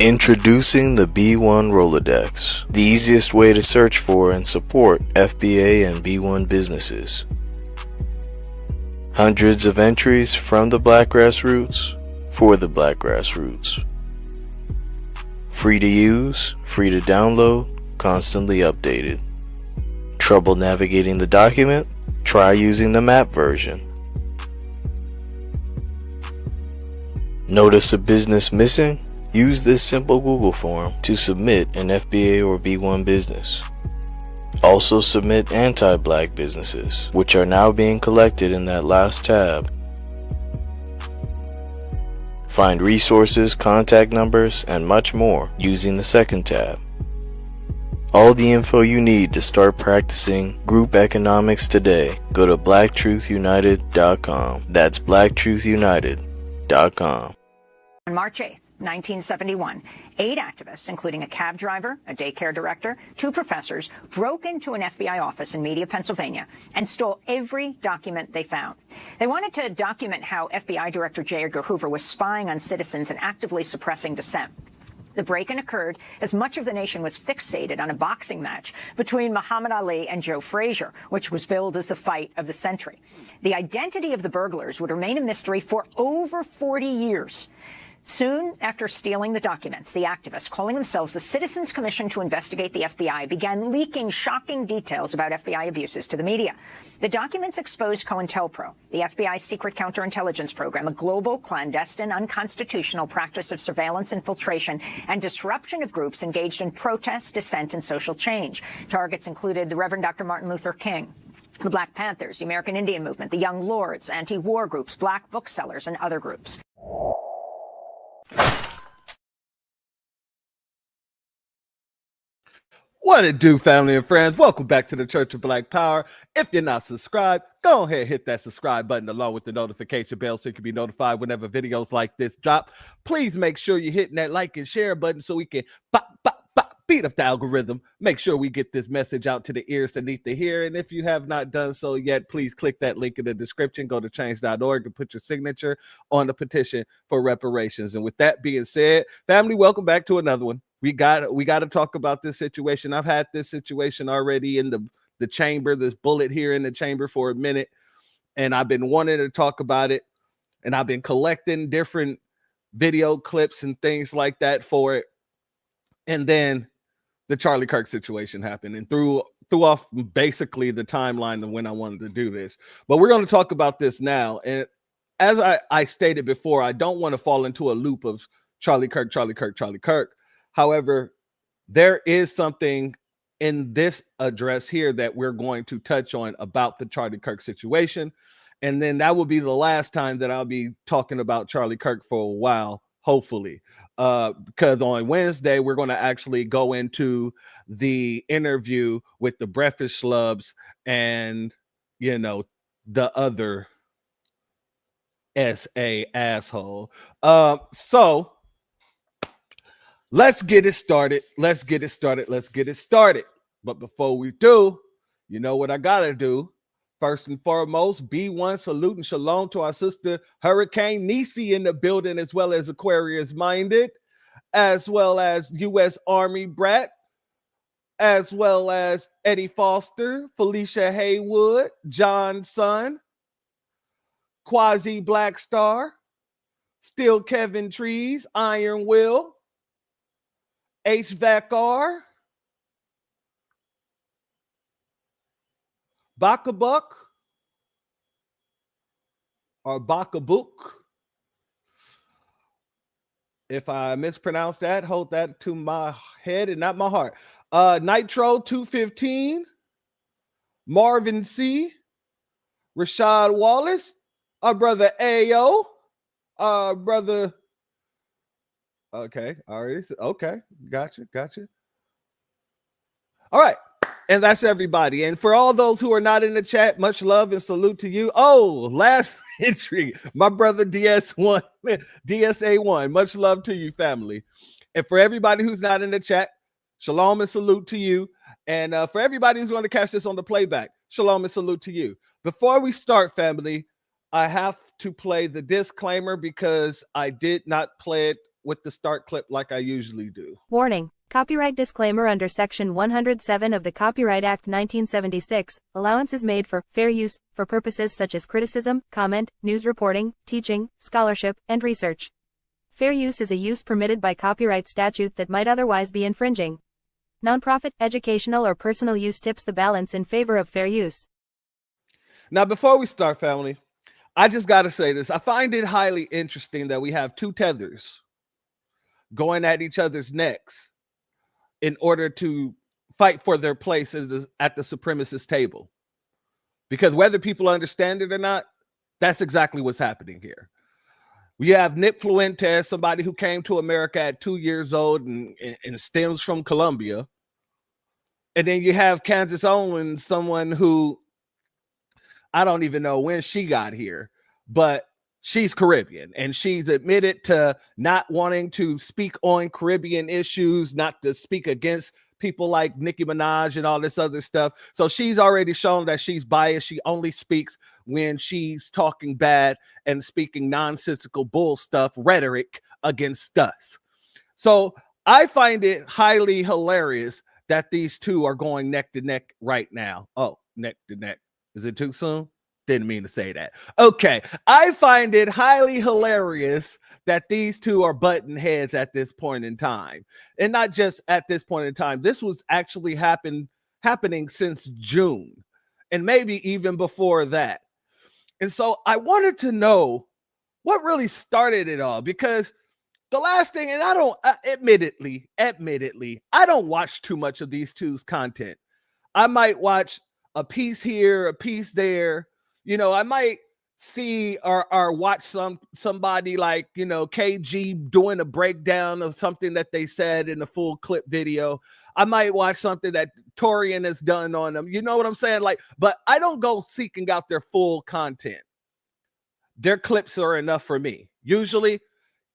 Introducing the B1 Rolodex, the easiest way to search for and support FBA and B1 businesses. Hundreds of entries from the Black grassroots for the Black grassroots. Free to use, free to download, constantly updated. Trouble navigating the document? Try using the map version. Notice a business missing? Use this simple Google form to submit an FBA or B1 business. Also submit anti-Black businesses, which are now being collected in that last tab. Find resources, contact numbers, and much more using the second tab. All the info you need to start practicing group economics today. Go to blacktruthunited.com. That's blacktruthunited.com. On March 8th, 1971, 8 activists, including a cab driver, a daycare director, 2 professors, broke into an FBI office in Media, Pennsylvania, and stole every document they found. They wanted to document how FBI Director J. Edgar Hoover was spying on citizens and actively suppressing dissent. The break-in occurred as much of the nation was fixated on a boxing match between Muhammad Ali and Joe Frazier, which was billed as the fight of the century. The identity of the burglars would remain a mystery for over 40 years. Soon after stealing the documents, the activists, calling themselves the Citizens Commission to Investigate the FBI, began leaking shocking details about FBI abuses to the media. The documents exposed COINTELPRO, the FBI's secret counterintelligence program, a global, clandestine, unconstitutional practice of surveillance, infiltration, and disruption of groups engaged in protest, dissent, and social change. Targets included the Reverend Dr. Martin Luther King, the Black Panthers, the American Indian Movement, the Young Lords, anti-war groups, Black booksellers, and other groups. What it do, family and friends? Welcome back to the Church of Black Power. If you're not subscribed, go ahead and hit that subscribe button along with the notification bell so you can be notified whenever videos like this drop. Please make sure you're hitting that like and share button so we can beat up the algorithm. Make sure we get this message out to the ears that need to hear. And if you have not done so yet, please click that link in the description. Go to change.org and put your signature on the petition for reparations. And with that being said, family, welcome back to another one. We got to talk about this situation. I've had this situation already in the chamber, this bullet here in the chamber for a minute, and I've been wanting to talk about it, and I've been collecting different video clips and things like that for it. And then the Charlie Kirk situation happened and threw off basically the timeline of when I wanted to do this. But we're going to talk about this now. And as I stated before, I don't want to fall into a loop of Charlie Kirk. However, there is something in this address here that we're going to touch on about the Charlie Kirk situation. And then that will be the last time that I'll be talking about Charlie Kirk for a while, hopefully. Because on Wednesday, we're going to actually go into the interview with the Breakfast Schlubs and, the other SA asshole. So let's get it started. But before we do, you know what I gotta do. First and foremost, B1 salute and shalom to our sister Hurricane Nisi in the building, as well as Aquarius Minded, as well as U.S. Army Brat, as well as Eddie Foster, Felicia Haywood, John Son, Quasi Black Star, Still Kevin Trees, Iron Will, HVAC-R, Bakabuck, or Bakabook. If I mispronounce that, hold that to my head and not my heart. Nitro 215, Marvin C, Rashad Wallace, our brother Ayo, our brother. Okay, all right. Okay, gotcha. All right, and that's everybody. And for all those who are not in the chat, much love and salute to you. Oh, last entry, my brother DS1, DSA1. Much love to you, family. And for everybody who's not in the chat, shalom and salute to you. And for everybody who's going to catch this on the playback, shalom and salute to you. Before we start, family, I have to play the disclaimer because I did not play it with the start clip like I usually do. Warning. Copyright disclaimer under Section 107 of the Copyright Act 1976, allowance is made for fair use for purposes such as criticism, comment, news reporting, teaching, scholarship, and research. Fair use is a use permitted by copyright statute that might otherwise be infringing. Nonprofit, educational, or personal use tips the balance in favor of fair use. Now, before we start, family, I just got to say this. I find it highly interesting that we have two tethers going at each other's necks in order to fight for their place at the supremacist table. Because whether people understand it or not, that's exactly what's happening here. We have Nick Fuentes, somebody who came to America at 2 years old and stems from Colombia. And then you have Candace Owens, someone who I don't even know when she got here, but she's Caribbean, and she's admitted to not wanting to speak on Caribbean issues, not to speak against people like Nicki Minaj and all this other stuff. So she's already shown that she's biased. She only speaks when she's talking bad and speaking nonsensical bull stuff, rhetoric against us. So I find it highly hilarious that these two are going neck to neck right now. Oh, neck to neck. Is it too soon? Didn't mean to say that. Okay. I find it highly hilarious that these two are butting heads at this point in time. And not just at this point in time. This was actually happening since June, and maybe even before that. And so I wanted to know what really started it all, because the last thing, and I don't, admittedly, I don't watch too much of these two's content. I might watch a piece here, a piece there. You know, I might see or watch somebody like, you know, KG doing a breakdown of something that they said in a full clip video. I might watch something that Torian has done on them. You know what I'm saying? Like, but I don't go seeking out their full content. Their clips are enough for me. Usually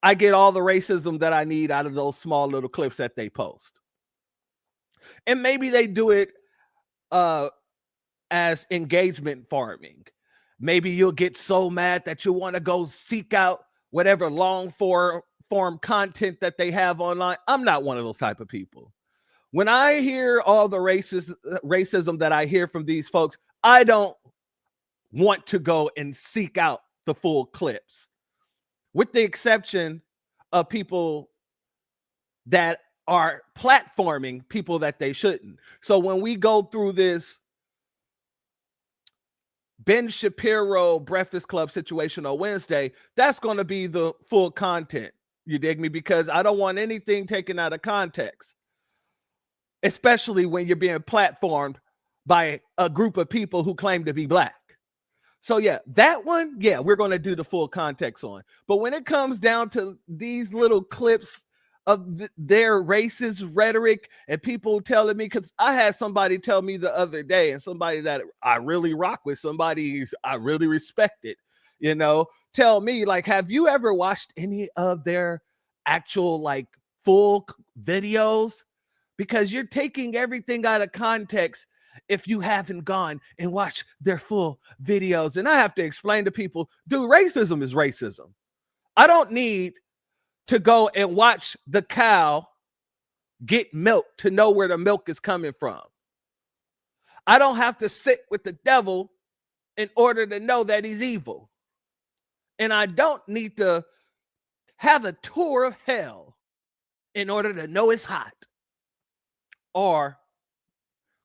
I get all the racism that I need out of those small little clips that they post. And maybe they do it as engagement farming. Maybe you'll get so mad that you want to go seek out whatever long form content that they have online. I'm not one of those type of people. When I hear all the racism that I hear from these folks, I don't want to go and seek out the full clips, with the exception of people that are platforming people that they shouldn't. So when we go through this Ben Shapiro Breakfast Club situation on Wednesday, that's going to be the full content. You dig me? Because I don't want anything taken out of context, especially when you're being platformed by a group of people who claim to be black. So yeah, that one, yeah, we're going to do the full context on. But when it comes down to these little clips of their racist rhetoric and people telling me, because I had somebody tell me the other day, and somebody that I really rock with, somebody I really respected, you know, tell me, like, have you ever watched any of their actual like full videos? Because you're taking everything out of context if you haven't gone and watched their full videos. And I have to explain to people, dude, racism is racism. I don't need to go and watch the cow get milk to know where the milk is coming from. I don't have to sit with the devil in order to know that he's evil. And I don't need to have a tour of hell in order to know it's hot. Or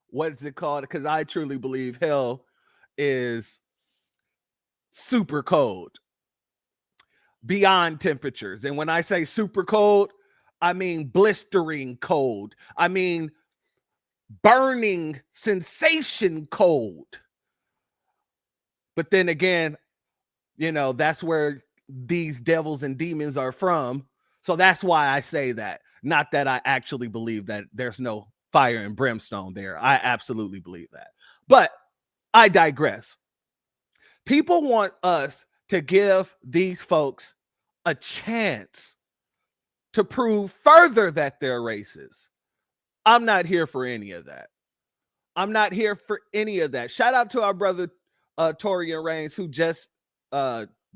what is it called? Because I truly believe hell is super cold, beyond temperatures. And when I say super cold, I mean blistering cold. I mean burning sensation cold. But then again, you know, that's where these devils and demons are from. So that's why I say that. Not that I actually believe that there's no fire and brimstone there. I absolutely believe that. But I digress. People want us to give these folks a chance to prove further that they're racist. I'm not here for any of that. I'm not here for any of that. Shout out to our brother Torian Reigns, who just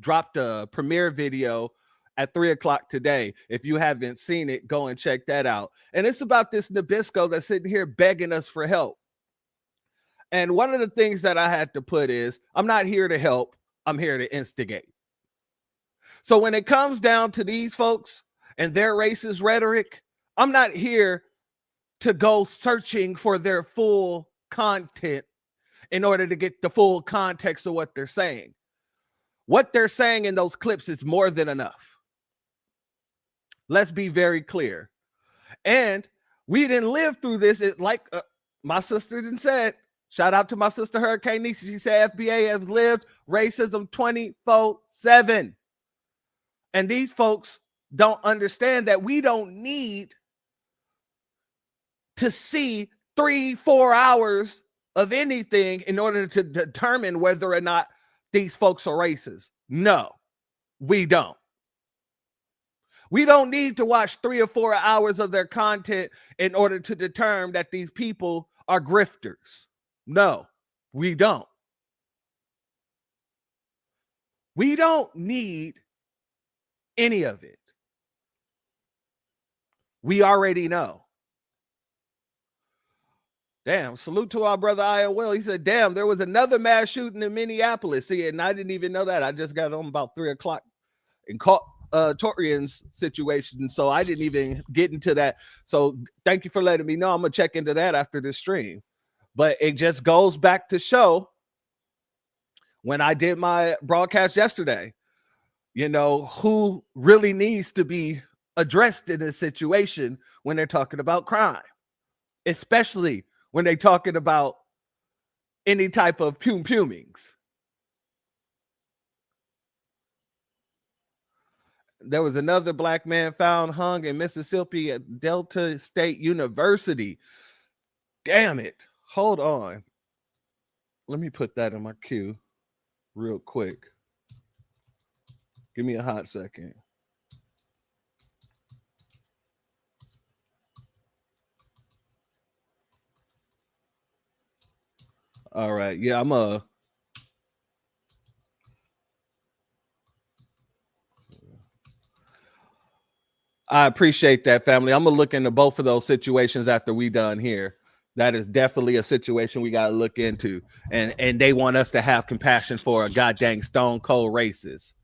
dropped a premiere video at 3:00 today. If you haven't seen it, go and check that out. And it's about this Nabisco that's sitting here begging us for help. And one of the things that I had to put is, I'm not here to help, I'm here to instigate. So when it comes down to these folks and their racist rhetoric, I'm not here to go searching for their full content in order to get the full context of what they're saying. What they're saying in those clips is more than enough. Let's be very clear. And we didn't live through this. Like my sister didn't said, shout out to my sister Hurricane Nisha. She said FBA has lived racism 24/7. And these folks don't understand that we don't need to see 3-4 hours of anything in order to determine whether or not these folks are racist. No, we don't. We don't need to watch 3 or 4 hours of their content in order to determine that these people are grifters. No, we don't. We don't need any of it. We already know. Damn, salute to our brother IOL. He said, damn, there was another mass shooting in Minneapolis. See, and I didn't even know that. I just got on about 3:00 and caught Torian's situation, so I didn't even get into that. So thank you for letting me know. I'm going to check into that after this stream. But it just goes back to show when I did my broadcast yesterday, you know, who really needs to be addressed in this situation when they're talking about crime, especially when they're talking about any type of pumings. There was another black man found hung in Mississippi at Delta State University. Damn it. Hold on. Let me put that in my queue real quick. Give me a hot second. All right. Yeah, I appreciate that, family. I'm going to look into both of those situations after we done here. That is definitely a situation we got to look into. And they want us to have compassion for a goddamn stone cold racist.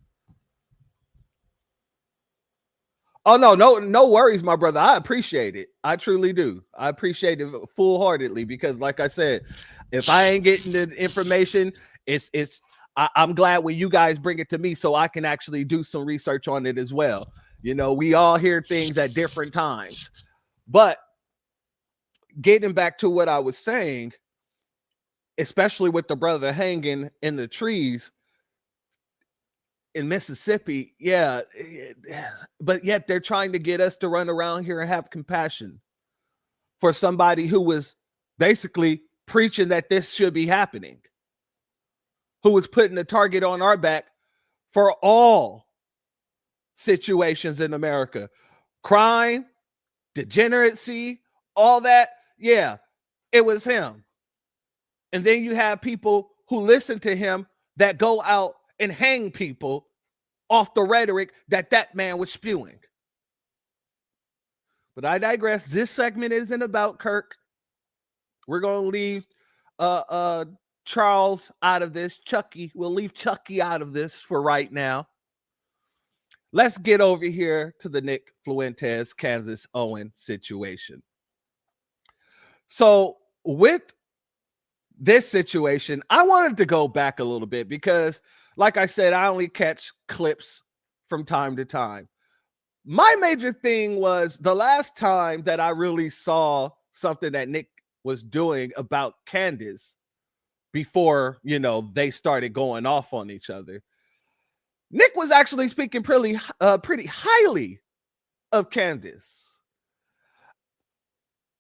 Oh, no worries, my brother. I appreciate it. I truly do. I appreciate it full-heartedly because, like I said, if I ain't getting the information, I'm glad when you guys bring it to me so I can actually do some research on it as well. You know, we all hear things at different times. But getting back to what I was saying, especially with the brother hanging in the trees in Mississippi, yeah, but yet they're trying to get us to run around here and have compassion for somebody who was basically preaching that this should be happening, who was putting the target on our back for all situations in America. Crime, degeneracy, all that. Yeah, it was him. And then you have people who listen to him that go out and hang people off the rhetoric that man was spewing. But I digress. This segment isn't about Kirk. We're going to leave Charles out of this. Chucky. We'll leave Chucky out of this for right now. Let's get over here to the Nick Fuentes, Candace Owen situation. So with this situation, I wanted to go back a little bit because, like I said, I only catch clips from time to time. My major thing was the last time that I really saw something that Nick was doing about Candace before, you know, they started going off on each other. Nick was actually speaking pretty highly of Candace.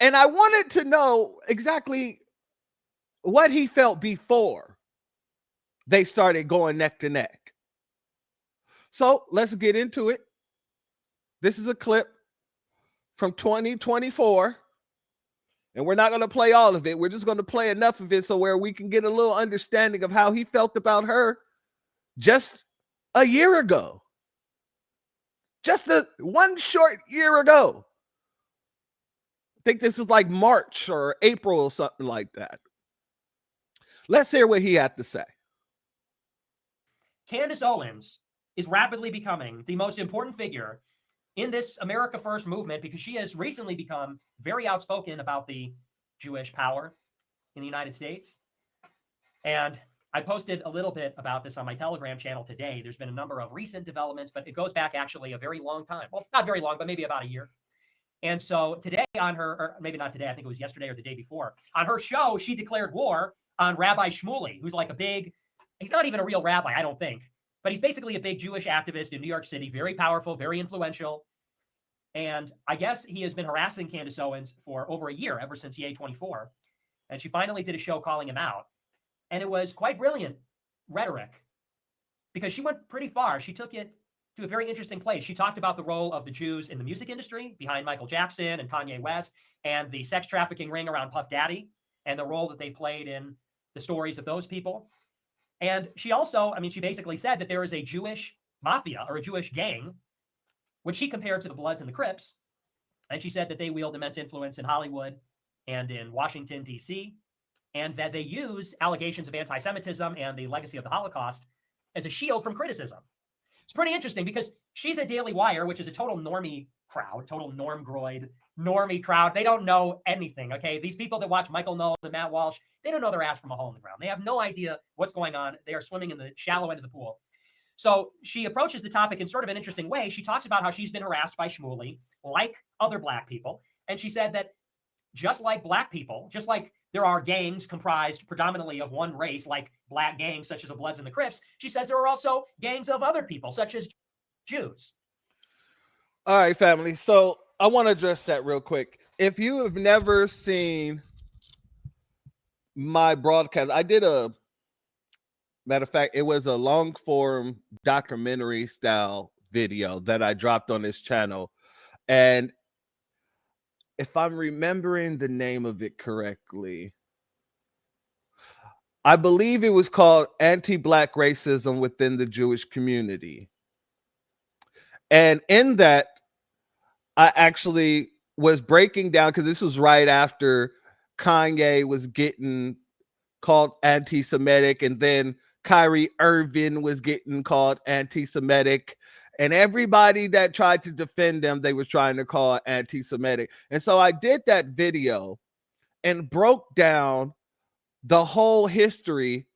And I wanted to know exactly what he felt before they started going neck to neck. So let's get into it. This is a clip from 2024. And we're not going to play all of it. We're just going to play enough of it so where we can get a little understanding of how he felt about her just a year ago. just one short year ago. I think this is like March or April or something like that. Let's hear what he had to say. Candace Owens is rapidly becoming the most important figure in this America First movement because she has recently become very outspoken about the Jewish power in the United States. And I posted a little bit about this on my Telegram channel today. There's been a number of recent developments, but it goes back actually a very long time. Well, not very long, but maybe about a year. And so today on her, or maybe not today, I think it was yesterday or the day before, on her show, she declared war on Rabbi Shmuley, who's like he's not even a real rabbi, I don't think, but he's basically a big Jewish activist in New York City, very powerful, very influential. And I guess he has been harassing Candace Owens for over a year, ever since EA24. And she finally did a show calling him out. And it was quite brilliant rhetoric because she went pretty far. She took it to a very interesting place. She talked about the role of the Jews in the music industry behind Michael Jackson and Kanye West and the sex trafficking ring around Puff Daddy and the role that they played in the stories of those people. And she also, she basically said that there is a Jewish mafia or a Jewish gang, which she compared to the Bloods and the Crips. And she said that they wield immense influence in Hollywood and in Washington, D.C., and that they use allegations of anti-Semitism and the legacy of the Holocaust as a shield from criticism. It's pretty interesting because she's a Daily Wire, which is a total normie crowd, total normgroid, normie crowd. They don't know anything, okay? These people that watch Michael Knowles and Matt Walsh, they don't know their ass from a hole in the ground. They have no idea what's going on. They are swimming in the shallow end of the pool. So she approaches the topic in sort of an interesting way. She talks about how she's been harassed by Shmuley, like other Black people. And she said that just like Black people, just like there are gangs comprised predominantly of one race, like Black gangs such as the Bloods and the Crips, she says there are also gangs of other people, such as Jews. All right, family. So I want to address that real quick. If you have never seen my broadcast, I did matter of fact, it was a long form documentary style video that I dropped on this channel. And if I'm remembering the name of it correctly, I believe it was called Anti-Black Racism Within the Jewish Community. And in that, I actually was breaking down, because this was right after Kanye was getting called anti-Semitic, and then Kyrie Irving was getting called anti-Semitic, and everybody that tried to defend them, they was trying to call anti-Semitic. And so I did that video and broke down the whole history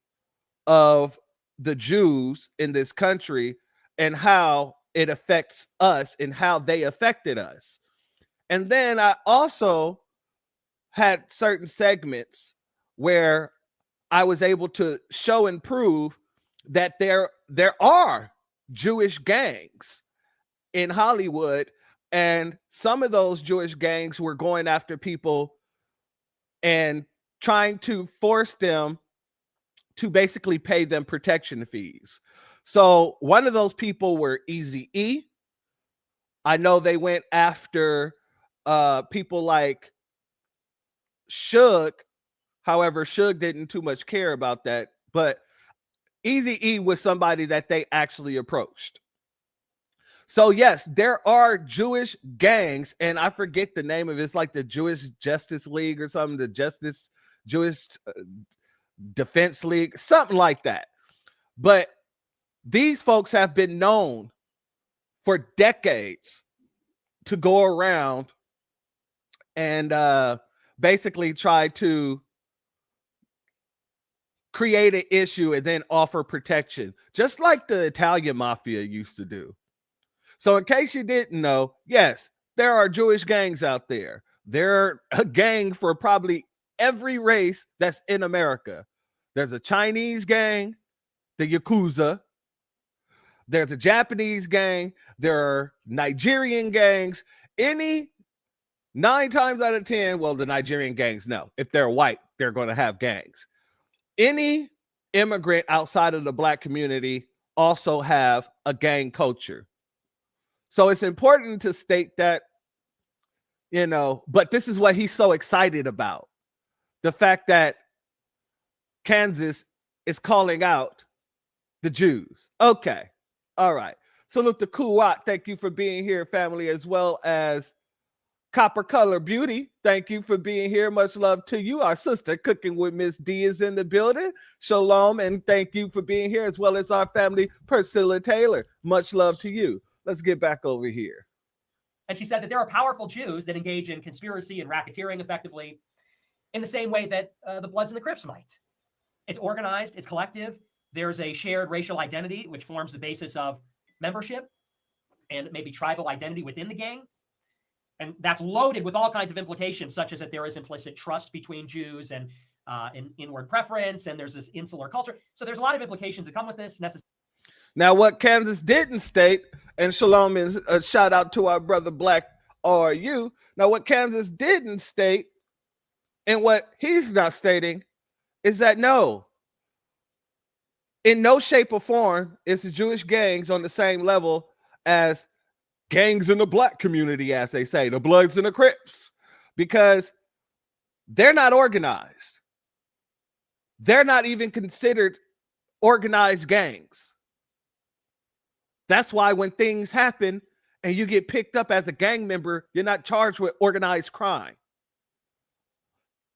of the Jews in this country and how it affects us and how they affected us. And then I also had certain segments where I was able to show and prove that there are Jewish gangs in Hollywood, and some of those Jewish gangs were going after people and trying to force them to basically pay them protection fees. So one of those people were Eazy-E. I know they went after people like Suge. However, Suge didn't too much care about that, but Eazy-E was somebody that they actually approached. So yes, there are Jewish gangs, and I forget the name of it. It's like the Jewish Justice League or something, the Jewish Defense League, something like that. But these folks have been known for decades to go around and basically try to create an issue and then offer protection, just like the Italian mafia used to do. So in case you didn't know, yes, there are Jewish gangs out there. They're a gang for probably every race that's in America. There's a Chinese gang, the Yakuza. There's a Japanese gang. There are Nigerian gangs. Any 9 times out of 10, well, the Nigerian gangs, no. If they're white, they're going to have gangs. Any immigrant outside of the Black community also have a gang culture. So it's important to state that, but this is what he's so excited about. The fact that Kansas is calling out the Jews. Okay. All right. Salute to Kuwat. Thank you for being here, family, as well as Copper Color Beauty. Thank you for being here. Much love to you. Our sister Cooking with Miss D is in the building. Shalom, and thank you for being here, as well as our family Priscilla Taylor. Much love to you. Let's get back over here. And she said that there are powerful Jews that engage in conspiracy and racketeering effectively in the same way that the Bloods and the Crips might. It's organized, it's collective. There's a shared racial identity, which forms the basis of membership and maybe tribal identity within the gang. And that's loaded with all kinds of implications, such as that there is implicit trust between Jews and inward preference, and there's this insular culture. So there's a lot of implications that come with this. Now, what Candace didn't state, and Shalom is a shout out to our brother Black RU. Now, what Candace didn't state, and what he's not stating, is that no, in no shape or form is the Jewish gangs on the same level as gangs in the Black community, as they say, the Bloods and the Crips, because they're not organized. They're not even considered organized gangs. That's why when things happen and you get picked up as a gang member, you're not charged with organized crime.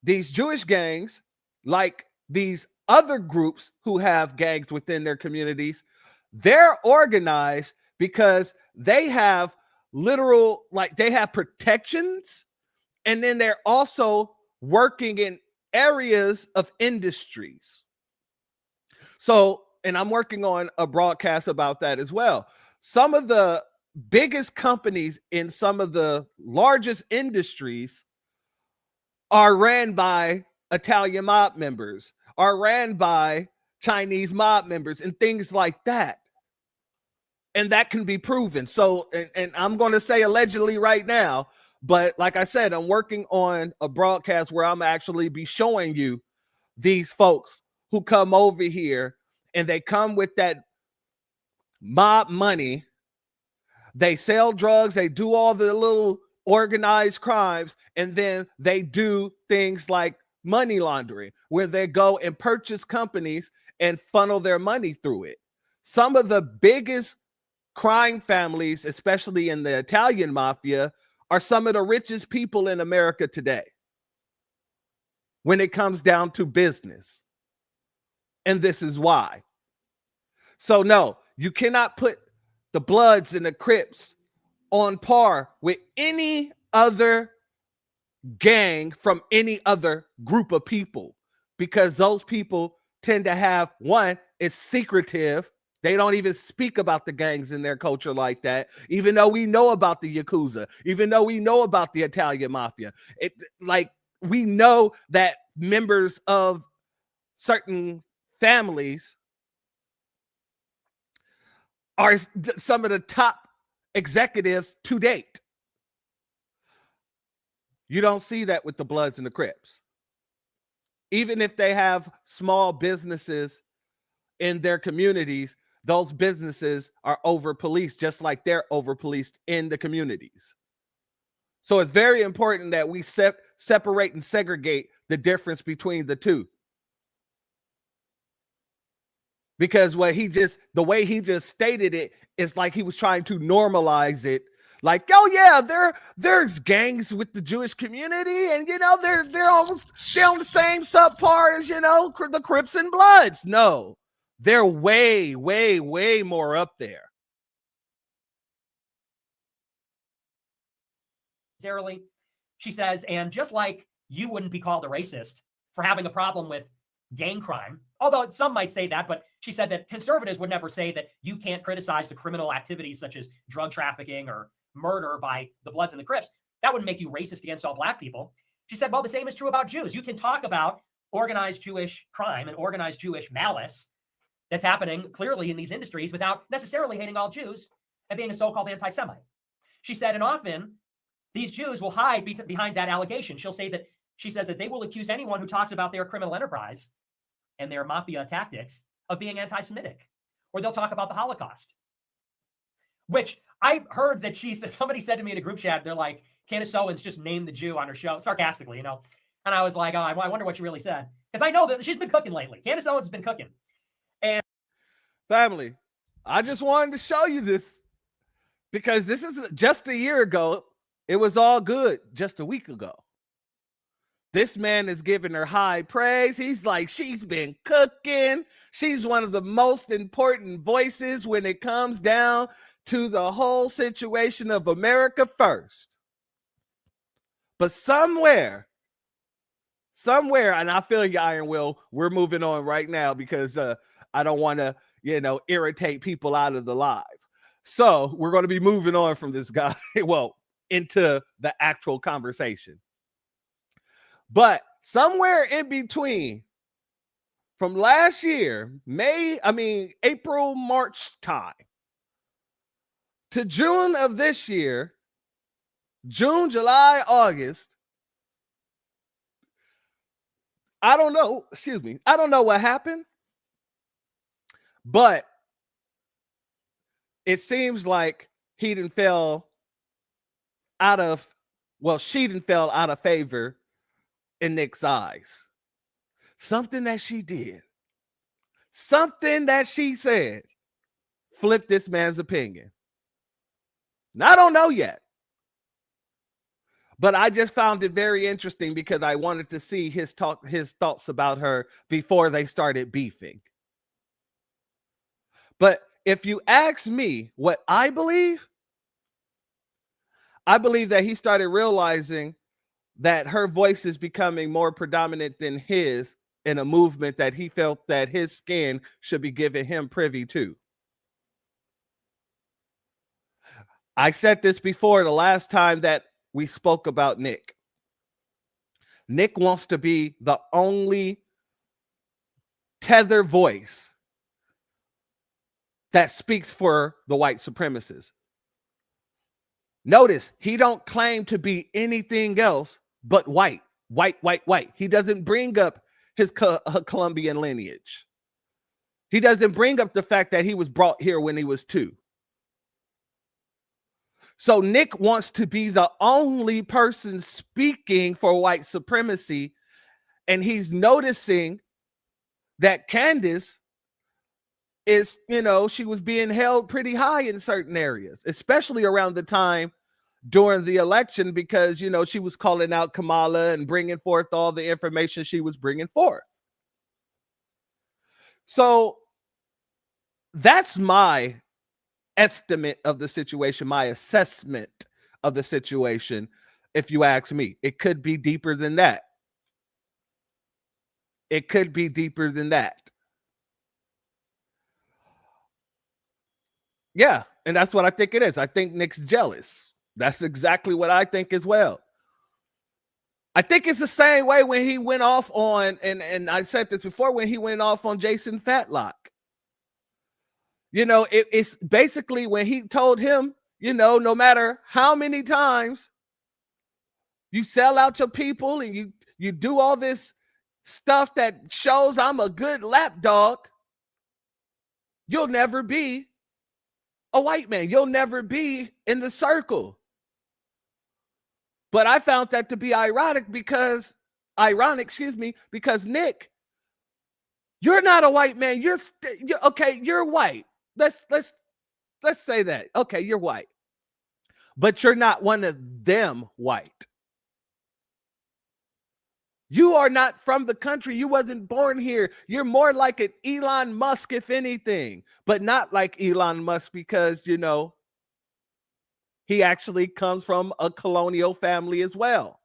These Jewish gangs, like these other groups who have gangs within their communities, they're organized because they have literal, like they have protections, and then they're also working in areas of industries. So, and I'm working on a broadcast about that as well. Some of the biggest companies in some of the largest industries are ran by Italian mob members, are ran by Chinese mob members, and things like that. And that can be proven. So, and I'm going to say allegedly right now, but like I said, I'm working on a broadcast where I'm actually be showing you these folks who come over here, and they come with that mob money. They sell drugs, they do all the little organized crimes, and then they do things like money laundering, where they go and purchase companies and funnel their money through it. Some of the biggest crime families, especially in the Italian mafia, are some of the richest people in America today when it comes down to business. And this is why. So no, you cannot put the Bloods and the Crips on par with any other gang from any other group of people, because those people tend to have, one, it's secretive. They don't even speak about the gangs in their culture like that, even though we know about the Yakuza, even though we know about the Italian mafia. We know that members of certain families are some of the top executives to date. You don't see that with the Bloods and the Crips. Even if they have small businesses in their communities, those businesses are over-policed, just like they're over-policed in the communities. So it's very important that we separate and segregate the difference between the two. Because the way he just stated it is like he was trying to normalize it. Like, oh yeah, there's gangs with the Jewish community, and they're on the same subpar as the Crips and Bloods. No, they're way, way, way more up there. She says, and just like you wouldn't be called a racist for having a problem with gang crime, although some might say that, but she said that conservatives would never say that you can't criticize the criminal activities such as drug trafficking or murder by the Bloods and the Crips. That wouldn't make you racist against all Black people. She said, well, the same is true about Jews. You can talk about organized Jewish crime and organized Jewish malice that's happening clearly in these industries without necessarily hating all Jews and being a so-called anti-Semite. She said, and often these Jews will hide behind that allegation. She says that they will accuse anyone who talks about their criminal enterprise and their mafia tactics of being anti-Semitic, or they'll talk about the Holocaust. Which I heard that somebody said to me in a group chat, they're like, Candace Owens just named the Jew on her show, sarcastically, And I was like, oh, I wonder what she really said. Because I know that she's been cooking lately. Candace Owens has been cooking. And family, I just wanted to show you this Because this is just a year ago. It was all good just a week ago. This man is giving her high praise. He's like, she's been cooking. She's one of the most important voices when it comes down to the whole situation of America first. But somewhere, and I feel you, Iron Will, we're moving on right now because I don't want to, irritate people out of the live. So we're going to be moving on from this guy, well, into the actual conversation. But somewhere in between, from last year, April, March time, to June of this year, June, July, August, I don't know what happened, but it seems like she didn't fell out of favor in Nick's eyes. Something that she did, something that she said, flipped this man's opinion. Now, I don't know yet, but I just found it very interesting because I wanted to see his thoughts about her before they started beefing. But if you ask me what I believe that he started realizing that her voice is becoming more predominant than his in a movement that he felt that his skin should be giving him privy to. I said this before the last time that we spoke about Nick. Nick wants to be the only tether voice that speaks for the white supremacists. Notice he don't claim to be anything else but white. He doesn't bring up his Colombian lineage. He doesn't bring up the fact that he was brought here when he was 2. So Nick wants to be the only person speaking for white supremacy, and he's noticing that Candace is, she was being held pretty high in certain areas, especially around the time during the election, because, she was calling out Kamala and bringing forth all the information she was bringing forth. So that's my estimate of the situation, my assessment of the situation. If you ask me, it could be deeper than that. It could be deeper than that. Yeah, and that's what I think it is. I think Nick's jealous. That's exactly what I think as well. I think it's the same way when he went off on, and I said this before, when he went off on Jason Fatlock. It's basically when he told him, no matter how many times you sell out your people and you do all this stuff that shows I'm a good lapdog, you'll never be a white man. You'll never be in the circle. But I found that to be ironic because Nick, you're not a white man. You're okay. You're white. Let's say that. Okay, you're white, but you're not one of them white. You are not from the country. You wasn't born here. You're more like an Elon Musk, if anything, but not like Elon Musk because, he actually comes from a colonial family as well,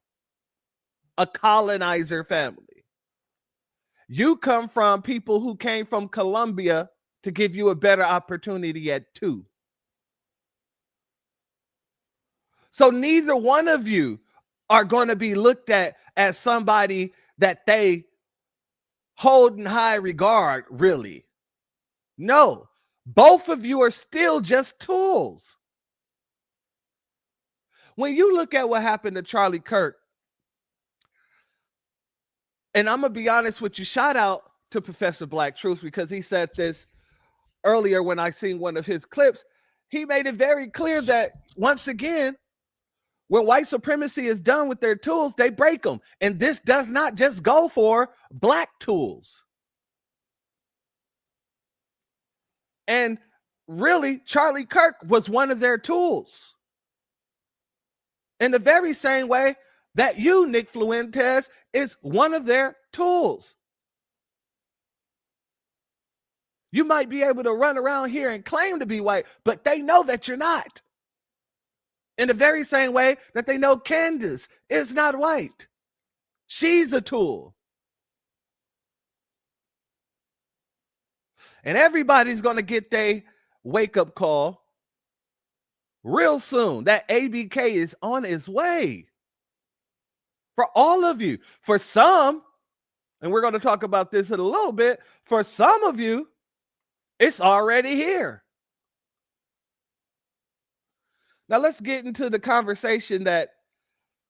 a colonizer family. You come from people who came from Colombia to give you a better opportunity at 2. So neither one of you are going to be looked at as somebody that they hold in high regard, really. No, both of you are still just tools. When you look at what happened to Charlie Kirk, and I'm going to be honest with you, shout out to Professor Black Truth, because he said this earlier when I seen one of his clips. He made it very clear that once again, when white supremacy is done with their tools, they break them. And this does not just go for black tools. And really, Charlie Kirk was one of their tools. In the very same way that you, Nick Fuentes, is one of their tools. You might be able to run around here and claim to be white, but they know that you're not. In the very same way that they know Candace is not white. She's a tool. And everybody's going to get their wake-up call real soon. That ABK is on its way. For all of you. For some, and we're going to talk about this in a little bit, for some of you, it's already here. Now let's get into the conversation that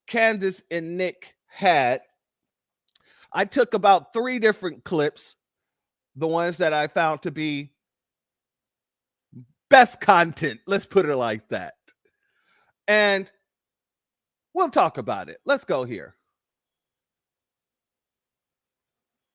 Candace and Nick had. I took about 3 different clips, the ones that I found to be best content. Let's put it like that. And we'll talk about it. Let's go here.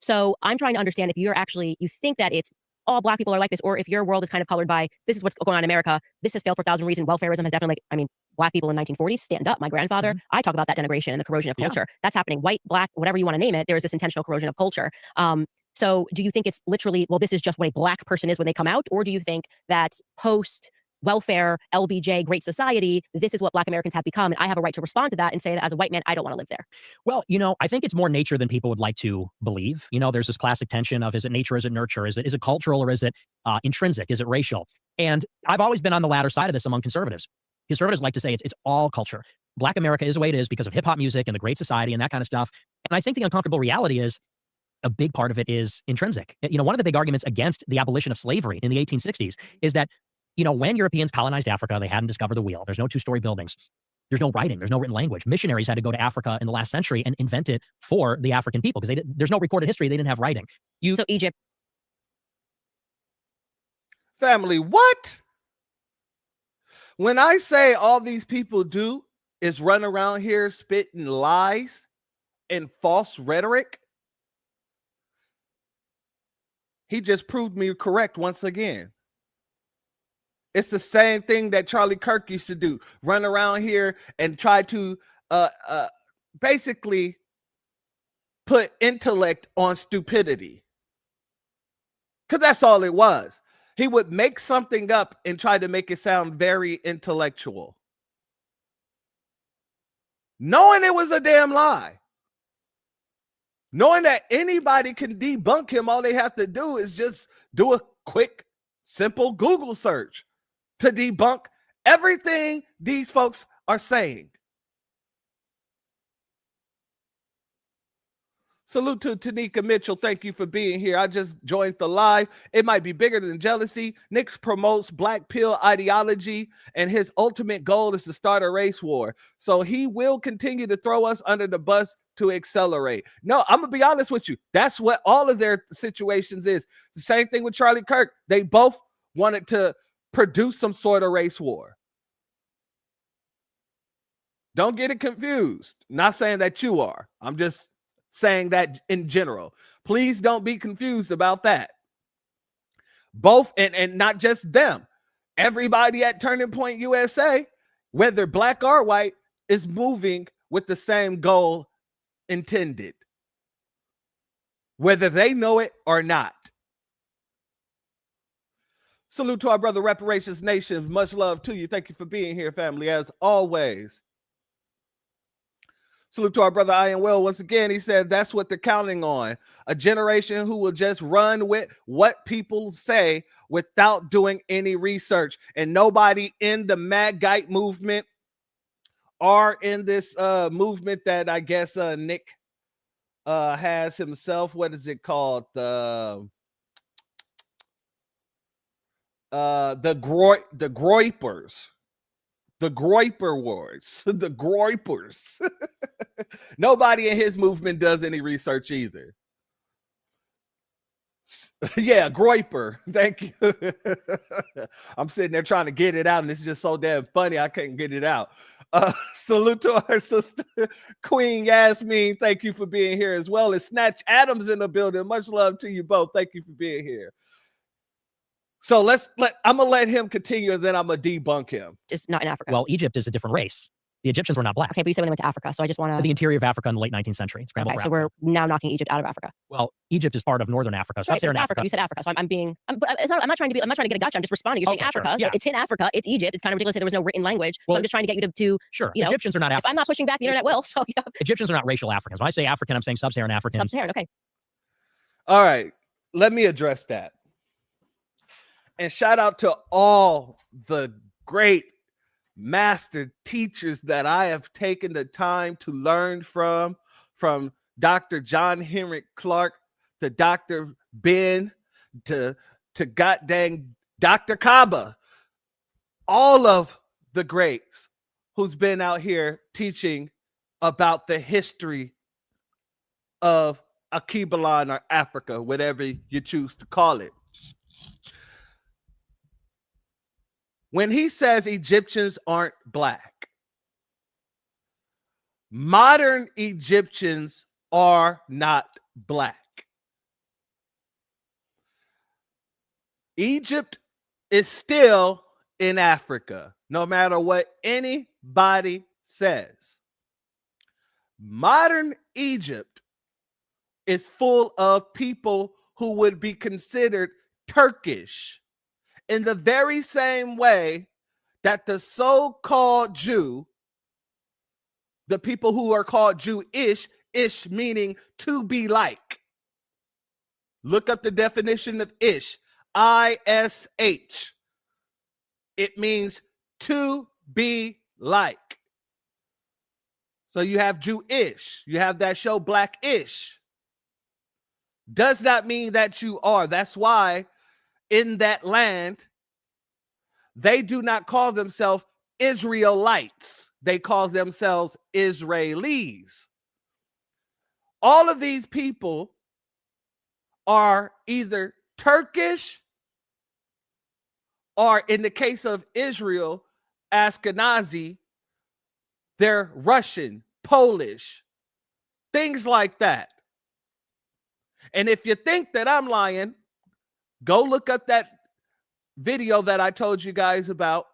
So I'm trying to understand if you're actually, you think that it's all Black people are like this, or if your world is kind of colored by, this is what's going on in America. This has failed for 1,000 reasons. Welfarism has definitely, I mean, Black people in the 1940s, stand up. My grandfather, I talk about that denigration and the corrosion of culture. That's happening. White, Black, whatever you want to name it, there is this intentional corrosion of culture. So do you think it's literally, well, this is just what a Black person is when they come out? Or do you think that post welfare, LBJ, Great Society, this is what Black Americans have become, and I have a right to respond to that and say that as a white man, I don't want to live there? Well, I think it's more nature than people would like to believe. There's this classic tension of, is it nature, is it nurture, is it cultural, or is it intrinsic, is it racial? And I've always been on the latter side of this among conservatives. Conservatives like to say it's all culture. Black America is the way it is because of hip hop music and the Great Society and that kind of stuff. And I think the uncomfortable reality is a big part of it is intrinsic. One of the big arguments against the abolition of slavery in the 1860s is that when Europeans colonized Africa, they hadn't discovered the wheel. There's no 2-story buildings. There's no writing. There's no written language. Missionaries had to go to Africa in the last century and invent it for the African people because there's no recorded history. They didn't have writing. So Egypt. Family, what? When I say all these people do is run around here spitting lies and false rhetoric, he just proved me correct once again. It's the same thing that Charlie Kirk used to do. Run around here and try to basically put intellect on stupidity. Because that's all it was. He would make something up and try to make it sound very intellectual, knowing it was a damn lie. Knowing that anybody can debunk him, all they have to do is just do a quick, simple Google search to debunk everything these folks are saying. Salute to Tanika Mitchell. Thank you for being here. I just joined the live. It might be bigger than jealousy. Nick promotes black pill ideology, and his ultimate goal is to start a race war. So he will continue to throw us under the bus to accelerate. No, I'm going to be honest with you. That's what all of their situations is. The same thing with Charlie Kirk. They both wanted to produce some sort of race war. Don't get it confused. Not saying that you are. I'm just saying that in general. Please don't be confused about that. Both, and not just them. Everybody at Turning Point USA, whether black or white, is moving with the same goal intended, whether they know it or not. Salute to our brother Reparations Nation. Much love to you. Thank you for being here, family, as always. Salute to our brother Ian Will. Once again, he said that's what they're counting on. A generation who will just run with what people say without doing any research. And nobody in the Magite movement or in this movement that I guess Nick has himself. What is it called? The Groypers. The Groyper Wars. The Groypers. Nobody in his movement does any research either. Yeah, Groyper. Thank you. I'm sitting there trying to get it out, and it's just so damn funny I can't get it out. Salute to our sister, Queen Yasmin. Thank you for being here, as well as Snatch Adams in the building. Much love to you both. Thank you for being here. So I'm gonna let him continue, and then I'm gonna debunk him. Just not in Africa. Well, Egypt is a different race. The Egyptians were not black. Okay, but you said when they went to Africa, so I just want to. The interior of Africa in the late 19th century. Scrambled Okay, for so Africa. we're now knocking Egypt out of Africa. Well, Egypt is part of northern Africa, Right, but sub-Saharan it's Africa. Africa. You said Africa, so I'm being. But it's not, I'm not trying to get a gotcha. I'm just responding. You're saying Okay, sure, Africa. yeah. It's in Africa. It's Egypt. It's kind of ridiculous that there was no written language. So Well, I'm just trying to get you to Sure, you know, Egyptians are not if Africans. I'm not pushing back, the internet will. So yeah. Egyptians are not racial Africans. When I say African, I'm saying sub-Saharan Africans. Sub-Saharan. Okay. All right, let me address that. And shout out to all the great master teachers that I have taken the time to learn from Dr. John Henrik Clark to Dr. Ben to goddamn Dr. Kaba, all of the greats who's been out here teaching about the history of Akibalan or Africa, whatever you choose to call it. When he says Egyptians aren't black, modern Egyptians are not black. Egypt is still in Africa, no matter what anybody says. Modern Egypt is full of people who would be considered Turkish, in the very same way that the so-called Jew, the people who are called Jewish, ish meaning to be like. Look up the definition of ish, I-S-H. It means to be like. So you have Jewish, you have that show Blackish. Does not mean that you are. That's why in that land, they do not call themselves Israelites. They call themselves Israelis. All of these people are either Turkish or, in the case of Israel, Ashkenazi, they're Russian, Polish, things like that. And if you think that I'm lying, go look up that video that I told you guys about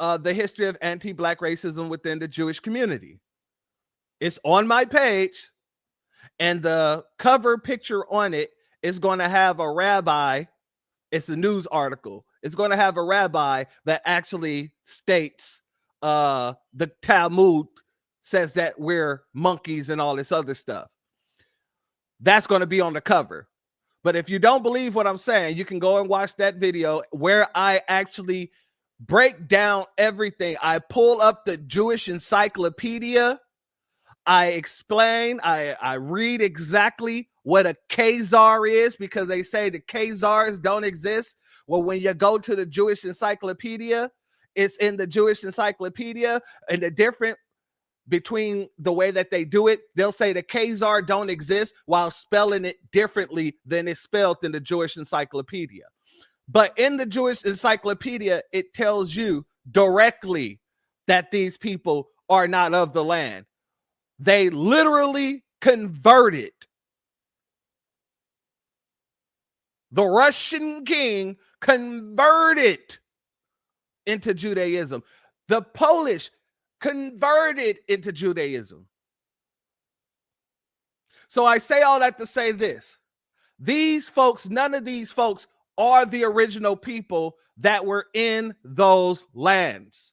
the history of anti-black racism within the Jewish community. It's on my page, and the cover picture on it is going to have a rabbi. It's a news article. It's going to have a rabbi that actually states the Talmud says that we're monkeys and all this other stuff. That's going to be on the cover. But if you don't believe what I'm saying, you can go and watch that video where I actually break down everything. I pull up the Jewish encyclopedia. I explain, I read exactly what a Khazar is, because they say the Khazars don't exist. Well, when you go to the Jewish encyclopedia, it's in the Jewish encyclopedia, and the difference between the way that they do it, they'll say the Khazar don't exist while spelling it differently than it's spelled in the Jewish encyclopedia. But in the Jewish encyclopedia, it tells you directly that these people are not of the land. They literally converted. The Russian king converted into Judaism. The Polish converted into Judaism. So I say all that to say this. These folks, none of these folks are the original people that were in those lands.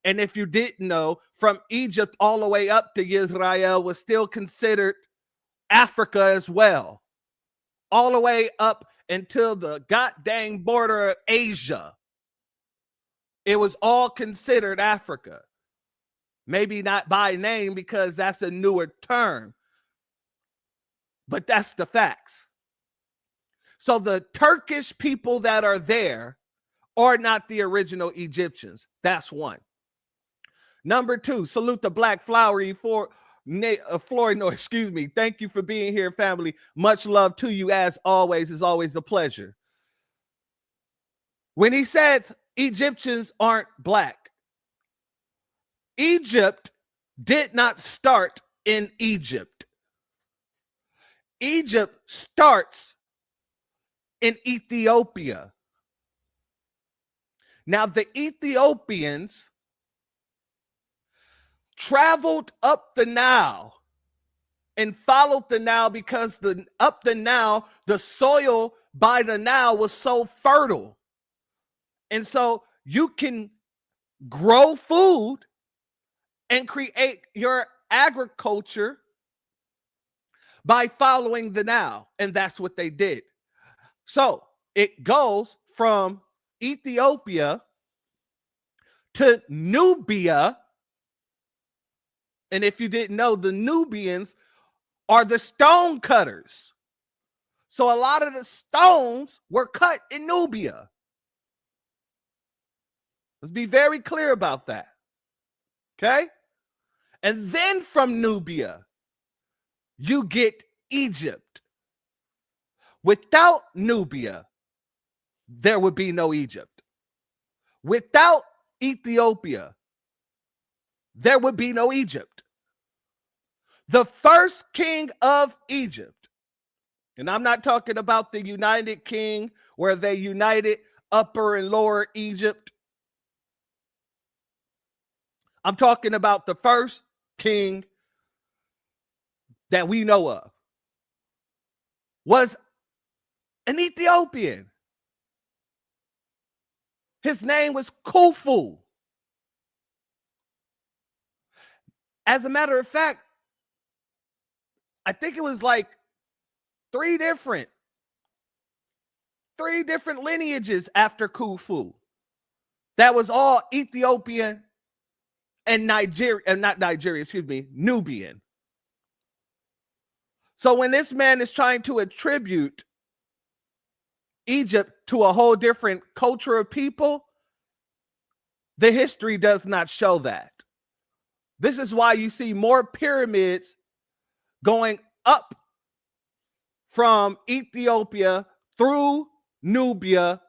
And if you didn't know, from Egypt all the way up to Israel was still considered Africa as well. All the way up until the goddamn border of Asia. It was all considered Africa. Maybe not by name, because that's a newer term. But that's the facts. So the Turkish people that are there are not the original Egyptians. That's one. Number two, salute the Black Flowery for Florino, excuse me. Thank you for being here, family. Much love to you as always. It's always a pleasure. When he says Egyptians aren't black, Egypt did not start in Egypt. Egypt starts in Ethiopia. Now, the Ethiopians traveled up the Nile and followed the Nile because up the Nile, the soil by the Nile was so fertile. And so you can grow food and create your agriculture by following the Nile. And that's what they did. So it goes from Ethiopia to Nubia. And if you didn't know, the Nubians are the stone cutters. So a lot of the stones were cut in Nubia. Let's be very clear about that. Okay? And then from Nubia, you get Egypt. Without Nubia, there would be no Egypt. Without Ethiopia, there would be no Egypt. The first king of Egypt, and I'm not talking about the United King where they united Upper and Lower Egypt. I'm talking about the first king that we know of was an Ethiopian. His name was Khufu. As a matter of fact, I think it was like three different lineages after Khufu. That was all Ethiopian and Nubian. So when this man is trying to attribute Egypt to a whole different culture of people, the history does not show that. This is why you see more pyramids going up from Ethiopia through Nubia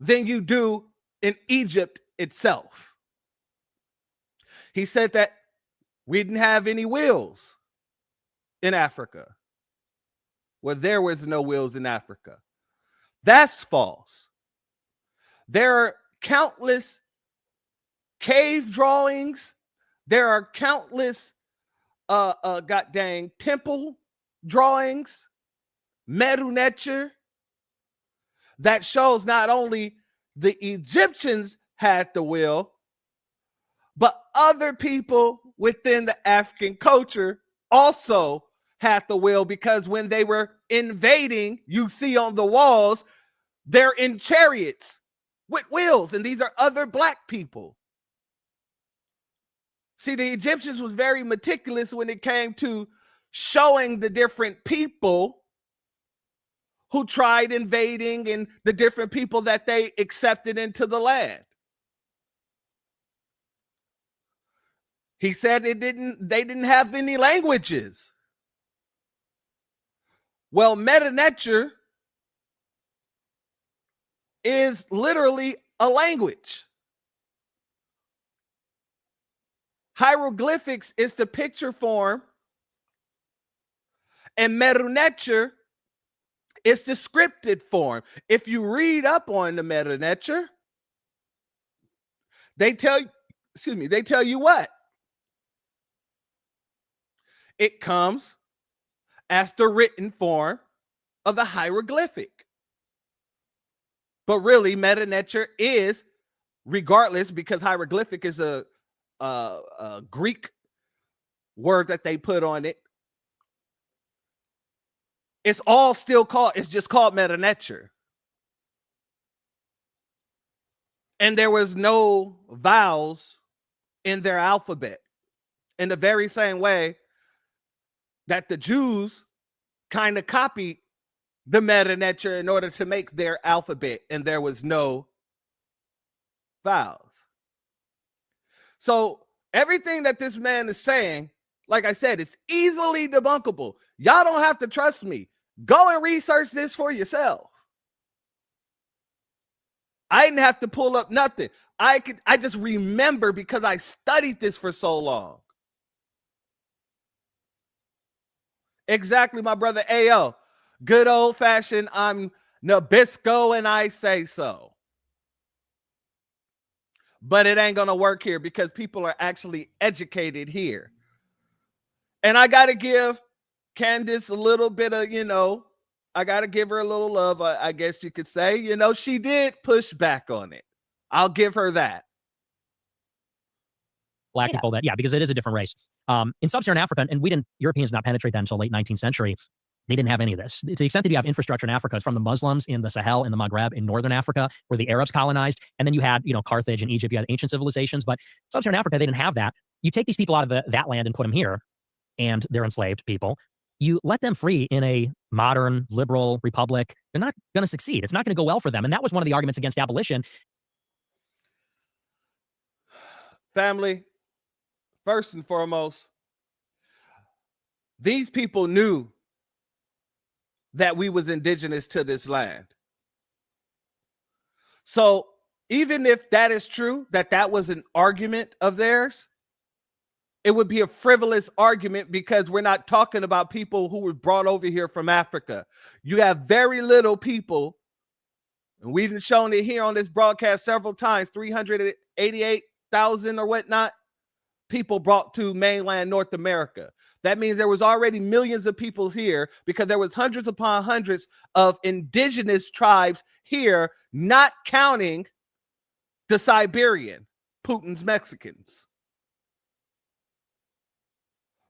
than you do in Egypt itself. He said that we didn't have any wheels in Africa. Well, there was no wheels in Africa. That's false. There are countless cave drawings. There are countless temple drawings, Medu Neter, that shows not only the Egyptians had the wheel, but other people within the African culture also had the wheel, because when they were invading, you see on the walls, they're in chariots with wheels, and these are other black people. See, the Egyptians was very meticulous when it came to showing the different people who tried invading and the different people that they accepted into the land. He said they didn't have any languages. Well, Medu Neter is literally a language. Hieroglyphics is the picture form, and Medu Neter is the scripted form. If you read up on the Medu Neter, they tell you what? It comes as the written form of the hieroglyphic. But really, Medu Neter is, regardless, because hieroglyphic is a Greek word that they put on it. It's just called Medu Neter. And there was no vowels in their alphabet, in the very same way that the Jews kind of copied the Medu Neter in order to make their alphabet, and there was no vowels. So everything that this man is saying, like I said, it's easily debunkable. Y'all don't have to trust me. Go and research this for yourself. I didn't have to pull up nothing. I just remember because I studied this for so long. Exactly, my brother. Ayo, good old fashioned. I'm Nabisco and I say so. But it ain't going to work here because people are actually educated here. And I got to give Candace a little bit of, I got to give her a little love, I guess you could say. She did push back on it. I'll give her that. Black people that, because it is a different race. In sub-Saharan Africa, and Europeans did not penetrate that until late 19th century. They didn't have any of this. To the extent that you have infrastructure in Africa, it's from the Muslims in the Sahel, in the Maghreb, in northern Africa, where the Arabs colonized. And then you had, Carthage and Egypt, you had ancient civilizations. But sub-Saharan Africa, they didn't have that. You take these people out of that land and put them here, and they're enslaved people. You let them free in a modern, liberal republic, they're not going to succeed. It's not going to go well for them. And that was one of the arguments against abolition. Family, first and foremost, these people knew that we was indigenous to this land. So even if that is true, that was an argument of theirs, it would be a frivolous argument because we're not talking about people who were brought over here from Africa. You have very little people, and we've shown it here on this broadcast several times, 388,000 or whatnot, people brought to mainland North America. That means there was already millions of people here because there was hundreds upon hundreds of indigenous tribes here, not counting the Siberian, Putin's Mexicans.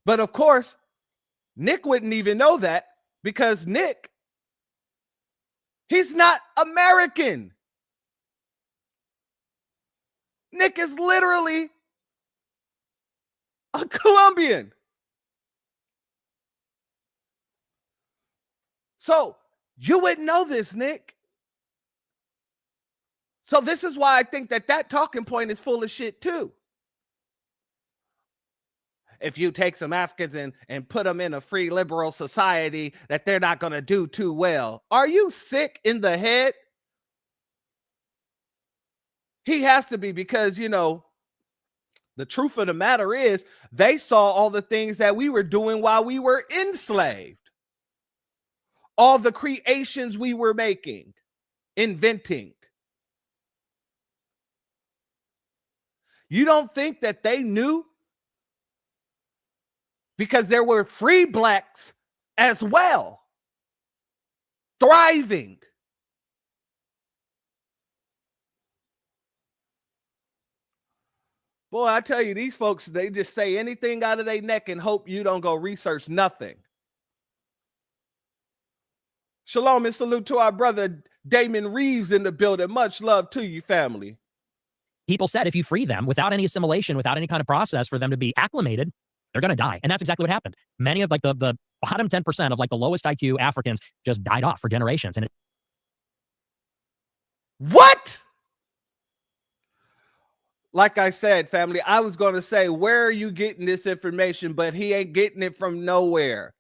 But of course, Nick wouldn't even know that because Nick, he's not American. Nick is literally a Colombian. So you wouldn't know this, Nick. So this is why I think that talking point is full of shit too. If you take some Africans and put them in a free liberal society, that they're not going to do too well. Are you sick in the head? He has to be because, the truth of the matter is they saw all the things that we were doing while we were enslaved. All the creations we were making, inventing. You don't think that they knew? Because there were free blacks as well, thriving. Boy, I tell you, these folks, they just say anything out of their neck and hope you don't go research nothing. Shalom and salute to our brother Damon Reeves in the building. Much love to you, family. People said if you free them without any assimilation, without any kind of process for them to be acclimated, they're going to die. And that's exactly what happened. Many of the bottom 10% of the lowest IQ Africans just died off for generations. And what? Like I said, family, I was going to say, where are you getting this information? But he ain't getting it from nowhere.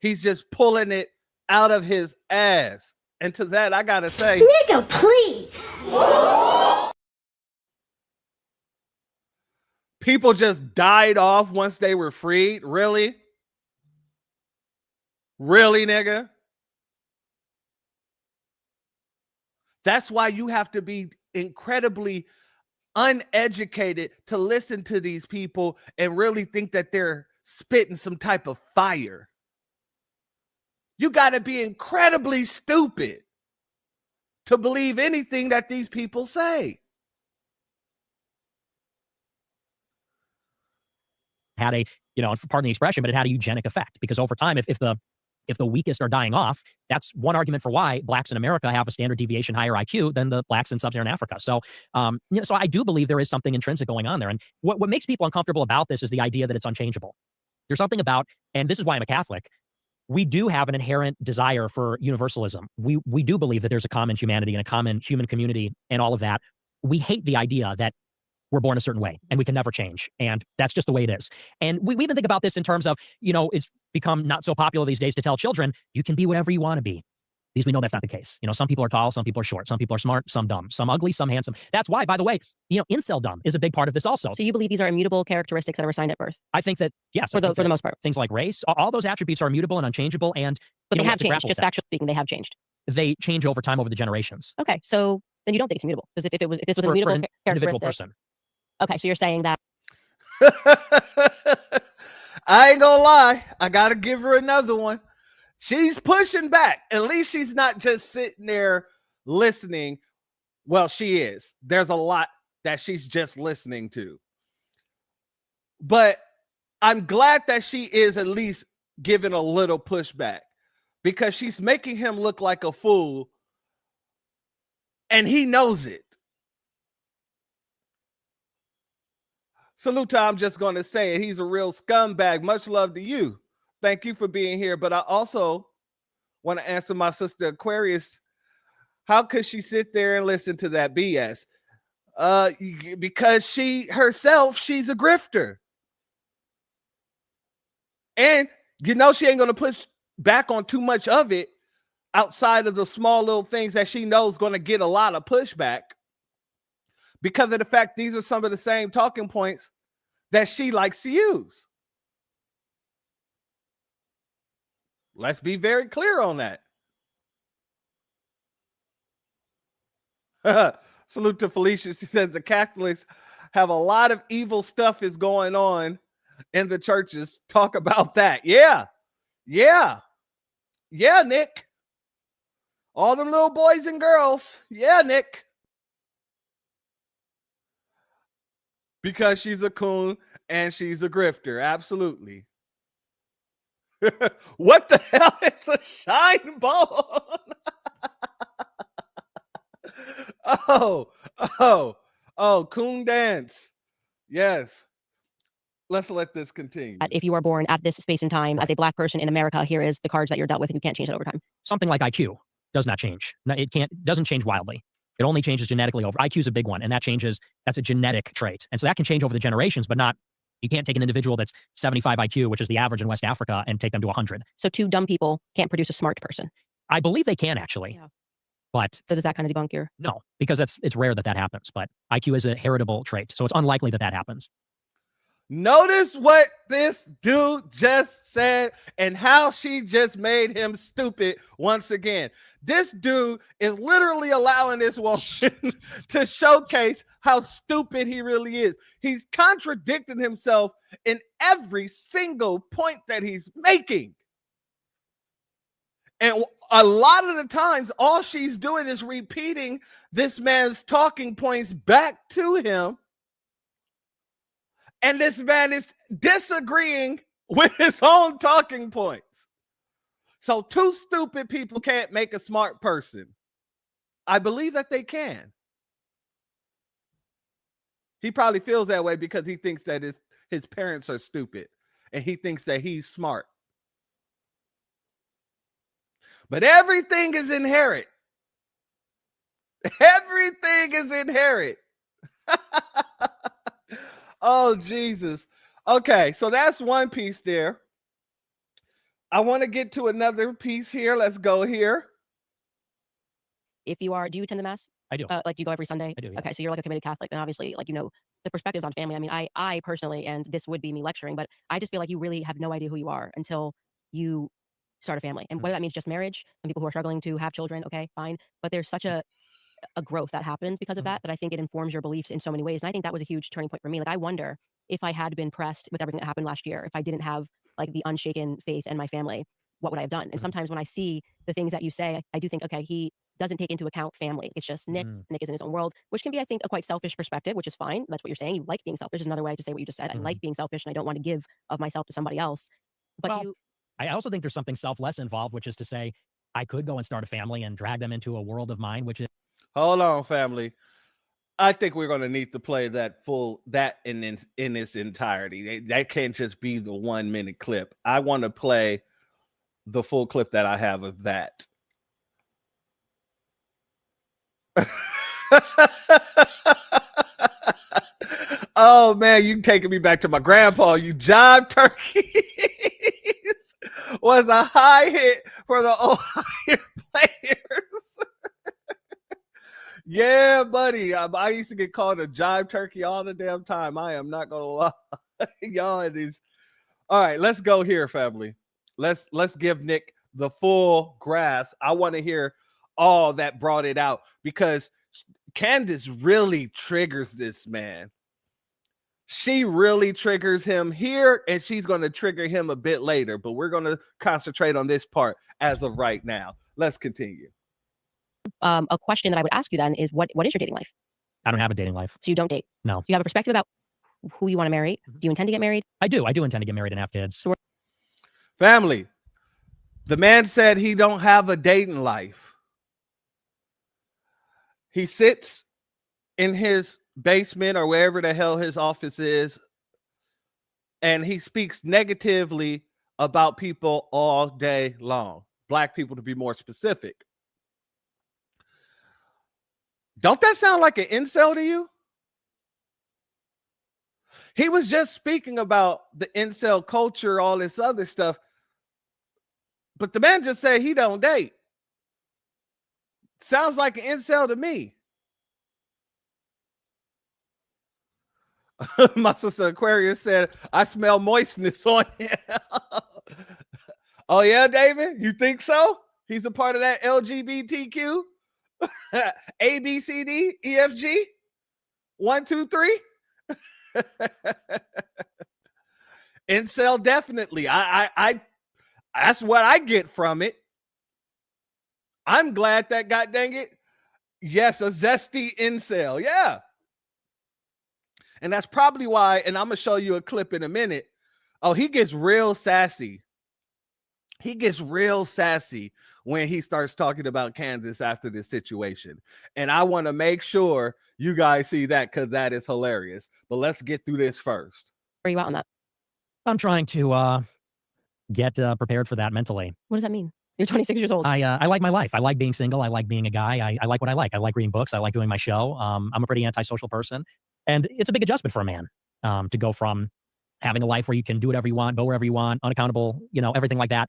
He's just pulling it out of his ass. And to that, I got to say, nigga, please. People just died off once they were freed. Really? Really, nigga? That's why you have to be incredibly uneducated to listen to these people and really think that they're spitting some type of fire. You got to be incredibly stupid to believe anything that these people say. had a, pardon the expression, but it had a eugenic effect because over time, if the weakest are dying off, that's one argument for why blacks in America have a standard deviation higher IQ than the blacks in sub-Saharan Africa. So, so I do believe there is something intrinsic going on there. And what makes people uncomfortable about this is the idea that it's unchangeable. There's something about, and this is why I'm a Catholic, we do have an inherent desire for universalism. We do believe that there's a common humanity and a common human community and all of that. We hate the idea that we're born a certain way and we can never change. And that's just the way it is. And we even think about this in terms of, it's become not so popular these days to tell children, you can be whatever you want to be. Because we know that's not the case. Some people are tall, some people are short, some people are smart, some dumb, some ugly, some handsome. That's why, by the way, incel-dumb is a big part of this also. So you believe these are immutable characteristics that are assigned at birth? I think that, yes. For the most part. Things like race, all those attributes are immutable and unchangeable. And but they have changed, just factually speaking, they have changed. they change over time over the generations. Okay, so then you don't think it's immutable, because if this was an For immutable an individual characteristic. person. Okay, so you're saying that I ain't gonna lie. I gotta give her another one. She's pushing back. At least she's not just sitting there listening. Well, she is. There's a lot that she's just listening to. But I'm glad that she is at least giving a little pushback, because she's making him look like a fool, and he knows it. Salute, I'm just going to say it. He's a real scumbag. Much love to you. Thank you for being here. But I also want to answer my sister Aquarius. How could she sit there and listen to that BS? Because she herself, she's a grifter. And you know she ain't going to push back on too much of it outside of the small little things that she knows going to get a lot of pushback, because of the fact these are some of the same talking points that she likes to use. Let's be very clear on that. Salute to Felicia. She says the Catholics have a lot of evil stuff is going on in the churches. Talk about that. Yeah, Nick. All them little boys and girls. Yeah, Nick. Because she's a coon and she's a grifter. Absolutely. What the hell is a shine ball? Coon dance. Yes. Let's let this continue. if you are born at this space and time as a Black person in America, here is the cards that you're dealt with, and you can't change it over time. Something like IQ does not change. No, it doesn't change wildly. It only changes genetically over. IQ is a big one, and that changes. That's a genetic trait. And so that can change over the generations, but not, you can't take an individual that's 75 IQ, which is the average in West Africa, and take them to 100. So two dumb people can't produce a smart person. I believe they can actually. Yeah. But so does that kind of debunk your? No, because it's rare that happens, but IQ is a heritable trait. So it's unlikely that happens. Notice what this dude just said and how she just made him stupid once again. This dude is literally allowing this woman to showcase how stupid he really is. He's contradicting himself in every single point that he's making. And a lot of the times, all she's doing is repeating this man's talking points back to him. And this man is disagreeing with his own talking points. So two stupid people can't make a smart person. I believe that they can. He probably feels that way because he thinks that his parents are stupid and he thinks that he's smart. But everything is inherent. Everything is inherent. Oh, Jesus. Okay, so that's one piece there. I want to get to another piece here. Let's go here. If you are, do you attend the Mass? I do. Like you go every Sunday? I do, yeah. Okay, so you're like a committed Catholic, and obviously, like, you know, the perspectives on family. I mean, I personally, and this would be me lecturing, but I just feel like you really have no idea who you are until you start a family. And whether that means just marriage, some people who are struggling to have children, okay, fine. But there's such a growth that happens because of that I think it informs your beliefs in so many ways. And I think that was a huge turning point for me. Like, I wonder if I had been pressed with everything that happened last year, if I didn't have like the unshaken faith in my family, what would I have done? And sometimes when I see the things that you say, I do think, okay, he doesn't take into account family. It's just Nick. Nick is in his own world, which can be, I think, a quite selfish perspective, which is fine. That's what you're saying. You like being selfish is another way to say what you just said. I like being selfish and I don't want to give of myself to somebody else. But well, I also think there's something selfless involved, which is to say, I could go and start a family and drag them into a world of mine, which is. Hold on, family. I think we're going to need to play that in its entirety. That can't just be the 1 minute clip. I want to play the full clip that I have of that. Oh man, you taking me back to my grandpa. You jive turkeys was a high hit for the Ohio players. Yeah, buddy. I used to get called a jive turkey all the damn time. I am not gonna lie. Y'all it is. All right, let's go here, family. Let's give Nick the full grasp. I want to hear all that brought it out, because Candace really triggers this man. She really triggers him here, and she's going to trigger him a bit later, but we're going to concentrate on this part as of right now. Let's continue. A question that I would ask you then is, what is your dating life? I don't have a dating life. So you don't date? No. Do you have a perspective about who you want to marry? Do you intend to get married? I do intend to get married and have kids. Family, the man said he don't have a dating life. He sits in his basement or wherever the hell his office is, and he speaks negatively about people all day long. Black people, to be more specific. Don't that sound like an incel to you? He was just speaking about the incel culture, all this other stuff, but the man just said he don't date. Sounds like an incel to me. My sister Aquarius said, I smell moistness on him. Oh yeah, David? You think so? He's a part of that LGBTQ? A, B, C, D, E, F, G? 1, 2, 3? Incel, definitely. I that's what I get from it. I'm glad that, god dang it, yes, a zesty incel. Yeah. And that's probably why, and I'm going to show you a clip in a minute. Oh, he gets real sassy. He gets real sassy when he starts talking about Candace after this situation. And I want to make sure you guys see that, because that is hilarious. But let's get through this first. Where are you at on that? I'm trying to get prepared for that mentally. What does that mean? You're 26 years old. I like my life. I like being single. I like being a guy. I like what I like. I like reading books. I like doing my show. I'm a pretty antisocial person. And it's a big adjustment for a man to go from having a life where you can do whatever you want, go wherever you want, unaccountable, everything like that,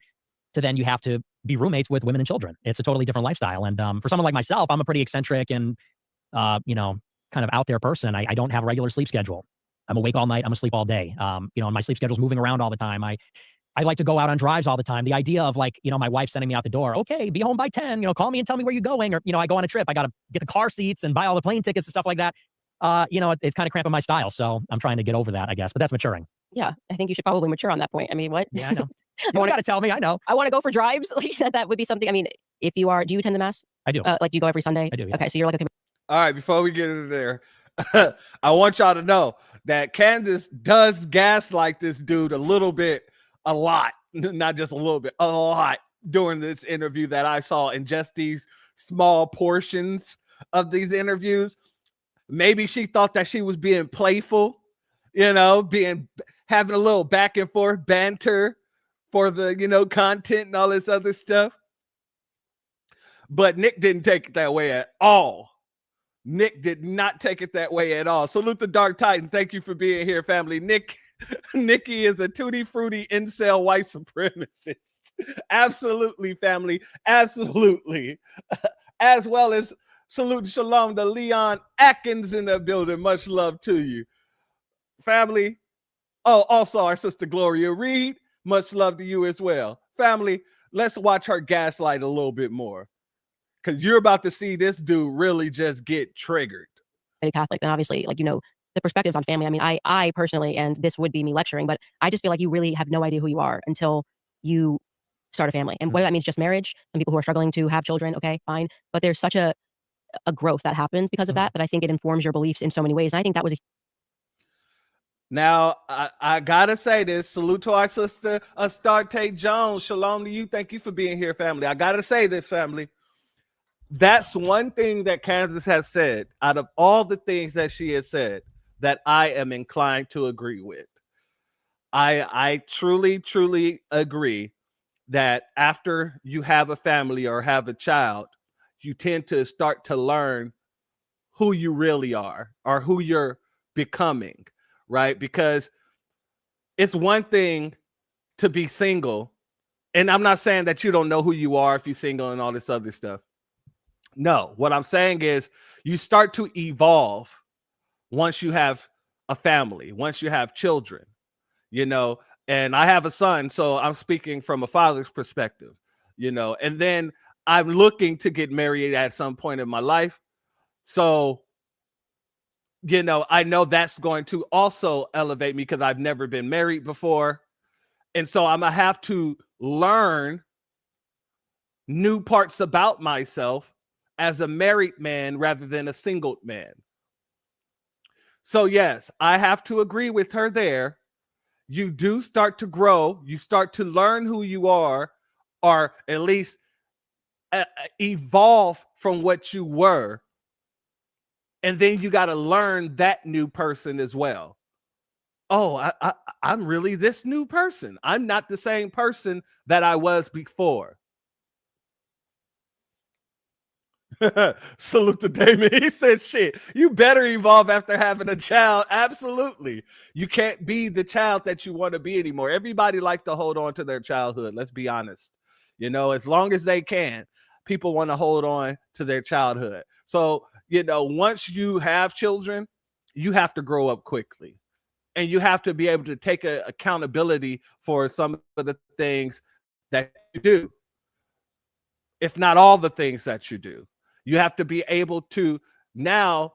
to then you have to be roommates with women and children. It's a totally different lifestyle. And for someone like myself, I'm a pretty eccentric and, kind of out there person. I don't have a regular sleep schedule. I'm awake all night. I'm asleep all day. And my sleep schedule's moving around all the time. I like to go out on drives all the time. The idea of my wife sending me out the door, okay, be home by 10, call me and tell me where you're going. Or, I go on a trip. I got to get the car seats and buy all the plane tickets and stuff like that. It's kind of cramping my style. So I'm trying to get over that, I guess. But that's maturing. Yeah, I think you should probably mature on that point. I mean, what? Yeah, I know. You got to tell me. I know. I want to go for drives. That would be something. I mean, if you are, do you attend the mass? I do. Do you go every Sunday? I do. Yeah. Okay, so you're like, okay. All right, before we get into there, I want y'all to know that Candace does gaslight this dude a lot, not just a little bit, a lot during this interview that I saw in just these small portions of these interviews. Maybe she thought that she was being playful, having a little back and forth banter for the, content and all this other stuff. But Nick didn't take it that way at all. Nick did not take it that way at all. Salute the Dark Titan. Thank you for being here, family. Nikki is a tutti frutti incel white supremacist. Absolutely, family. Absolutely. As well as salute and shalom to Leon Atkins in the building. Much love to you, family. Oh, also our sister Gloria Reed. Much love to you as well, family. Let's watch her gaslight a little bit more, because you're about to see this dude really just get triggered. Catholic, and obviously, the perspectives on family. I mean, I personally, and this would be me lecturing, but I just feel like you really have no idea who you are until you start a family. And whether that means just marriage, some people who are struggling to have children, okay, fine. But there's such a growth that happens because of that I think it informs your beliefs in so many ways. And I think that was Now, I gotta say this. Salute to our sister Astarte Jones. Shalom to you. Thank you for being here, family. I gotta say this, family. That's one thing that Candace has said, out of all the things that she has said, that I am inclined to agree with. I truly, truly agree that after you have a family or have a child, you tend to start to learn who you really are or who you're becoming, right? Because it's one thing to be single, and I'm not saying that you don't know who you are if you're single and all this other stuff. No, what I'm saying is you start to evolve once you have a family, once you have children, and I have a son, so I'm speaking from a father's perspective, and then I'm looking to get married at some point in my life. So, you know, I know that's going to also elevate me because I've never been married before. And so I'm going to have to learn new parts about myself as a married man rather than a single man. So, yes, I have to agree with her there. You do start to grow. You start to learn who you are, or at least evolve from what you were. And then you got to learn that new person as well. Oh, I'm really this new person. I'm not the same person that I was before. Salute to Damon. He said, shit, you better evolve after having a child. Absolutely. You can't be the child that you want to be anymore. Everybody like to hold on to their childhood. Let's be honest. You know, as long as they can, people want to hold on to their childhood. So, you know, once you have children, you have to grow up quickly. And you have to be able to take accountability for some of the things that you do, if not all the things that you do. You have to be able to now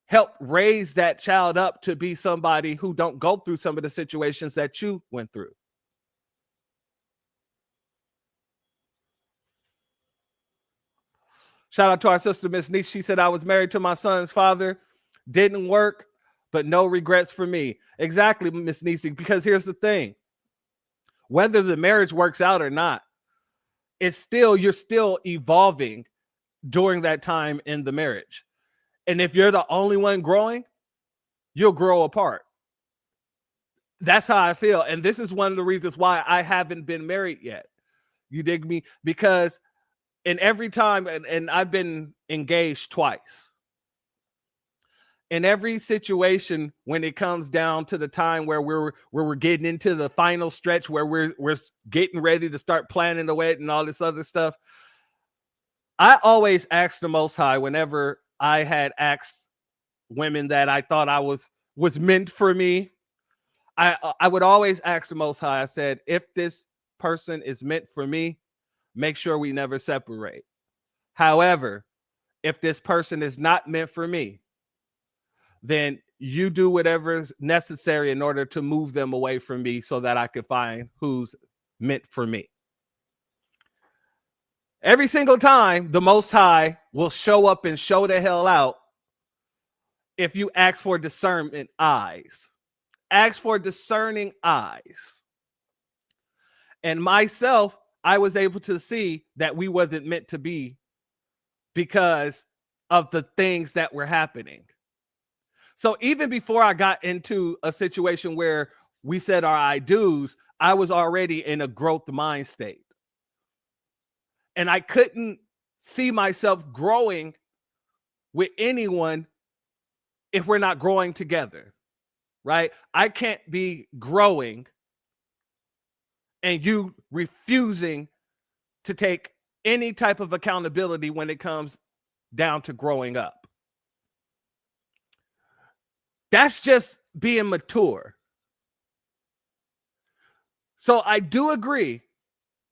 help raise that child up to be somebody who don't go through some of the situations that you went through. Shout out to our sister, Miss Niche. She said, I was married to my son's father. Didn't work, but no regrets for me. Exactly, Miss Nisi, because here's the thing. Whether the marriage works out or not, it's still, you're still evolving during that time in the marriage. And if you're the only one growing, you'll grow apart. That's how I feel. And this is one of the reasons why I haven't been married yet. You dig me? Because in every time, and I've been engaged twice. In every situation, when it comes down to the time where we're getting into the final stretch, where we're getting ready to start planning the wedding and all this other stuff, I always asked the Most High whenever I had asked women that I thought I was meant for me. I would always ask the Most High. I said, if this person is meant for me, make sure we never separate. However, if this person is not meant for me, then you do whatever is necessary in order to move them away from me so that I can find who's meant for me. Every single time, the Most High will show up and show the hell out if you ask for discernment eyes. Ask for discerning eyes. And myself, I was able to see that we wasn't meant to be because of the things that were happening. So even before I got into a situation where we said our I do's, I was already in a growth mind state. And I couldn't see myself growing with anyone if we're not growing together, right? I can't be growing and you refusing to take any type of accountability when it comes down to growing up. That's just being mature. So I do agree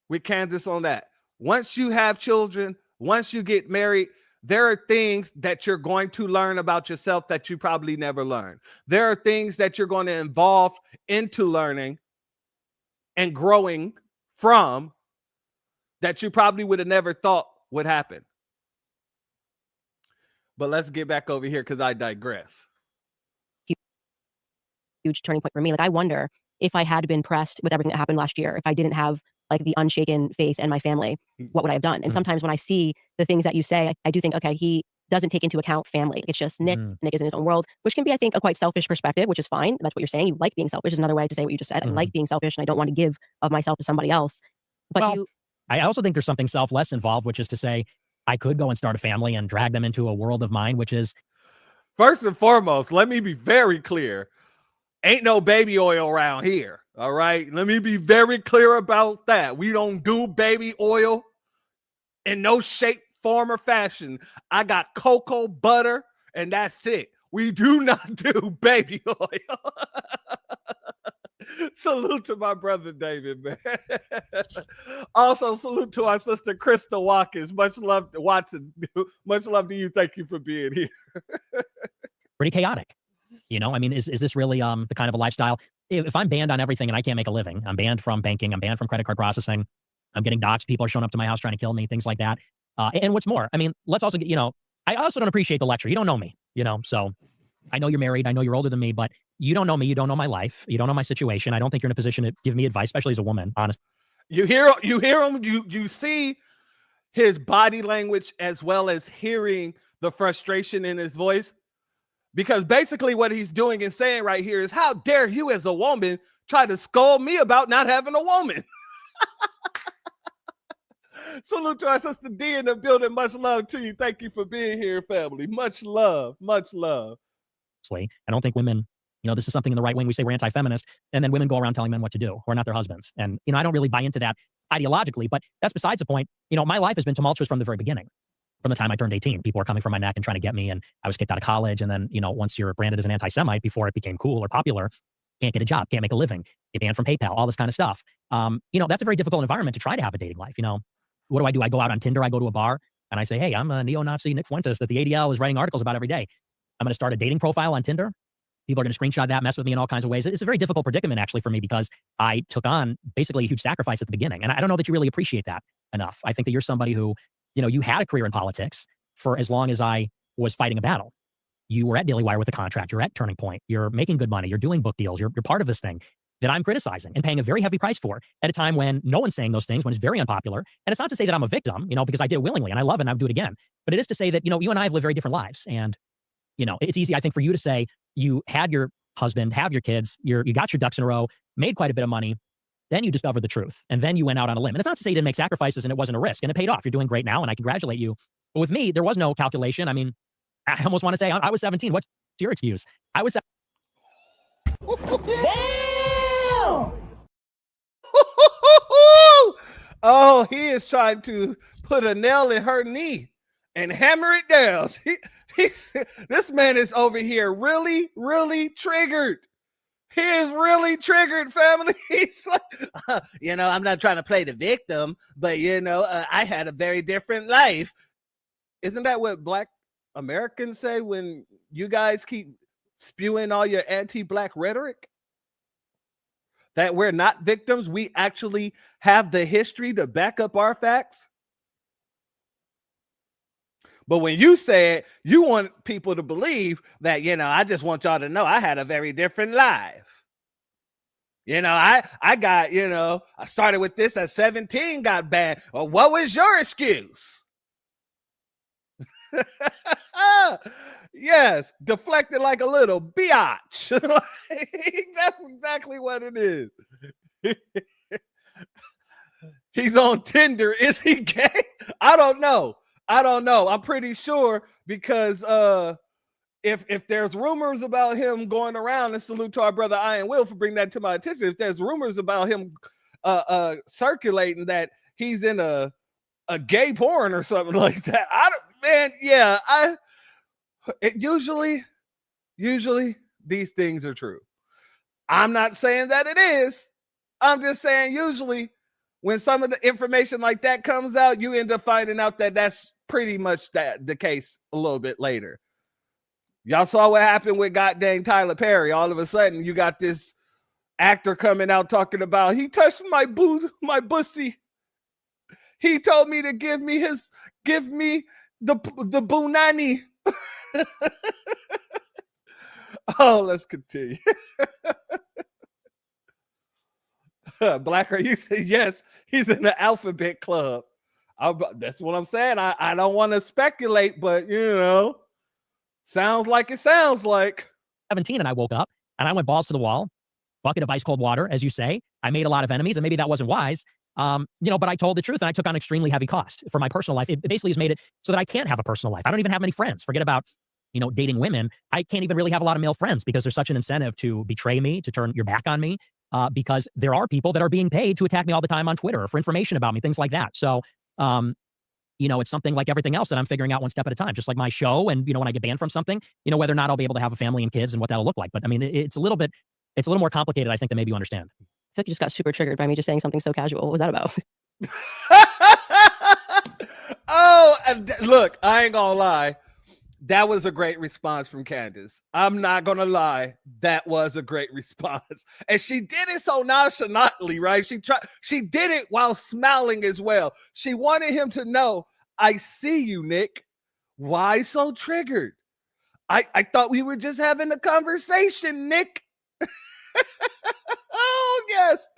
with Candace on that. Once you have children, once you get married, there are things that you're going to learn about yourself that you probably never learned. There are things that you're going to evolve into learning and growing from that you probably would have never thought would happen. But let's get back over here because I digress. Huge turning point for me. Like, I wonder if I had been pressed with everything that happened last year, if I didn't have like the unshaken faith in my family, what would I have done? And sometimes when I see the things that you say, I do think, okay, he doesn't take into account family. It's just Nick. Nick is in his own world, which can be, I think, a quite selfish perspective, which is fine. That's what you're saying. You like being selfish is another way to say what you just said. I like being selfish and I don't want to give of myself to somebody else. But well, I also think there's something selfless involved, which is to say, I could go and start a family and drag them into a world of mine, which is... First and foremost, let me be very clear. Ain't no baby oil around here. All right. Let me be very clear about that. We don't do baby oil in no shape, form, or fashion. I got cocoa butter, and that's it. We do not do baby oil. Salute to my brother David, man. Also, salute to our sister Krista Watkins. Much love, Watson. Much love to you. Thank you for being here. Pretty chaotic. You know, I mean, is this really the kind of a lifestyle? If I'm banned on everything and I can't make a living, I'm banned from banking, I'm banned from credit card processing, I'm getting doxxed, people are showing up to my house trying to kill me, things like that. And what's more, I mean, let's also get, you know, I also don't appreciate the lecture. You don't know me, you know, so I know you're married, I know you're older than me, but you don't know me, you don't know my life, you don't know my situation. I don't think you're in a position to give me advice, especially as a woman, honestly. You hear him, you see his body language as well as hearing the frustration in his voice. Because basically what he's doing and saying right here is, how dare you as a woman try to scold me about not having a woman? Salute to our sister D in the building. Much love to you. Thank you for being here, family. Much love. Much love. I don't think women, you know, this is something in the right wing, we say we're anti-feminist, and then women go around telling men what to do, who are not their husbands. And, you know, I don't really buy into that ideologically, but that's besides the point. You know, my life has been tumultuous from the very beginning. From the time I turned 18, people were coming for my neck and trying to get me, and I was kicked out of college. And then, you know, once you're branded as an anti-Semite, before it became cool or popular, can't get a job, can't make a living, get banned from PayPal, all this kind of stuff. You know, that's a very difficult environment to try to have a dating life. You know, what do? I go out on Tinder, I go to a bar, and I say, hey, I'm a neo-Nazi Nick Fuentes that the ADL is writing articles about every day. I'm going to start a dating profile on Tinder. People are going to screenshot that, mess with me in all kinds of ways. It's a very difficult predicament, actually, for me, because I took on basically a huge sacrifice at the beginning. And I don't know that you really appreciate that enough. I think that you're somebody who, you know, you had a career in politics for as long as I was fighting a battle. You were at Daily Wire with a contract. You're at Turning Point. You're making good money. You're doing book deals. You're part of this thing that I'm criticizing and paying a very heavy price for at a time when no one's saying those things, when it's very unpopular. And it's not to say that I'm a victim, you know, because I did it willingly and I love it and I would do it again. But it is to say that, you know, you and I have lived very different lives. And, you know, it's easy, I think, for you to say you had your husband, have your kids, you got your ducks in a row, made quite a bit of money, then you discovered the truth, and then you went out on a limb. And it's not to say you didn't make sacrifices and it wasn't a risk, and it paid off. You're doing great now, and I congratulate you. But with me, there was no calculation. I mean, I almost want to say I was 17. What's your excuse? I was. Damn! Oh, he is trying to put a nail in her knee and hammer it down. This man is over here really, really triggered. He is really triggered, family. He's like, you know, I'm not trying to play the victim, but, you know, I had a very different life. Isn't that what Black Americans say when you guys keep spewing all your anti-Black rhetoric? That we're not victims. We actually have the history to back up our facts. But when you say it, you want people to believe that, you know, I just want y'all to know I had a very different life. You know, I got, you know, I started with this at 17, got banned. Well, what was your excuse? Yes, deflected like a little biatch. That's exactly what it is. He's on Tinder. Is he gay? I don't know. I'm pretty sure because if there's rumors about him going around, and salute to our brother Iron Will for bringing that to my attention. If there's rumors about him circulating that he's in a gay porn or something like that, usually these things are true. I'm not saying that it is. I'm just saying usually when some of the information like that comes out, you end up finding out that that's pretty much the case a little bit later. Y'all saw what happened with goddamn Tyler Perry. All of a sudden, you got this actor coming out talking about he touched my bussy. He told me to give me the bunani. Oh, let's continue. Black, are you saying yes? He's in the alphabet club. That's what I'm saying. I don't want to speculate, but you know, sounds like it sounds like 17, and I woke up and I went balls to the wall, bucket of ice cold water, as you say. I made a lot of enemies, and maybe that wasn't wise. You know, but I told the truth, and I took on extremely heavy cost for my personal life. It basically has made it so that I can't have a personal life. I don't even have many friends. Forget about, you know, dating women. I can't even really have a lot of male friends because there's such an incentive to betray me, to turn your back on me, because there are people that are being paid to attack me all the time on Twitter or for information about me, things like that. So, you know, it's something like everything else that I'm figuring out one step at a time, just like my show. And, you know, when I get banned from something, you know, whether or not I'll be able to have a family and kids and what that'll look like. But I mean, it's a little bit It's a little more complicated, I think, than maybe you understand. I feel like you just got super triggered by me just saying something so casual. What was that about? Oh, look, I ain't gonna lie. That was a great response from Candace. I'm not gonna lie. That was a great response. And she did it so nonchalantly, right? She did it while smiling as well. She wanted him to know, I see you, Nick. Why so triggered? I thought we were just having a conversation, Nick. Oh, yes.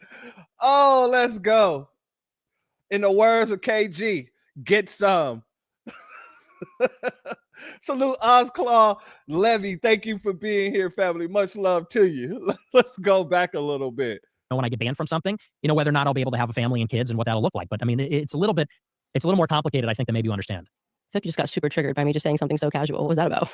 Oh, let's go. In the words of KG, get some. Salute Osclaw Levy. Thank you for being here, family. Much love to you. Let's go back a little bit. When I get banned from something, whether or not I'll be able to have a family and kids and what that'll look like. But I mean, it's a little more complicated, I think, than maybe you understand. I feel like you just got super triggered by me just saying something so casual. What was that about?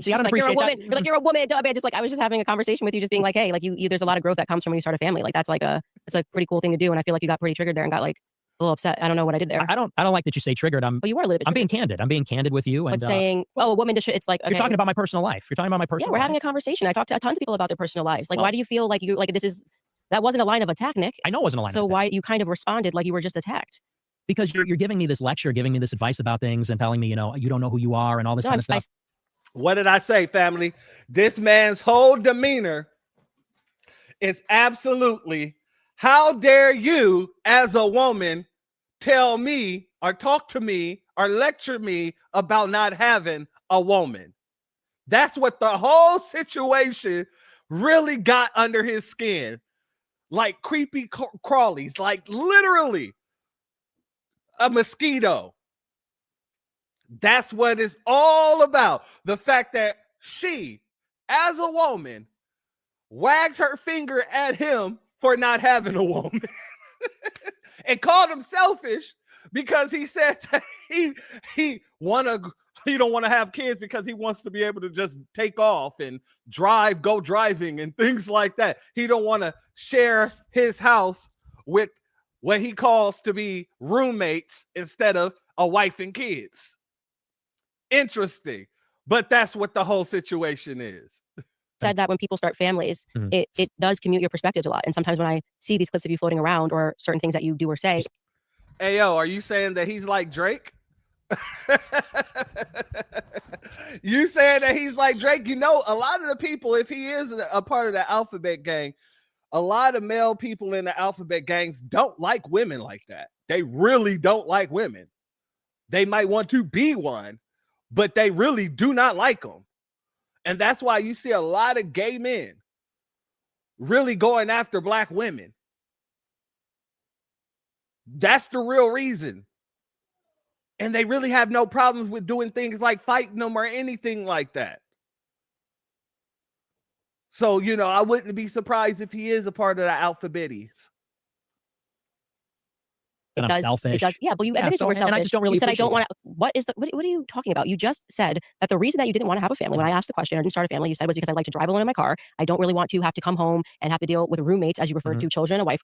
See, I don't like, appreciate you're a woman. that. You're like, you're a woman. I was just having a conversation with you, just being like, hey, like you there's a lot of growth that comes from when you start a family. Like it's a pretty cool thing to do. And I feel like you got pretty triggered there and got like a little upset. I don't know what I did there. I don't like that you say triggered. Well, you were a little bit. I'm being candid. I'm being candid with you. But saying, a woman just it's like, okay. You're talking about my personal life. You're talking about my personal life. Yeah, we're having a conversation. I talked to tons of people about their personal lives. Like, why do you feel like that wasn't a line of attack, Nick? I know it wasn't a line of attack. So why you kind of responded like you were just attacked? Because you're giving me this lecture, giving me this advice about things and telling me, you don't know who you are and all this kind of stuff. What did I say, family? This man's whole demeanor is absolutely, how dare you as a woman tell me or talk to me or lecture me about not having a woman? That's what the whole situation really got under his skin. Like creepy crawlies, like literally a mosquito. That's what it's all about. The fact that she, as a woman, wagged her finger at him for not having a woman and called him selfish because he said that he don't want to have kids because he wants to be able to just take off and go driving and things like that. He don't want to share his house with what he calls to be roommates instead of a wife and kids. Interesting, but that's what the whole situation is. Said that when people start families, it does commute your perspectives a lot. And sometimes when I see these clips of you floating around or certain things that you do or say. Hey, yo, are you saying that he's like Drake? You saying that he's like Drake? A lot of the people, if he is a part of the Alphabet Gang, a lot of male people in the Alphabet Gangs don't like women like that. They really don't like women. They might want to be one, but they really do not like them. And that's why you see a lot of gay men really going after black women. That's the real reason. And they really have no problems with doing things like fighting them or anything like that. So, I wouldn't be surprised if he is a part of the Alphabetties. And I'm selfish. Yeah, but you admitted you were selfish. And I just don't really. You said I don't want to. What are you talking about? You just said that the reason that you didn't want to have a family, when I asked the question, I didn't start a family, you said was because I like to drive alone in my car. I don't really want to have to come home and have to deal with roommates, as you referred to, children, a wife.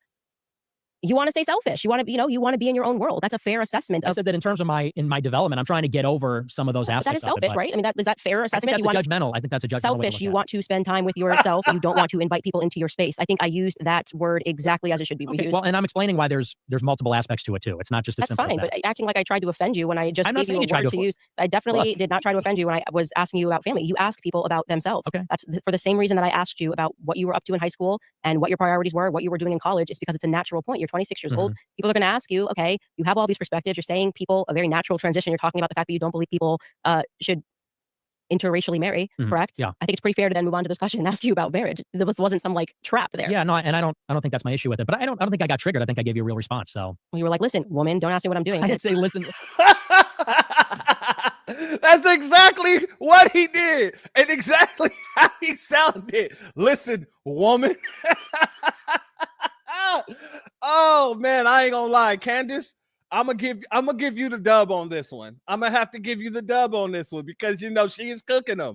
You want to stay selfish. You want to, you want to be in your own world. That's a fair assessment. I said that in terms of my development, I'm trying to get over some of those aspects. That is selfish, right? I mean, is that fair assessment? I think that's judgmental. I think that's a judgmental. Selfish. You want to spend time with yourself. You don't want to invite people into your space. I think I used that word exactly as it should be used. Well, and I'm explaining why there's multiple aspects to it too. It's not just as simple as that. That's fine, but acting like I tried to offend you when I just gave you a word to use. I definitely did not try to offend you when I was asking you about family. You ask people about themselves. Okay. That's for the same reason that I asked you about what you were up to in high school and what your priorities were, what you were doing in college. It's because it's a natural point. You're 26 years old. People are going to ask you, okay, you have all these perspectives. You're saying people, a very natural transition. You're talking about the fact that you don't believe people should interracially marry, correct? Yeah. I think it's pretty fair to then move on to discussion and ask you about marriage. There wasn't some like trap there. Yeah, no, and I don't think that's my issue with it. But I don't think I got triggered. I think I gave you a real response. So you were like, listen, woman, don't ask me what I'm doing. I didn't say listen. That's exactly what he did and exactly how he sounded. Listen, woman. Oh man, I ain't gonna lie, Candace. I'm gonna give you the dub on this one. I'm gonna have to give you the dub on this one because she is cooking them.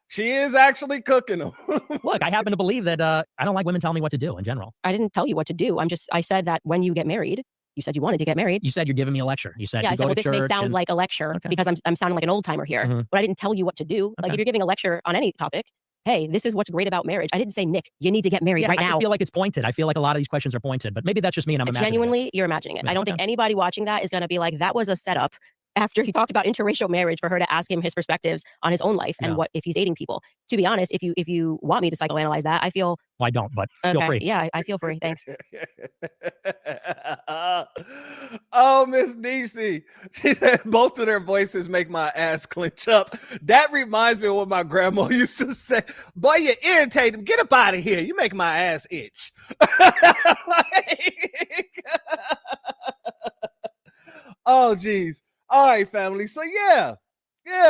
She is actually cooking them. Look, I happen to believe that I don't like women telling me what to do in general. I didn't tell you what to do. I said that when you get married, you said you wanted to get married. You said you're giving me a lecture. You said I said, well, this may sound like a lecture because I'm sounding like an old timer here, but I didn't tell you what to do. Like if you're giving a lecture on any topic, hey, this is what's great about marriage. I didn't say, Nick, you need to get married right I now. just feel like it's pointed. I feel like a lot of these questions are pointed, but maybe that's just me and I'm imagining Genuinely, you're imagining it. Yeah, I don't think anybody watching that is going to be like, that was a setup after he talked about interracial marriage for her to ask him his perspectives on his own life and Yeah. what if he's dating people. To be honest, if you want me to psychoanalyze that, I feel Well, I don't, but feel free. Yeah, I feel free. Thanks. Oh, Miss Niecy. She said both of their voices make my ass clench up. That reminds me of what my grandma used to say. Boy, you're irritating. Get up out of here. You make my ass itch. Oh, geez. All right, family. So, yeah.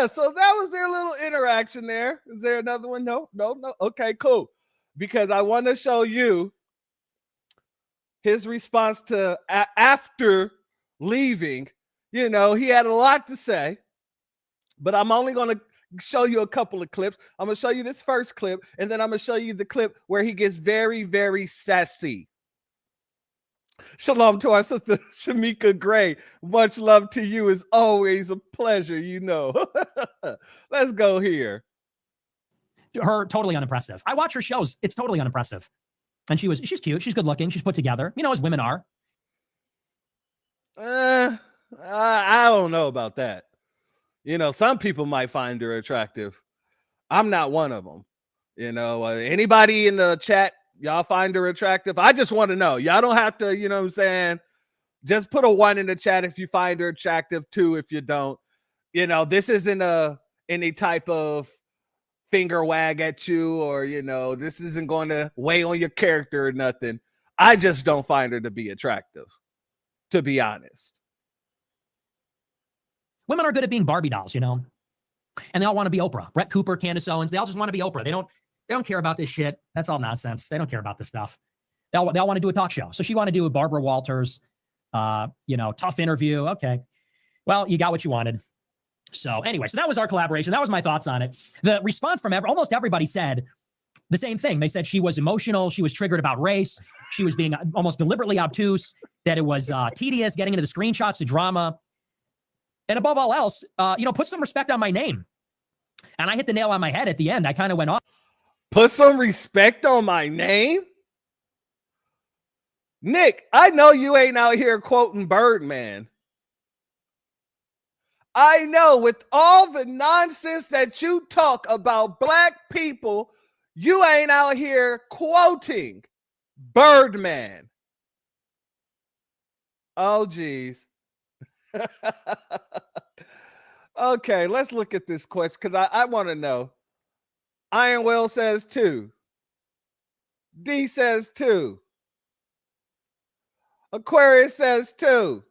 So that was their little interaction there. Is there another one? No. Okay, cool. Because I want to show you his response to after leaving. You know, he had a lot to say, but I'm only going to show you a couple of clips. I'm going to show you this first clip, and then I'm going to show you the clip where he gets very, very sassy. Shalom to our sister Shamika Gray. Much love to you. It's always a pleasure, you know. Let's go here. Her totally unimpressive. I watch her shows. It's totally unimpressive. And she's cute. She's good looking. She's put together. You know, as women are. I don't know about that. You know, some people might find her attractive. I'm not one of them. You know, anybody in the chat, y'all find her attractive? I just want to know. Y'all don't have to, you know what I'm saying? Just put a 1 in the chat if you find her attractive, 2 if you don't. You know, this isn't any type of finger wag at you, or, you know, this isn't going to weigh on your character or nothing. I just don't find her to be attractive, to be honest. Women are good at being Barbie dolls, you know, and they all want to be Oprah. Brett Cooper, Candace Owens, they all just want to be Oprah. They don't care about this shit. That's all nonsense. They don't care about this stuff. They all want to do a talk show. So she wanted to do a Barbara Walters, you know, tough interview. Okay. Well, you got what you wanted. So anyway, so that was our collaboration. That was my thoughts on it. The response from almost everybody said the same thing. They said she was emotional. She was triggered about race. She was being almost deliberately obtuse, that it was tedious getting into the screenshots, the drama. And above all else, you know, put some respect on my name. And I hit the nail on my head at the end. I kind of went off. Put some respect on my name? Nick, I know you ain't out here quoting Birdman. I know with all the nonsense that you talk about black people, you ain't out here quoting Birdman. Oh, geez. Okay, let's look at this question because I want to know. Iron Will says 2. D says 2. Aquarius says 2.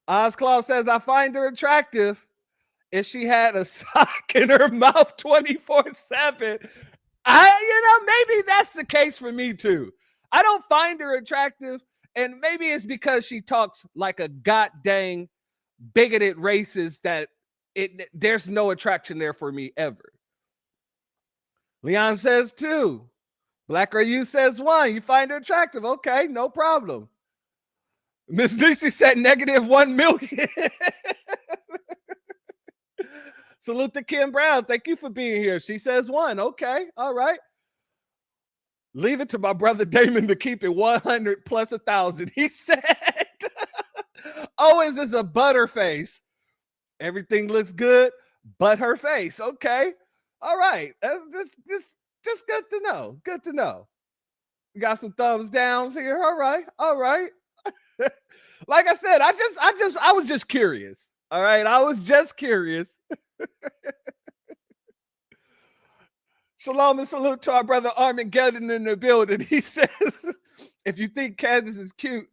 Ozclaw says, I find her attractive if she had a sock in her mouth 24/7. Maybe that's the case for me too. I don't find her attractive, and maybe it's because she talks like a goddamn bigoted racist that there's no attraction there for me ever. Leon says 2. Black or You says 1. You find her attractive. Okay, no problem. Miss Lucy said -1 million. Salute to Kim Brown. Thank you for being here. She says 1. Okay, all right. Leave it to my brother Damon to keep it 100 plus 1,000. He said, Owens is a butterface. Everything looks good, but her face. Okay, all right. Just good to know. Good to know. We got some thumbs downs here. All right. Like I said, I was just curious. All right. I was just curious. Shalom and salute to our brother Armageddon in the building. He says, if you think Candace is cute,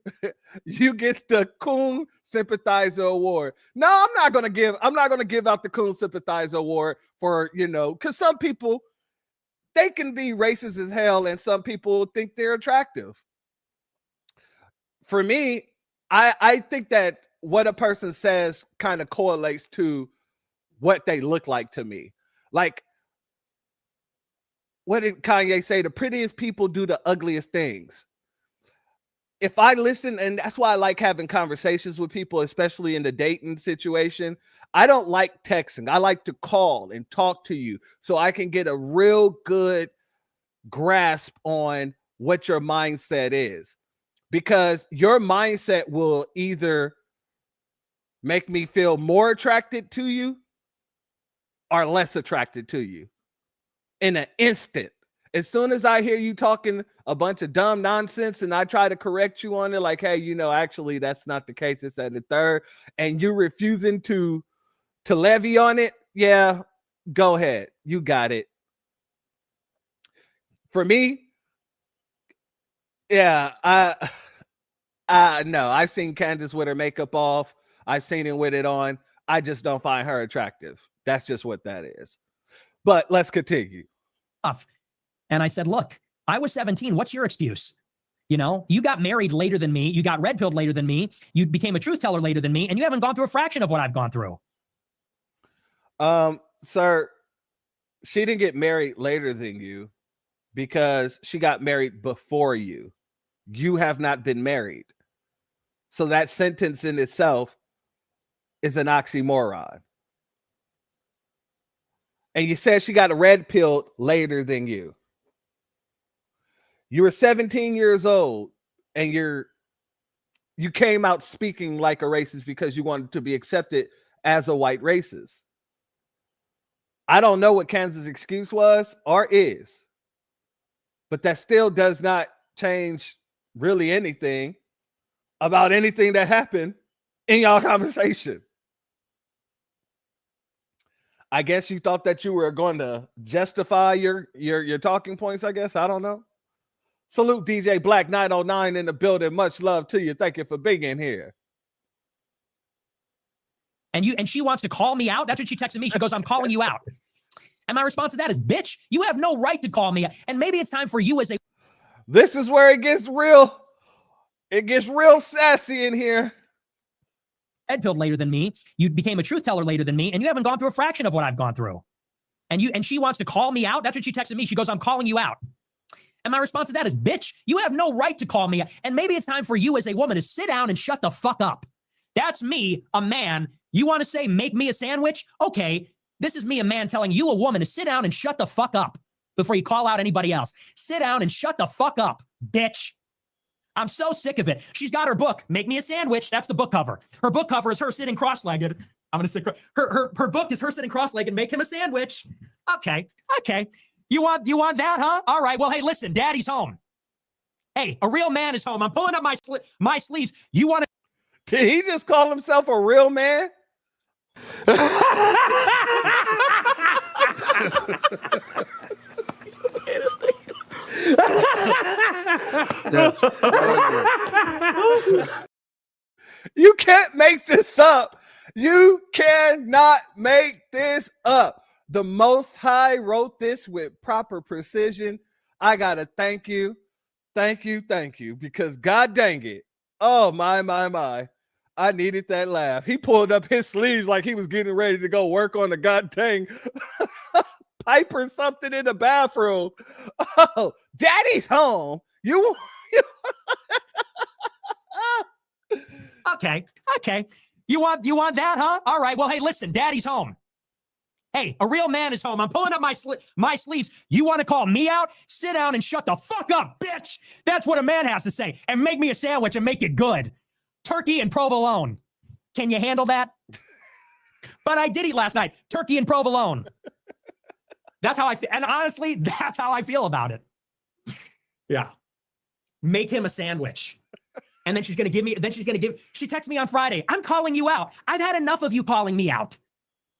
you get the Coon Sympathizer Award. No, I'm not gonna give out the Coon Sympathizer Award for, you know, because some people, they can be racist as hell, and some people think they're attractive. For me, I think that what a person says kind of correlates to what they look like to me. Like, what did Kanye say? The prettiest people do the ugliest things. If I listen, and that's why I like having conversations with people, especially in the dating situation, I don't like texting. I like to call and talk to you so I can get a real good grasp on what your mindset is, because your mindset will either make me feel more attracted to you or less attracted to you in an instant. As soon as I hear you talking a bunch of dumb nonsense and I try to correct you on it, like, hey, actually that's not the case, it's at the third, and you're refusing to levy on it, yeah, go ahead, you got it. For me, yeah, no, I've seen Candace with her makeup off. I've seen it with it on. I just don't find her attractive. That's just what that is. But let's continue. And I said, look, I was 17. What's your excuse? You got married later than me. You got red pilled later than me. You became a truth teller later than me. And you haven't gone through a fraction of what I've gone through. Sir, she didn't get married later than you because she got married before you. You have not been married. So that sentence in itself is an oxymoron. And you said she got a red pilled later than you. You were 17 years old and you came out speaking like a racist because you wanted to be accepted as a white racist. I don't know what Kansas' excuse was or is, but that still does not change really anything about anything that happened in y'all conversation. I guess you thought that you were going to justify your talking points, I guess. I don't know. Salute DJ Black 909 in the building. Much love to you. Thank you for being in here. And she wants to call me out. That's what she texted me. She goes, I'm calling you out. And my response to that is, bitch, you have no right to call me out. And maybe it's time for you as a... This is where it gets real. It gets real sassy in here. Red pilled later than me. You became a truth teller later than me. And you haven't gone through a fraction of what I've gone through. And she wants to call me out. That's what she texted me. She goes, I'm calling you out. And my response to that is, bitch, you have no right to call me out. And maybe it's time for you as a woman to sit down and shut the fuck up. That's me, a man. You want to say, make me a sandwich? Okay. This is me, a man, telling you, a woman, to sit down and shut the fuck up before you call out anybody else. Sit down and shut the fuck up, bitch. I'm so sick of it. She's got her book, Make Me a Sandwich. That's the book cover. Her book cover is her sitting cross-legged. I'm going to sit. Her book is her sitting cross-legged. Make him a sandwich. Okay. You want that, huh? All right. Well, hey, listen, daddy's home. Hey, a real man is home. I'm pulling up my sleeves. You want to... Did he just call himself a real man? You can't make this up. You cannot make this up. The Most High wrote this with proper precision. I gotta thank you, because God dang it. Oh my. I needed that laugh. He pulled up his sleeves like he was getting ready to go work on the god dang pipe or something in the bathroom. Oh, daddy's home. You Okay. You want that, huh? All right. Well, hey, listen, daddy's home. Hey, a real man is home. I'm pulling up my sleeves. You want to call me out? Sit down and shut the fuck up, bitch. That's what a man has to say. And make me a sandwich and make it good. Turkey and provolone. Can you handle that? But I did eat last night. Turkey and provolone. That's how I feel. And honestly, that's how I feel about it. Yeah. Make him a sandwich. And then she texts me on Friday. I'm calling you out. I've had enough of you calling me out.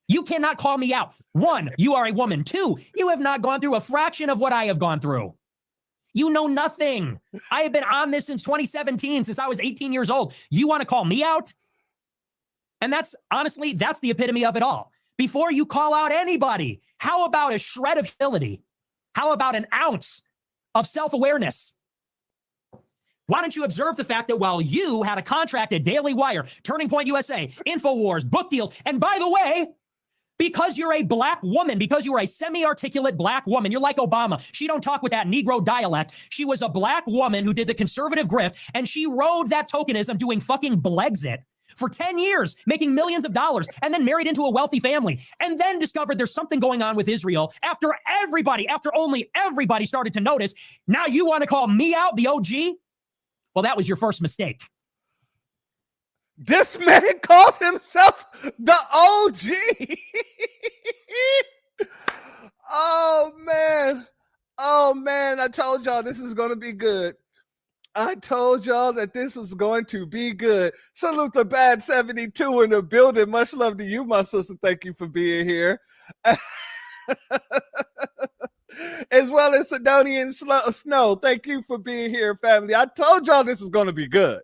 You cannot call me out. 1, you are a woman. 2, you have not gone through a fraction of what I have gone through. You know nothing. I have been on this since 2017, since I was 18 years old. You want to call me out? And that's the epitome of it all. Before you call out anybody, how about a shred of humility? How about an ounce of self-awareness? Why don't you observe the fact that while you had a contract at Daily Wire, Turning Point USA, InfoWars, book deals, and by the way, because you're a black woman, because you are a semi-articulate black woman, you're like Obama. She don't talk with that Negro dialect. She was a black woman who did the conservative grift, and she rode that tokenism doing fucking Blexit. for 10 years, making millions of dollars, and then married into a wealthy family, and then discovered there's something going on with Israel after only everybody started to notice. Now you want to call me out, the OG? Well, that was your first mistake. This man called himself the OG. Oh, man. Oh, man. I told y'all this is going to be good. I told y'all that this is going to be good. Salute to Bad 72 in the building. Much love to you, my sister. Thank you for being here. As well as Sidonian Snow. Thank you for being here, family. I told y'all this is going to be good.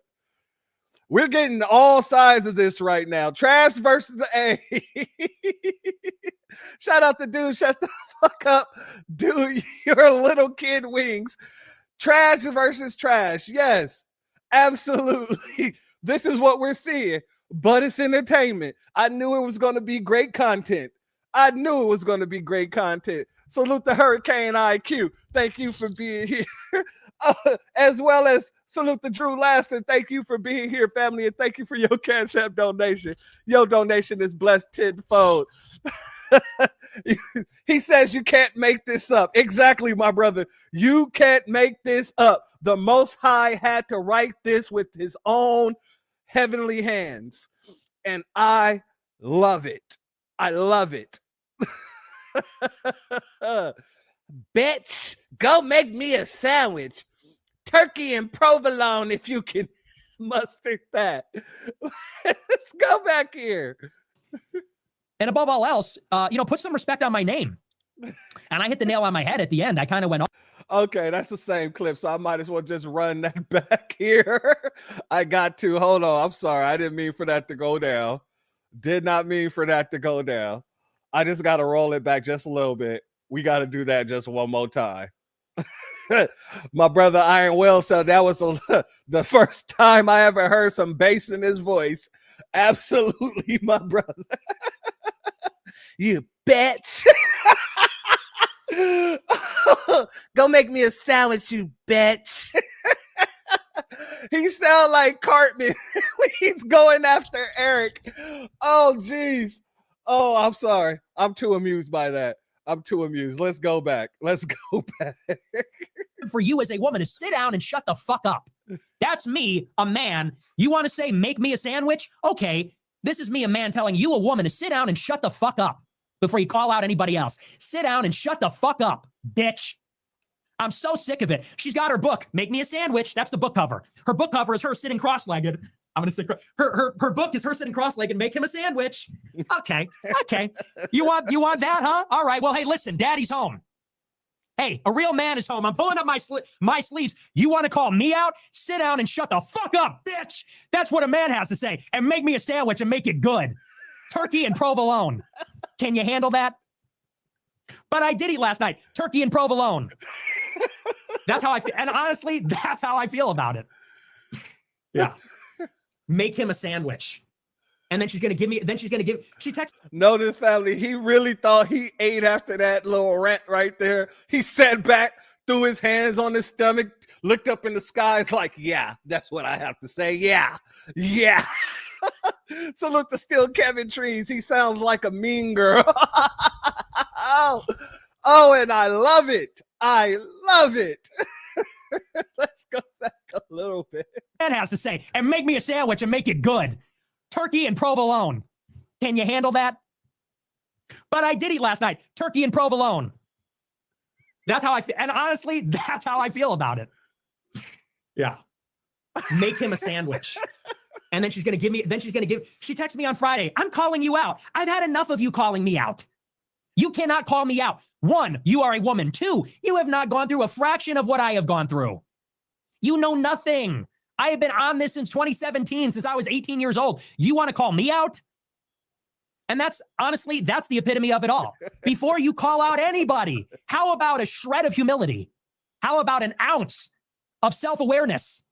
We're getting all sides of this right now. Trash versus A. Shout out to dude. Shut the fuck up. Dude, you're little kid wings. Trash versus trash. Yes, absolutely. This is what we're seeing, but it's entertainment. I knew it was going to be great content. Salute to Hurricane IQ. Thank you for being here. As well as salute to Drew Laston. Thank you for being here, family, and thank you for your Cashapp donation. Your donation is blessed tenfold. He says you can't make this up. Exactly, my brother. You can't make this up. The Most High had to write this with his own heavenly hands. And I love it. Bitch, go make me a sandwich. Turkey and provolone, if you can muster that. Let's go back here. And above all else, put some respect on my name. And I hit the nail on my head at the end. I kind of went off. Okay, that's the same clip, so I might as well just run that back here. I got to. Hold on. I'm sorry. I didn't mean for that to go down. Did not mean for that to go down. I just got to roll it back just a little bit. We got to do that just one more time. My brother Iron Will said that was the first time I ever heard some bass in his voice. Absolutely, my brother. You bitch. Go make me a sandwich, you bitch. He sound like Cartman when he's going after Eric. Oh, geez. Oh, I'm sorry. I'm too amused by that. I'm too amused. Let's go back. For you as a woman to sit down and shut the fuck up. That's me, a man. You want to say, make me a sandwich? Okay. This is me, a man, telling you, a woman, to sit down and shut the fuck up before you call out anybody else. Sit down and shut the fuck up, bitch. I'm so sick of it. She's got her book, Make Me a Sandwich. That's the book cover. Her book cover is her sitting cross-legged. I'm going to sit. Her book is her sitting cross-legged. Make him a sandwich. Okay. You want that, huh? All right. Well, hey, listen, daddy's home. Hey, a real man is home. I'm pulling up my sleeves. You want to call me out? Sit down and shut the fuck up, bitch. That's what a man has to say. And make me a sandwich and make it good. Turkey and provolone. Can you handle that? But I did eat last night. Turkey and provolone. That's how I feel. And honestly, that's how I feel about it. Yeah. Make him a sandwich. And then she texts. Notice, family, he really thought he ate after that little rant right there. He sat back, threw his hands on his stomach, looked up in the sky, like, yeah, that's what I have to say. Yeah. Salute to Still Kevin Trees. He sounds like a mean girl. Oh, and I love it. Let's go back a little bit. Man has to say, and make me a sandwich and make it good. Turkey and provolone. Can you handle that? But I did eat last night. Turkey and provolone. That's how I feel. And honestly, that's how I feel about it. Yeah. Make him a sandwich. And then she texted me on Friday. I'm calling you out. I've had enough of you calling me out. You cannot call me out. 1, you are a woman. 2, you have not gone through a fraction of what I have gone through. You know nothing. I have been on this since 2017, since I was 18 years old. You want to call me out? And that's the epitome of it all. Before you call out anybody, how about a shred of humility? How about an ounce of self-awareness?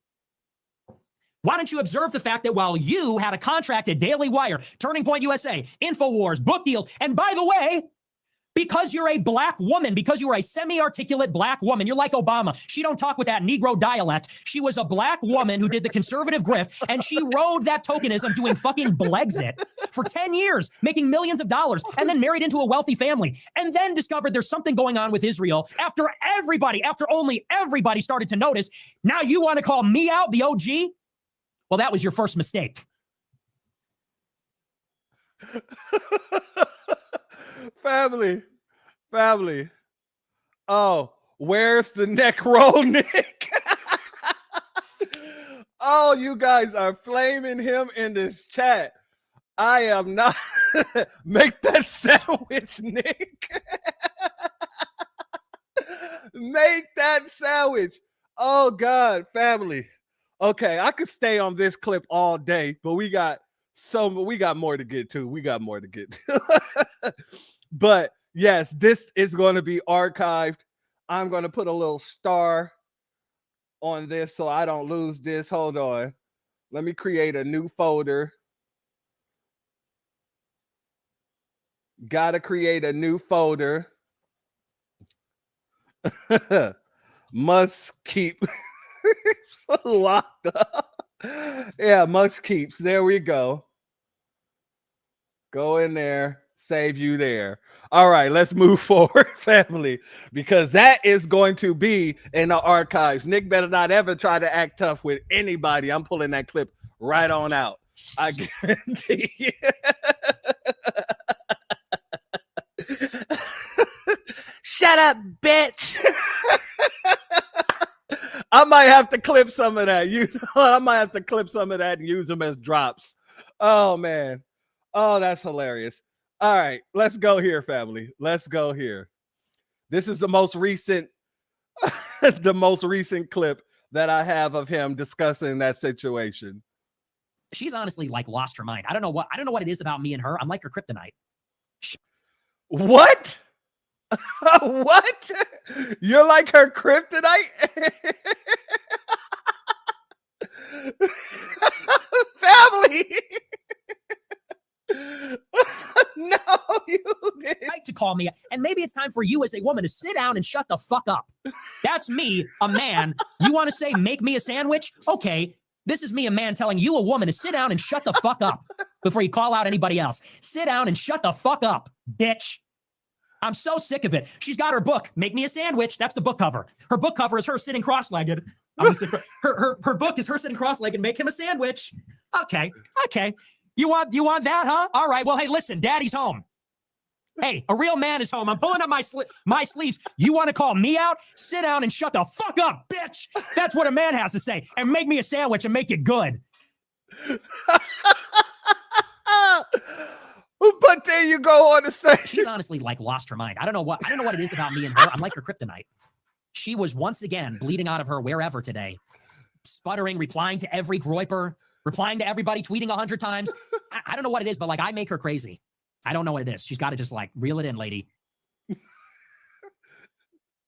Why don't you observe the fact that while you had a contract at Daily Wire, Turning Point USA, InfoWars, book deals, and by the way, Because you're a black woman, because you are a semi-articulate black woman, you're like Obama. She don't talk with that Negro dialect. She was a black woman who did the conservative grift, and she rode that tokenism doing fucking Blexit for 10 years, making millions of dollars, and then married into a wealthy family, and then discovered there's something going on with Israel after only everybody started to notice. Now you want to call me out, the OG? Well, that was your first mistake. Family. Oh, where's the neck roll, Nick? Oh, you guys are flaming him in this chat. I am not. Make that sandwich, Nick. Make that sandwich. Oh, God, family. Okay, I could stay on this clip all day, but we got more to get to. But yes, this is going to be archived. I'm going to put a little star on this so I don't lose this. Hold on. Let me create a new folder. Gotta create a new folder. Must keep locked up. Yeah, must keeps. There we go. Go in there. Save you there. All right, let's move forward, family, because that is going to be in the archives. Nick better not ever try to act tough with anybody. I'm pulling that clip right on out. I guarantee you. Shut up, bitch. I might have to clip some of that. I might have to clip some of that and use them as drops. Oh, man. Oh, that's hilarious. All right, let's go here, family. Let's go here. This is the most recent clip that I have of him discussing that situation. She's honestly like lost her mind. I don't know what it is about me and her. I'm like her kryptonite. What? What? You're like her kryptonite? Family. No, you didn't. Right to call me, and maybe it's time for you as a woman to sit down and shut the fuck up. That's me, a man. You want to say make me a sandwich? Okay, this is me, a man, telling you, a woman, to sit down and shut the fuck up before you call out anybody else. Sit down and shut the fuck up, bitch. I'm so sick of it. She's got her book, Make Me a Sandwich. That's the book cover. Her book cover is her sitting cross-legged. Her book is her sitting cross-legged. Make him a sandwich. Okay. You want that, huh? All right. Well, hey, listen, daddy's home. Hey, a real man is home. I'm pulling up my sleeves. You want to call me out? Sit down and shut the fuck up, bitch. That's what a man has to say. And make me a sandwich and make it good. But then you go on to say she's honestly like lost her mind. I don't know what it is about me and her. I'm like her kryptonite. She was once again bleeding out of her wherever today, sputtering, replying to every groiper, replying to everybody, tweeting 100 times. I don't know what it is, but like I make her crazy. I don't know what it is. She's got to just like reel it in, lady.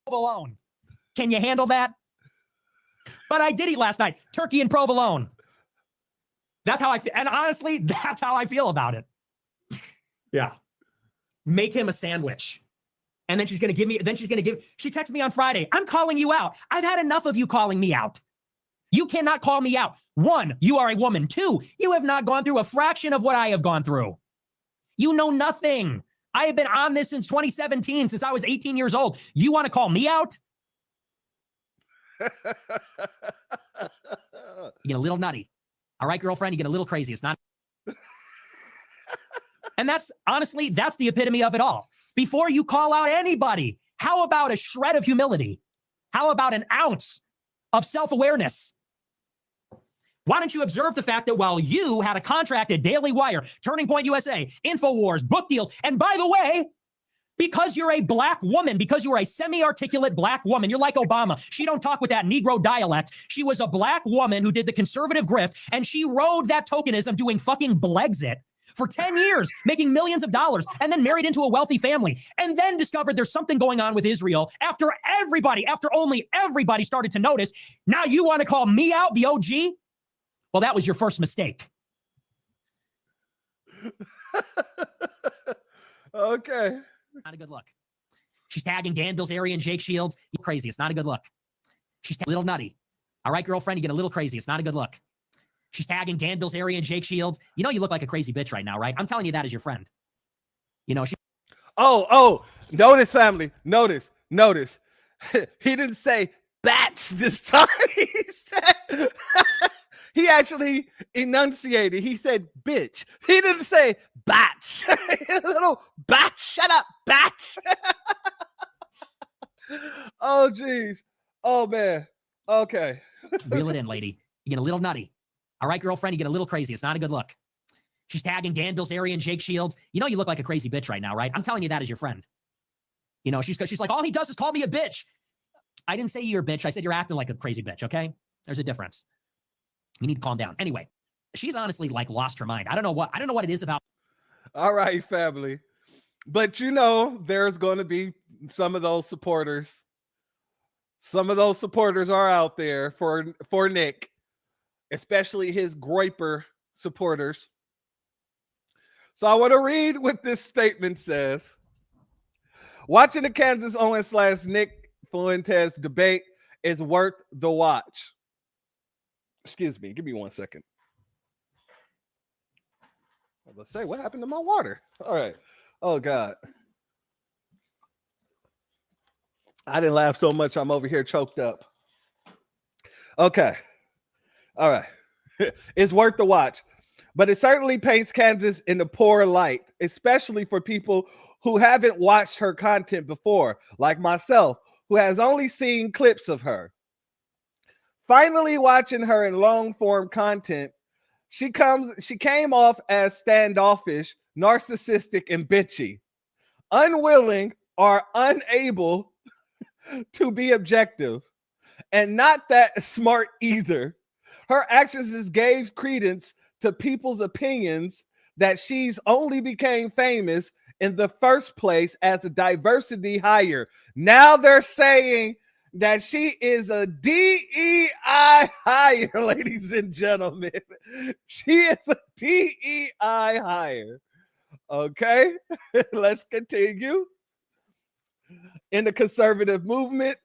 Provolone. Can you handle that? But I did eat last night. Turkey and provolone. That's how I feel. And honestly, that's how I feel about it. Yeah. Make him a sandwich. And then she texted me on Friday. I'm calling you out. I've had enough of you calling me out. You cannot call me out. 1, you are a woman. 2, you have not gone through a fraction of what I have gone through. You know nothing. I have been on this since 2017, since I was 18 years old. You want to call me out? You get a little nutty. All right, girlfriend, you get a little crazy. It's not. And that's honestly, that's the epitome of it all. Before you call out anybody, how about a shred of humility? How about an ounce of self-awareness? Why don't you observe the fact that while you had a contract at Daily Wire, Turning Point USA, InfoWars, book deals, and by the way, because you're a black woman, because you are a semi-articulate black woman, you're like Obama. She don't talk with that Negro dialect. She was a black woman who did the conservative grift, and she rode that tokenism doing fucking Blexit for 10 years, making millions of dollars, and then married into a wealthy family, and then discovered there's something going on with Israel after only everybody started to notice. Now you want to call me out, the OG? Well, that was your first mistake. Okay. Not a good look. She's tagging Dan Bilzerian, Jake Shields. You're crazy. It's not a good look. She's a little nutty. All right, girlfriend, you get a little crazy. It's not a good look. She's tagging Dan Bilzerian, Jake Shields. You know you look like a crazy bitch right now, right? I'm telling you that as your friend. You know, she. Oh, notice, family. Notice. He didn't say batch this time. He said he actually enunciated. He said bitch. He didn't say batch. Little batch. Shut up, batch. Oh, geez. Oh, man. Okay. Reel it in, lady. You get a little nutty. All right, girlfriend, you get a little crazy. It's not a good look. She's tagging Dan Bilzerian, Jake Shields. You know you look like a crazy bitch right now, right? I'm telling you that as your friend. You know, she's like, all he does is call me a bitch. I didn't say you're a bitch. I said you're acting like a crazy bitch, okay? There's a difference. You need to calm down. Anyway, she's honestly like lost her mind. I don't know what it is about. All right, family. But you know, there's going to be some of those supporters. Some of those supporters are out there for Nick, especially his Groiper supporters. So I want to read what this statement says. Watching the Candace Owens / Nick Fuentes debate is worth the watch. Excuse me. Give me 1 second. Let's say, what happened to my water? All right. Oh, God. I didn't laugh so much. I'm over here choked up. Okay. All right. It's worth the watch. But it certainly paints Candace in a poor light, especially for people who haven't watched her content before, like myself, who has only seen clips of her. Finally watching her in long-form content, she came off as standoffish, narcissistic, and bitchy, unwilling or unable to be objective, and not that smart either. Her actions just gave credence to people's opinions that she's only became famous in the first place as a diversity hire. Now they're saying that she is a DEI hire, ladies and gentlemen. She is a DEI hire. Okay, let's continue. In the conservative movement,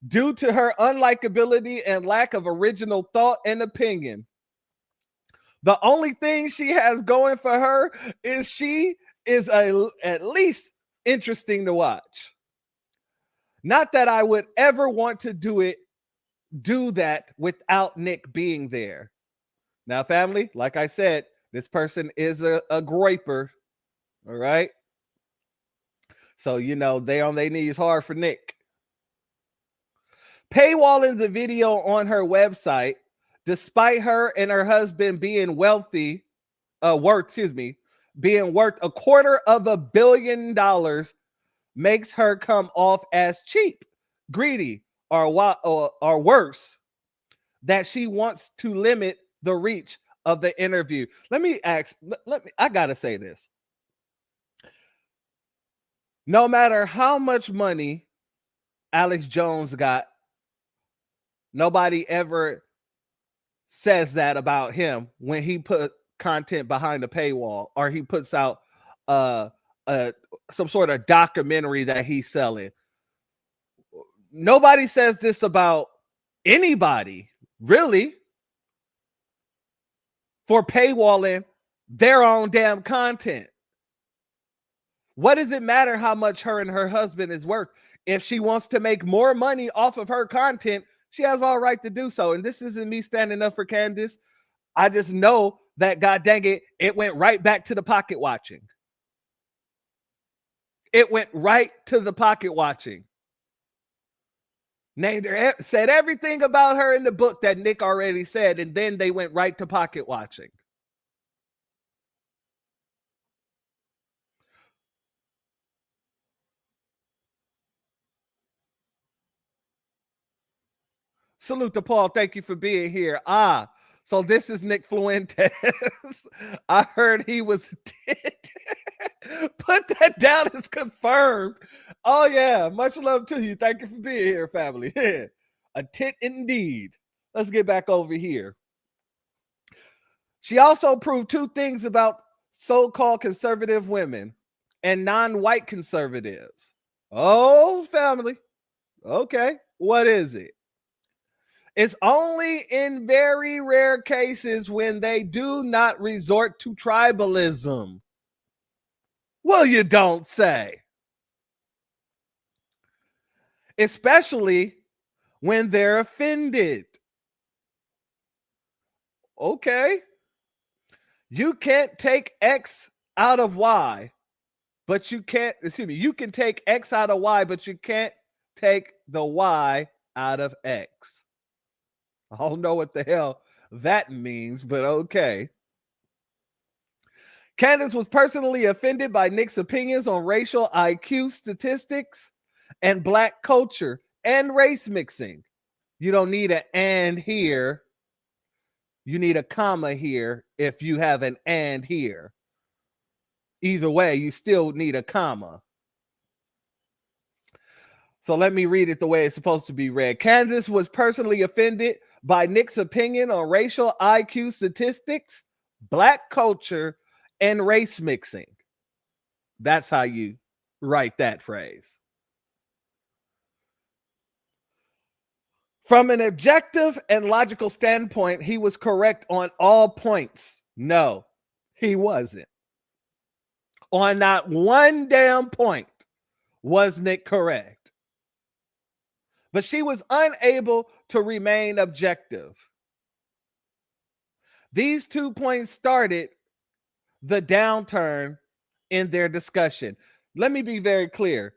due to her unlikability and lack of original thought and opinion, the only thing she has going for her is she is at least interesting to watch. Not that I would ever want to do that without Nick being there. Now, family, like I said, this person is a Groiper. All right. So, you know, they on their knees hard for Nick. Paywalling the video on her website, despite her and her husband being worth $250 million, makes her come off as cheap, greedy, or worse, that she wants to limit the reach of the interview. I gotta say this. No matter how much money Alex Jones got, nobody ever says that about him when he put content behind a paywall or he puts out some sort of documentary that he's selling. Nobody says this about anybody, really, for paywalling their own damn content. What does it matter how much her and her husband is worth? If she wants to make more money off of her content, she has all right to do so. And this isn't me standing up for Candace. I just know that, god dang it, it went right back to the pocket watching. It went right to the pocket watching. Named her, said everything about her in the book that Nick already said, and then they went right to pocket watching. Salute to Paul. Thank you for being here. So this is Nick Fuentes. I heard he was dead. Put that down as confirmed. Oh, yeah. Much love to you. Thank you for being here, family. A tit indeed. Let's get back over here. She also proved two things about so-called conservative women. and non-white conservatives. Oh, family. Okay, what is it? It's only in very rare cases when they do not resort to tribalism. Well, you don't say. Especially when they're offended. Okay. You can't take X out of Y, but you can't, you can take X out of Y, but you can't take the Y out of X. I don't know what the hell that means, but okay. Candace was personally offended by Nick's opinions on racial IQ statistics and black culture and race mixing. You don't need an and here. You need a comma here if you have an and here. Either way, you still need a comma. So let me read it the way it's supposed to be read. Candace was personally offended by Nick's opinion on racial IQ statistics, black culture, and race mixing. That's how you write that phrase. From an objective and logical standpoint, he was correct on all points. No, he wasn't. On not one damn point was Nick correct. But she was unable to remain objective. These 2 points started the downturn in their discussion. Let me be very clear.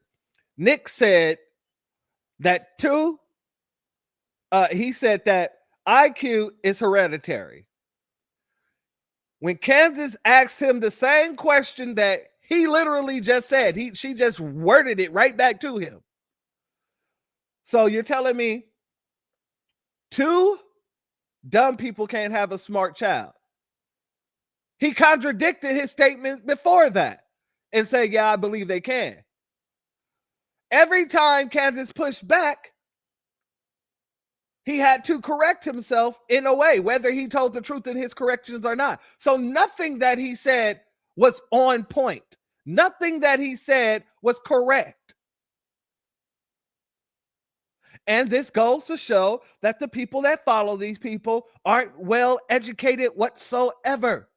Nick said that he said that IQ is hereditary. When Candace asked him the same question that he literally just said, she just worded it right back to him. So you're telling me 2 dumb people can't have a smart child? He contradicted his statement before that and said, yeah, I believe they can. Every time Candace pushed back, he had to correct himself in a way, whether he told the truth in his corrections or not. So nothing that he said was on point. Nothing that he said was correct. And this goes to show that the people that follow these people aren't well educated whatsoever.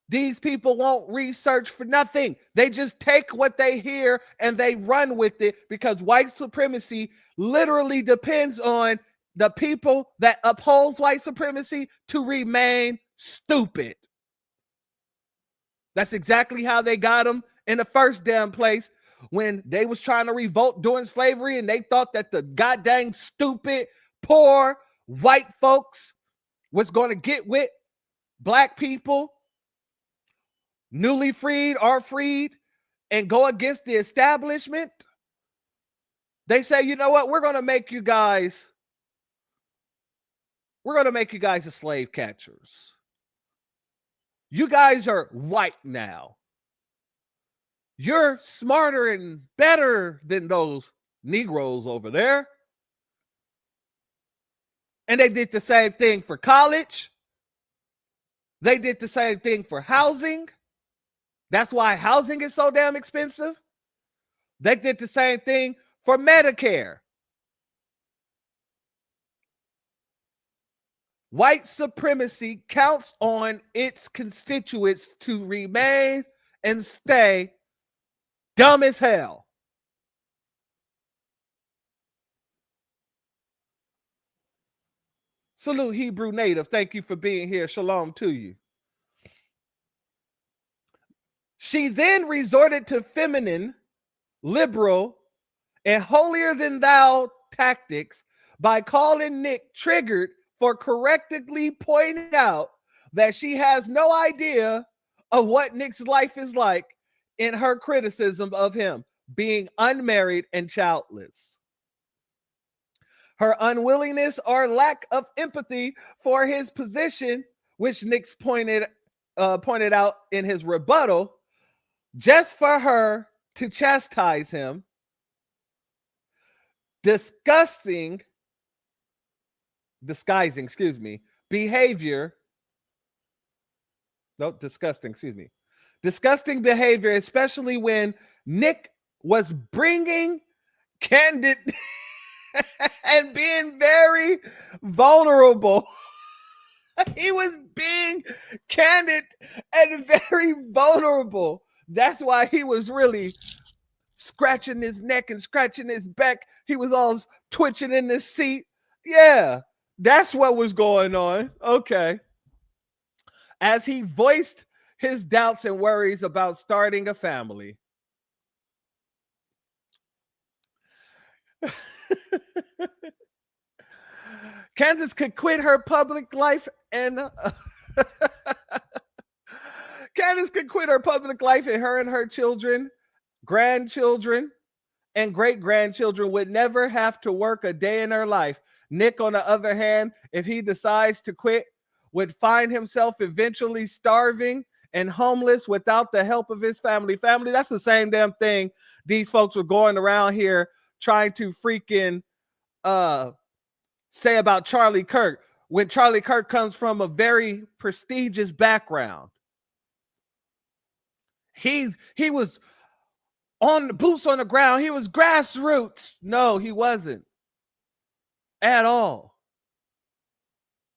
These people won't research for nothing. They just take what they hear and they run with it, because white supremacy literally depends on the people that upholds white supremacy to remain stupid. That's exactly how they got them in the first damn place, when they was trying to revolt during slavery, and they thought that the goddamn stupid, poor white folks was going to get with black people, newly freed or freed, and go against the establishment. They say, you know what, we're going to make you guys the slave catchers. You guys are white now. You're smarter and better than those Negroes over there. And they did the same thing for college. They did the same thing for housing. That's why housing is so damn expensive. They did the same thing for Medicare. White supremacy counts on its constituents to remain and stay dumb as hell. Salute, Hebrew native. Thank you for being here. Shalom to you. She then resorted to feminine, liberal, and holier than thou tactics by calling Nick triggered for correctly pointing out that she has no idea of what Nick's life is like in her criticism of him being unmarried and childless. Her unwillingness or lack of empathy for his position, which Nick's pointed out in his rebuttal, just for her to chastise him, disguising behavior No, disgusting, excuse me. Disgusting behavior, especially when Nick was bringing Candace and being very vulnerable. He was being candid and very vulnerable. That's why he was really scratching his neck and scratching his back. He was all twitching in the seat. Yeah, that's what was going on. Okay. As he voiced his doubts and worries about starting a family. Candace could quit her public life and Candace could quit her public life, and her children, grandchildren, and great-grandchildren would never have to work a day in her life. Nick, on the other hand, if he decides to quit, would find himself eventually starving and homeless without the help of his family. Family, that's the same damn thing these folks were going around here trying to freaking say about Charlie Kirk, when Charlie Kirk comes from a very prestigious background. He was on the boots on the ground. He was grassroots. No, he wasn't at all.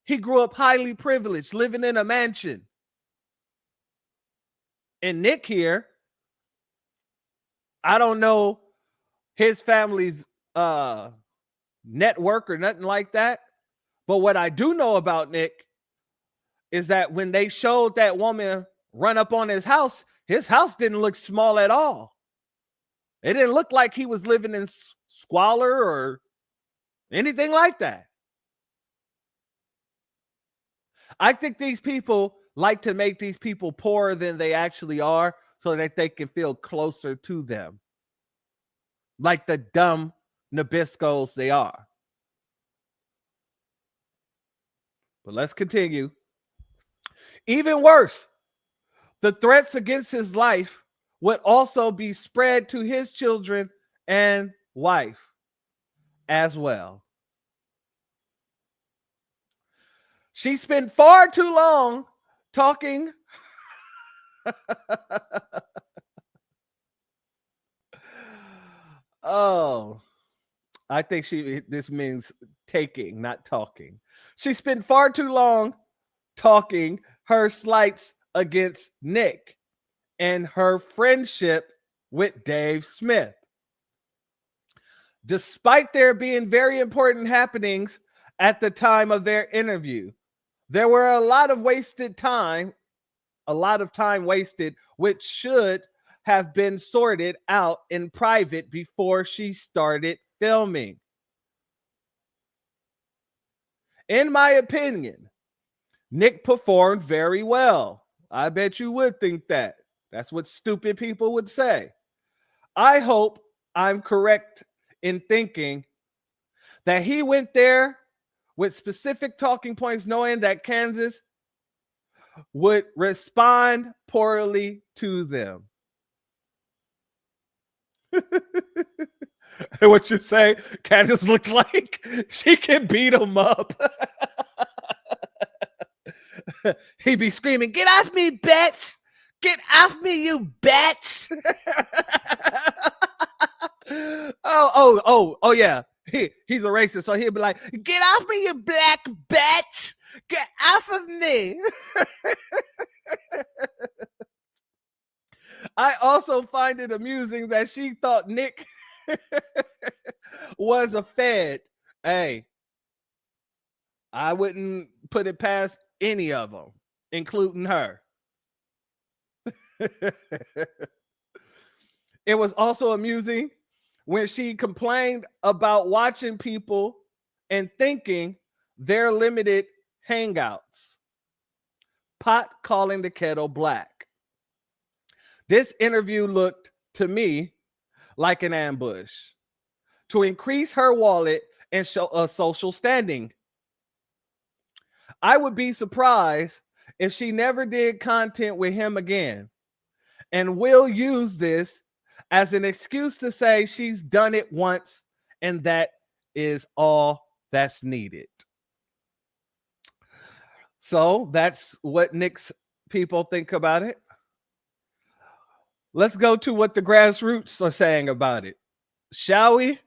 He grew up highly privileged, living in a mansion. And Nick here, I don't know his family's network or nothing like that. But what I do know about Nick is that when they showed that woman run up on his house didn't look small at all. It didn't look like he was living in squalor or anything like that. I think these people like to make these people poorer than they actually are so that they can feel closer to them. Like the dumb Nabiscos they are. But let's continue. Even worse, the threats against his life would also be spread to his children and wife as well. She spent far too long talking oh, I think this means taking, not talking. She spent far too long talking her slights against Nick and her friendship with Dave Smith. Despite there being very important happenings at the time of their interview, there were a lot of time wasted, which should have been sorted out in private before she started filming. In my opinion, Nick performed very well. I bet you would think that. That's what stupid people would say. I hope I'm correct in thinking that he went there with specific talking points, knowing that Candace would respond poorly to them. What you say? Candace looked like she can beat him up. He'd be screaming, "Get off me, bitch! Get off me, you bitch!" oh, yeah. He's a racist, so he'll be like, "Get off me, you black bitch! Get off of me!" I also find it amusing that she thought Nick was a Fed. Hey, I wouldn't put it past any of them, including her. It was also amusing when she complained about watching people and thinking they're limited hangouts. Pot calling the kettle black. This interview looked to me like an ambush to increase her wallet and show a social standing. I would be surprised if she never did content with him again, and will use this as an excuse to say she's done it once and that is all that's needed. So that's what Nick's people think about it. Let's go to what the grassroots are saying about it. Shall we?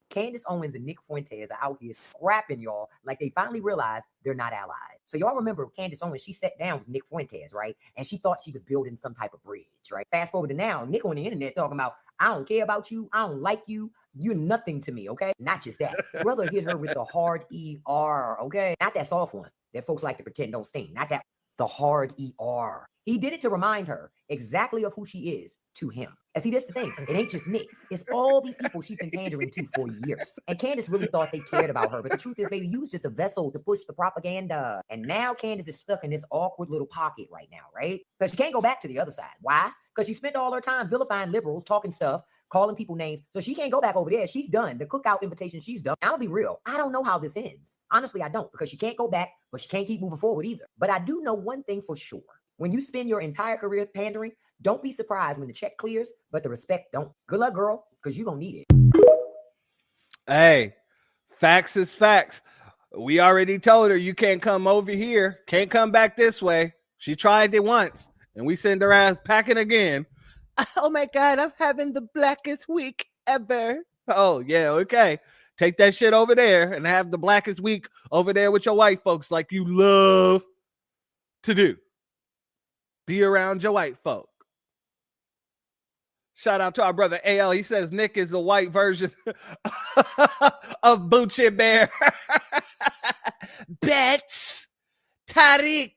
Candace Owens and Nick Fuentes are out here scrapping y'all like they finally realized they're not allies. So y'all remember Candace Owens, she sat down with Nick Fuentes, right? And she thought she was building some type of bridge, right? Fast forward to now, Nick on the internet talking about, I don't care about you. I don't like you. You're nothing to me, okay? Not just that. Brother hit her with the hard ER, okay? Not that soft one that folks like to pretend don't sting. Not that, the hard ER. He did it to remind her exactly of who she is to him. And see, that's the thing. It ain't just Nick. It's all these people she's been pandering to for years. And Candace really thought they cared about her. But the truth is, baby, you was just a vessel to push the propaganda. And now Candace is stuck in this awkward little pocket right now, right? Because she can't go back to the other side. Why? Because she spent all her time vilifying liberals, talking stuff, calling people names. So she can't go back over there. She's done. The cookout invitation, she's done. I'll be real. I don't know how this ends. Honestly, I don't. Because she can't go back, but she can't keep moving forward either. But I do know one thing for sure. When you spend your entire career pandering, don't be surprised when the check clears, but the respect don't. Good luck, girl, because you're going to need it. Hey, facts is facts. We already told her you can't come over here. Can't come back this way. She tried it once, and we send her ass packing again. Oh, my God, I'm having the blackest week ever. Oh, yeah, okay. Take that shit over there and have the blackest week over there with your white folks like you love to do. Be around your white folk. Shout out to our brother AL. He says Nick is the white version of Bucci Bear. Bets. Tariq.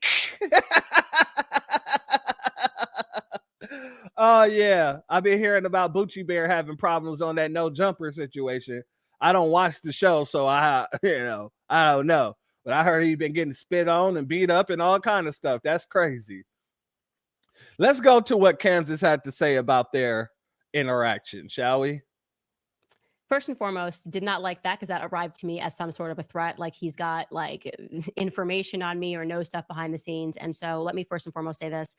Oh, yeah. I've been hearing about Bucci Bear having problems on that no jumper situation. I don't watch the show, so I don't know. But I heard he's been getting spit on and beat up and all kind of stuff. That's crazy. Let's go to what Kansas had to say about their interaction, shall we? First and foremost, did not like that because that arrived to me as some sort of a threat, like he's got like information on me or knows stuff behind the scenes. And so let me first and foremost say this.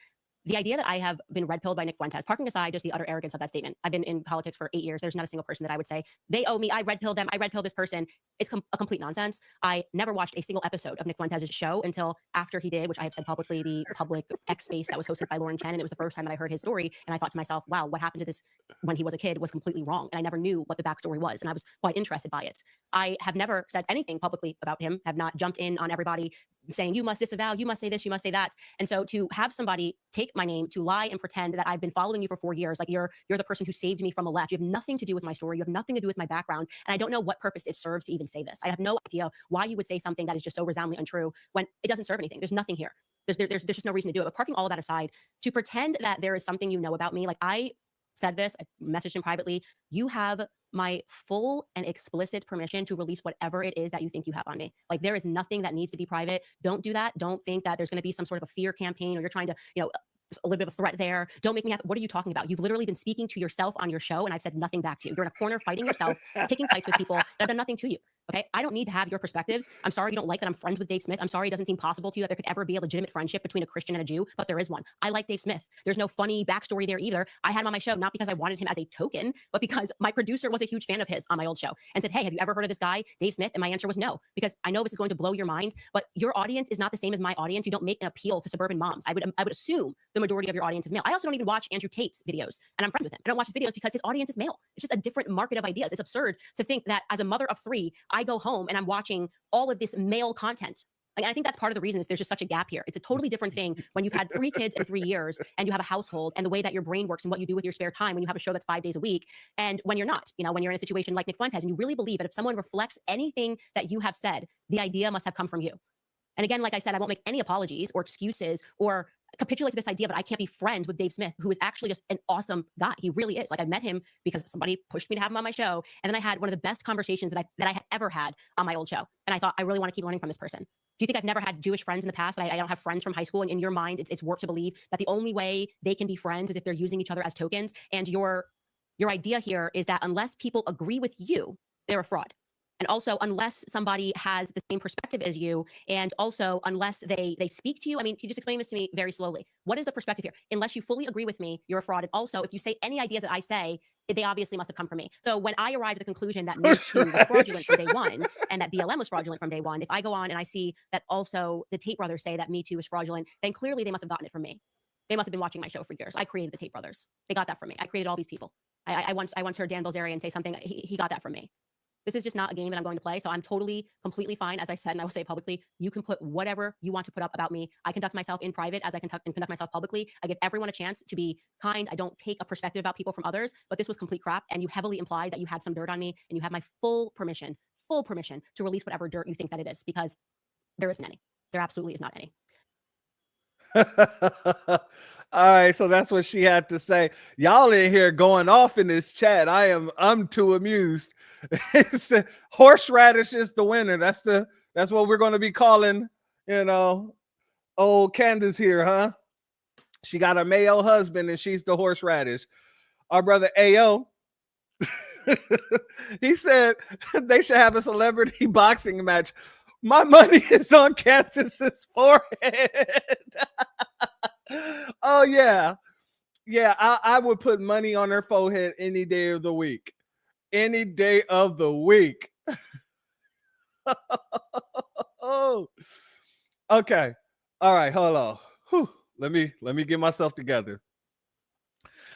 The idea that I have been red pilled by Nick Fuentes, parking aside just the utter arrogance of that statement. I've been in politics for 8 years. There's not a single person that I would say, they owe me, I red pilled them, I red pilled this person. It's a complete nonsense. I never watched a single episode of Nick Fuentes' show until after he did, which I have said publicly, the public X space that was hosted by Lauren Chen. And it was the first time that I heard his story. And I thought to myself, wow, what happened to this when he was a kid was completely wrong. And I never knew what the backstory was. And I was quite interested by it. I have never said anything publicly about him, have not jumped in on everybody saying, you must disavow, you must say this, you must say that. And so to have somebody take my name, to lie and pretend that I've been following you for 4 years, like you're the person who saved me from the left. You have nothing to do with my story. You have nothing to do with my background. And I don't know what purpose it serves to even say this. I have no idea why you would say something that is just so resoundingly untrue when it doesn't serve anything. There's nothing here. There's just no reason to do it. But parking all of that aside, to pretend that there is something you know about me, like I said this, I messaged him privately, you have my full and explicit permission to release whatever it is that you think you have on me. Like there is nothing that needs to be private. Don't do that. Don't think that there's going to be some sort of a fear campaign or you're trying to, just a little bit of a threat there. Don't make me have, what are you talking about? You've literally been speaking to yourself on your show and I've said nothing back to you. You're in a corner fighting yourself, picking fights with people that have done nothing to you. Okay. I don't need to have your perspectives. I'm sorry you don't like that I'm friends with Dave Smith. I'm sorry it doesn't seem possible to you that there could ever be a legitimate friendship between a Christian and a Jew, but there is one. I like Dave Smith. There's no funny backstory there either. I had him on my show, not because I wanted him as a token, but because my producer was a huge fan of his on my old show and said, hey, have you ever heard of this guy, Dave Smith? And my answer was no, because I know this is going to blow your mind, but your audience is not the same as my audience. You don't make an appeal to suburban moms. I would assume the majority of your audience is male. I also don't even watch Andrew Tate's videos and I'm friends with him. I don't watch his videos because his audience is male. It's just a different market of ideas. It's absurd to think that as a mother of 3, I go home and I'm watching all of this male content. Like, I think that's part of the reason is there's just such a gap here. It's a totally different thing when you've had 3 kids in 3 years and you have a household and the way that your brain works and what you do with your spare time when you have a show that's 5 days a week. And when you're not, when you're in a situation like Nick Fuentes and you really believe that if someone reflects anything that you have said, the idea must have come from you. And again, like I said, I won't make any apologies or excuses or capitulate to this idea that I can't be friends with Dave Smith, who is actually just an awesome guy. He really is. Like I met him because somebody pushed me to have him on my show. And then I had one of the best conversations that I had ever had on my old show. And I thought, I really want to keep learning from this person. Do you think I've never had Jewish friends in the past? That I don't have friends from high school? And in your mind, it's warped to believe that the only way they can be friends is if they're using each other as tokens. And your idea here is that unless people agree with you, they're a fraud. And also, unless somebody has the same perspective as you, and also unless they speak to you, I mean, can you just explain this to me very slowly? What is the perspective here? Unless you fully agree with me, you're a fraud. And also, if you say any ideas that I say they obviously must have come from me. So when I arrived at the conclusion that Me Too was fraudulent from day one and that BLM was fraudulent from day one, if I go on and I see that also the Tate brothers say that Me Too is fraudulent, then clearly they must have gotten it from me. They must have been watching my show for years. I created the Tate brothers. They got that from me. I created all these people. I once heard Dan Bilzerian say something. He got that from me. This is just not a game that I'm going to play. So I'm totally, completely fine. As I said, and I will say it publicly, you can put whatever you want to put up about me. I conduct myself in private as I conduct myself publicly. I give everyone a chance to be kind. I don't take a perspective about people from others, but this was complete crap. And you heavily implied that you had some dirt on me, and you have my full permission to release whatever dirt you think that it is, because there isn't any. There absolutely is not any. All right, so that's what she had to say. Y'all in here going off in this chat. I'm too amused. Horseradish is the winner. That's what we're going to be calling, old Candace here, huh? She got a Mayo husband and she's the horseradish. Our brother Ao, he said they should have a celebrity boxing match. My money is on Candace's forehead. Oh, yeah. Yeah, I would put money on her forehead any day of the week. Any day of the week. Oh. Okay. All right, hold on. Whew. Let me get myself together.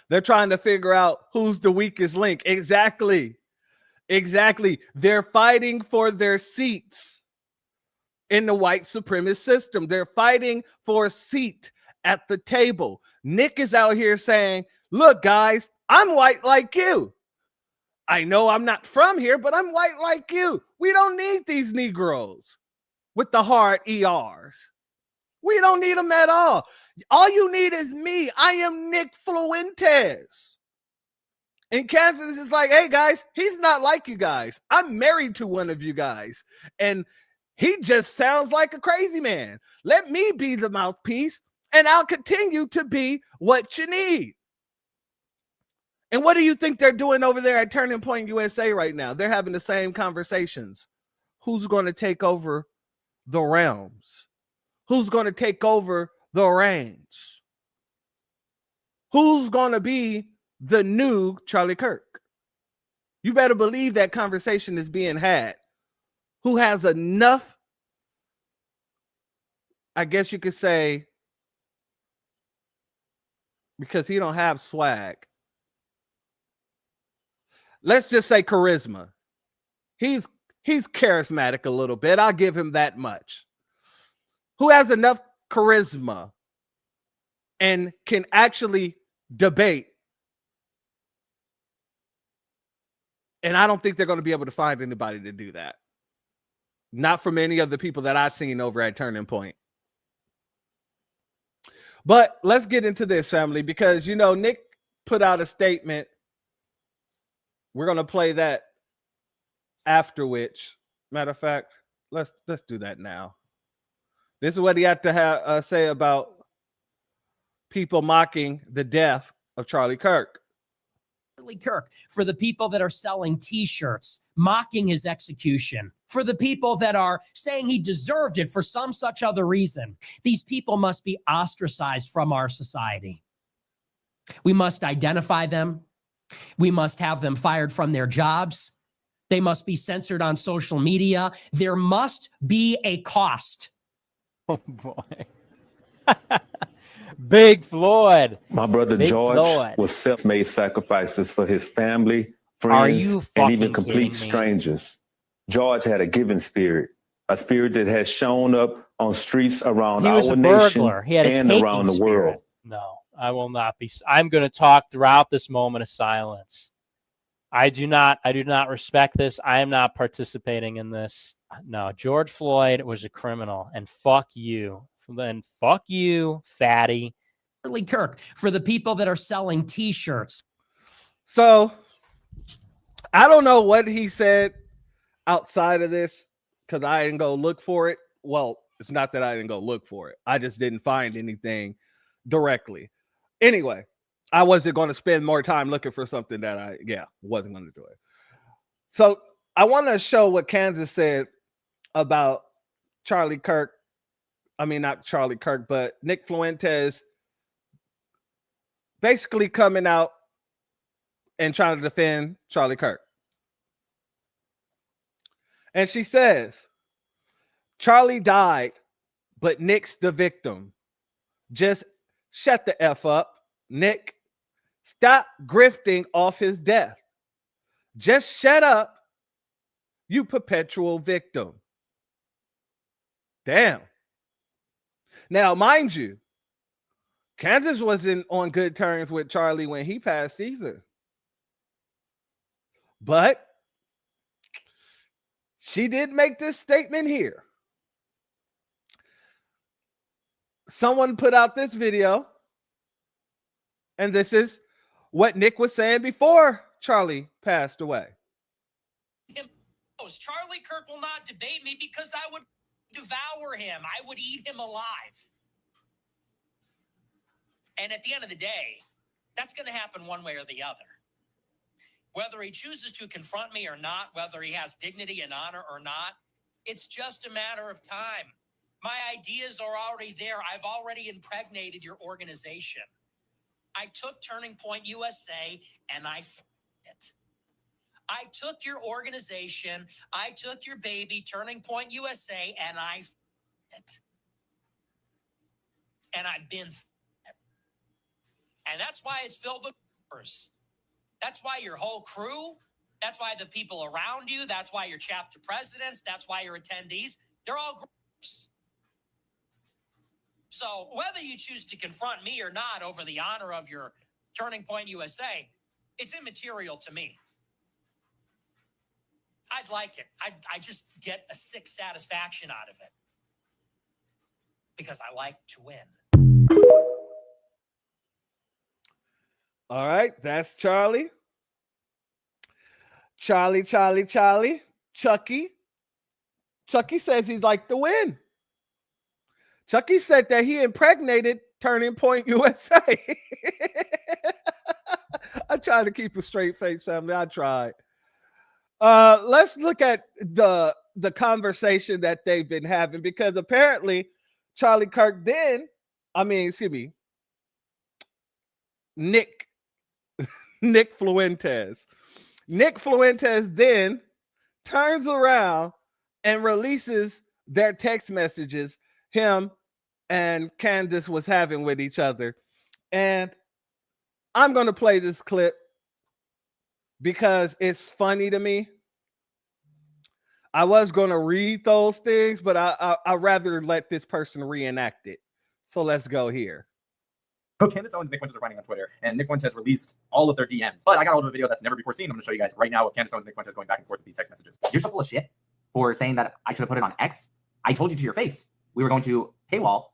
They're trying to figure out who's the weakest link. Exactly. They're fighting for their seats in the white supremacist system. They're fighting for a seat at the table. Nick is out here saying, look, guys, I'm white like you. I know I'm not from here, but I'm white like you. We don't need these Negroes with the hard ERs. We don't need them at all. All you need is me. I am Nick Fuentes. And Kansas is like, hey, guys, he's not like you guys. I'm married to one of you guys. And he just sounds like a crazy man. Let me be the mouthpiece, and I'll continue to be what you need. And what do you think they're doing over there at Turning Point USA right now? They're having the same conversations. Who's going to take over the realms? Who's going to take over the reins? Who's going to be the new Charlie Kirk? You better believe that conversation is being had. Who has enough, I guess you could say, because he don't have swag. Let's just say charisma. He's charismatic a little bit. I'll give him that much. Who has enough charisma and can actually debate? And I don't think they're going to be able to find anybody to do that. Not from any of the people that I've seen over at Turning Point. But let's get into this, family, because, Nick put out a statement. We're going to play that after which, matter of fact, let's do that now. This is what he had to say about people mocking the death of Charlie Kirk. Charlie Kirk, for the people that are selling T-shirts, mocking his execution, for the people that are saying he deserved it for some such other reason, these people must be ostracized from our society. We must identify them. We must have them fired from their jobs. They must be censored on social media. There must be a cost. Oh, boy. Big Floyd. My brother Big George Floyd. was self-made sacrifices for his family, friends, and even complete kidding me? strangers. George had a giving spirit, a spirit that has shown up on streets around He was our a nation burglar. He had a and taking around the spirit. world. No, I will not be. I'm going to talk throughout this moment of silence. I do not respect this. I am not participating in this. No, George Floyd was a criminal, and fuck you. Then fuck you, fatty. Charlie Kirk, for the people that are selling T-shirts. So I don't know what he said outside of this because I didn't go look for it. Well, it's not that I didn't go look for it. I just didn't find anything directly. Anyway, I wasn't going to spend more time looking for something that wasn't going to do it. So I want to show what Kansas said about Charlie Kirk. I mean, not Charlie Kirk, but Nick Fuentes basically coming out and trying to defend Charlie Kirk. And she says, Charlie died, but Nick's the victim. Just shut the F up, Nick. Stop grifting off his death. Just shut up, you perpetual victim. Damn. Now, mind you, Candace wasn't on good terms with Charlie when he passed either. But she did make this statement here. Someone put out this video, and this is what Nick was saying before Charlie passed away. Charlie Kirk will not debate me because I would devour him. I would eat him alive. And at the end of the day, that's going to happen one way or the other. Whether he chooses to confront me or not, whether he has dignity and honor or not, it's just a matter of time. My ideas are already there. I've already impregnated your organization. I took Turning Point USA and I f***ed it. I took your organization, I took your baby, Turning Point USA, and I f***ed it. And I've been f***ed it. And that's why it's filled with groupers. That's why your whole crew, that's why the people around you, that's why your chapter presidents, that's why your attendees, they're all groups. So whether you choose to confront me or not over the honor of your Turning Point USA, it's immaterial to me. I'd like it. I just get a sick satisfaction out of it because I like to win. All right, that's Charlie. Chucky. Chucky says he'd like to win. Chucky said that he impregnated Turning Point USA. I tried to keep a straight face, family. I tried. Let's look at the conversation that they've been having, because apparently Charlie Kirk Nick Fuentes. Nick Fuentes then turns around and releases their text messages him and Candace was having with each other. And I'm going to play this clip because it's funny to me. I was going to read those things, but I'd rather let this person reenact it. So let's go here. So Candace Owens and Nick Fuentes are fighting on Twitter, and Nick Fuentes released all of their DMs. But I got hold of a video that's never before seen. I'm going to show you guys right now with Candace Owens and Nick Fuentes going back and forth with these text messages. You're so full of shit for saying that I should have put it on X. I told you to your face we were going to paywall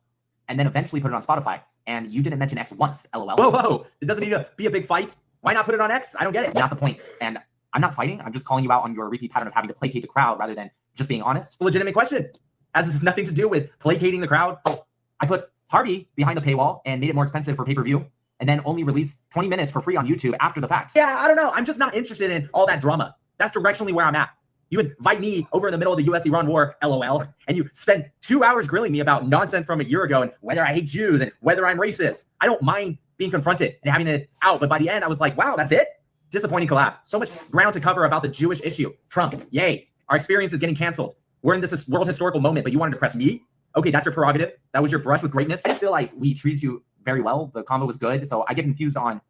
and then eventually put it on Spotify, and you didn't mention X once, LOL. Whoa. It doesn't need to be a big fight. Why not put it on X? I don't get it. Not the point. And I'm not fighting. I'm just calling you out on your repeat pattern of having to placate the crowd rather than just being honest. Legitimate question. Has nothing to do with placating the crowd. I put Harvey behind the paywall and made it more expensive for pay-per-view, and then only released 20 minutes for free on YouTube after the fact. Yeah, I don't know. I'm just not interested in all that drama. That's directionally where I'm at. You invite me over in the middle of the US-Iran war, LOL, and you spend 2 hours grilling me about nonsense from a year ago and whether I hate Jews and whether I'm racist. I don't mind being confronted and having it out, but by the end, I was like, wow, that's it? Disappointing collab. So much ground to cover about the Jewish issue. Trump, yay. Our experience is getting canceled. We're in this world historical moment, but you wanted to press me? Okay, that's your prerogative. That was your brush with greatness. I just feel like we treated you very well. The combo was good. So I get confused on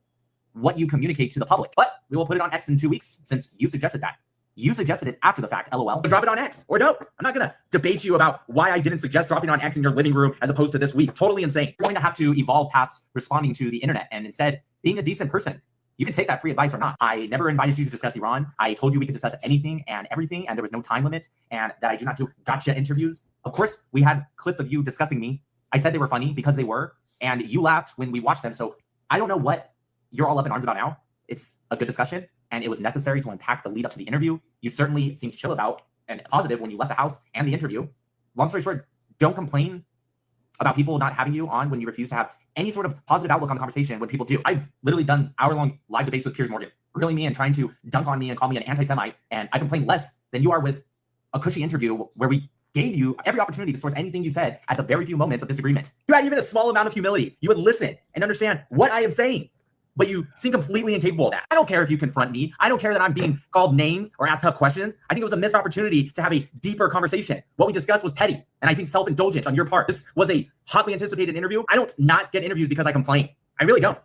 what you communicate to the public. But we will put it on X in 2 weeks since you suggested that. You suggested it after the fact, LOL. Drop it on X or don't. I'm not going to debate you about why I didn't suggest dropping on X in your living room as opposed to this week. Totally insane. You're going to have to evolve past responding to the internet and instead being a decent person. You can take that free advice or not. I never invited you to discuss Iran. I told you we could discuss anything and everything, and there was no time limit, and that I do not do gotcha interviews. Of course, we had clips of you discussing me. I said they were funny because they were, and you laughed when we watched them. So I don't know what you're all up in arms about now. It's a good discussion, and it was necessary to unpack the lead up to the interview. You certainly seemed chill about and positive when you left the house and the interview. Long story short, don't complain about people not having you on when you refuse to have any sort of positive outlook on the conversation when people do. I've literally done hour-long live debates with Piers Morgan, grilling me and trying to dunk on me and call me an anti-Semite, and I complain less than you are with a cushy interview where we gave you every opportunity to source anything you said at the very few moments of disagreement. You had even a small amount of humility. You would listen and understand what I am saying. but you seem completely incapable of that. I don't care if you confront me. I don't care that I'm being called names or asked tough questions. I think it was a missed opportunity to have a deeper conversation. What we discussed was petty, and I think self-indulgent on your part. This was a hotly anticipated interview. I don't not get interviews because I complain. I really don't.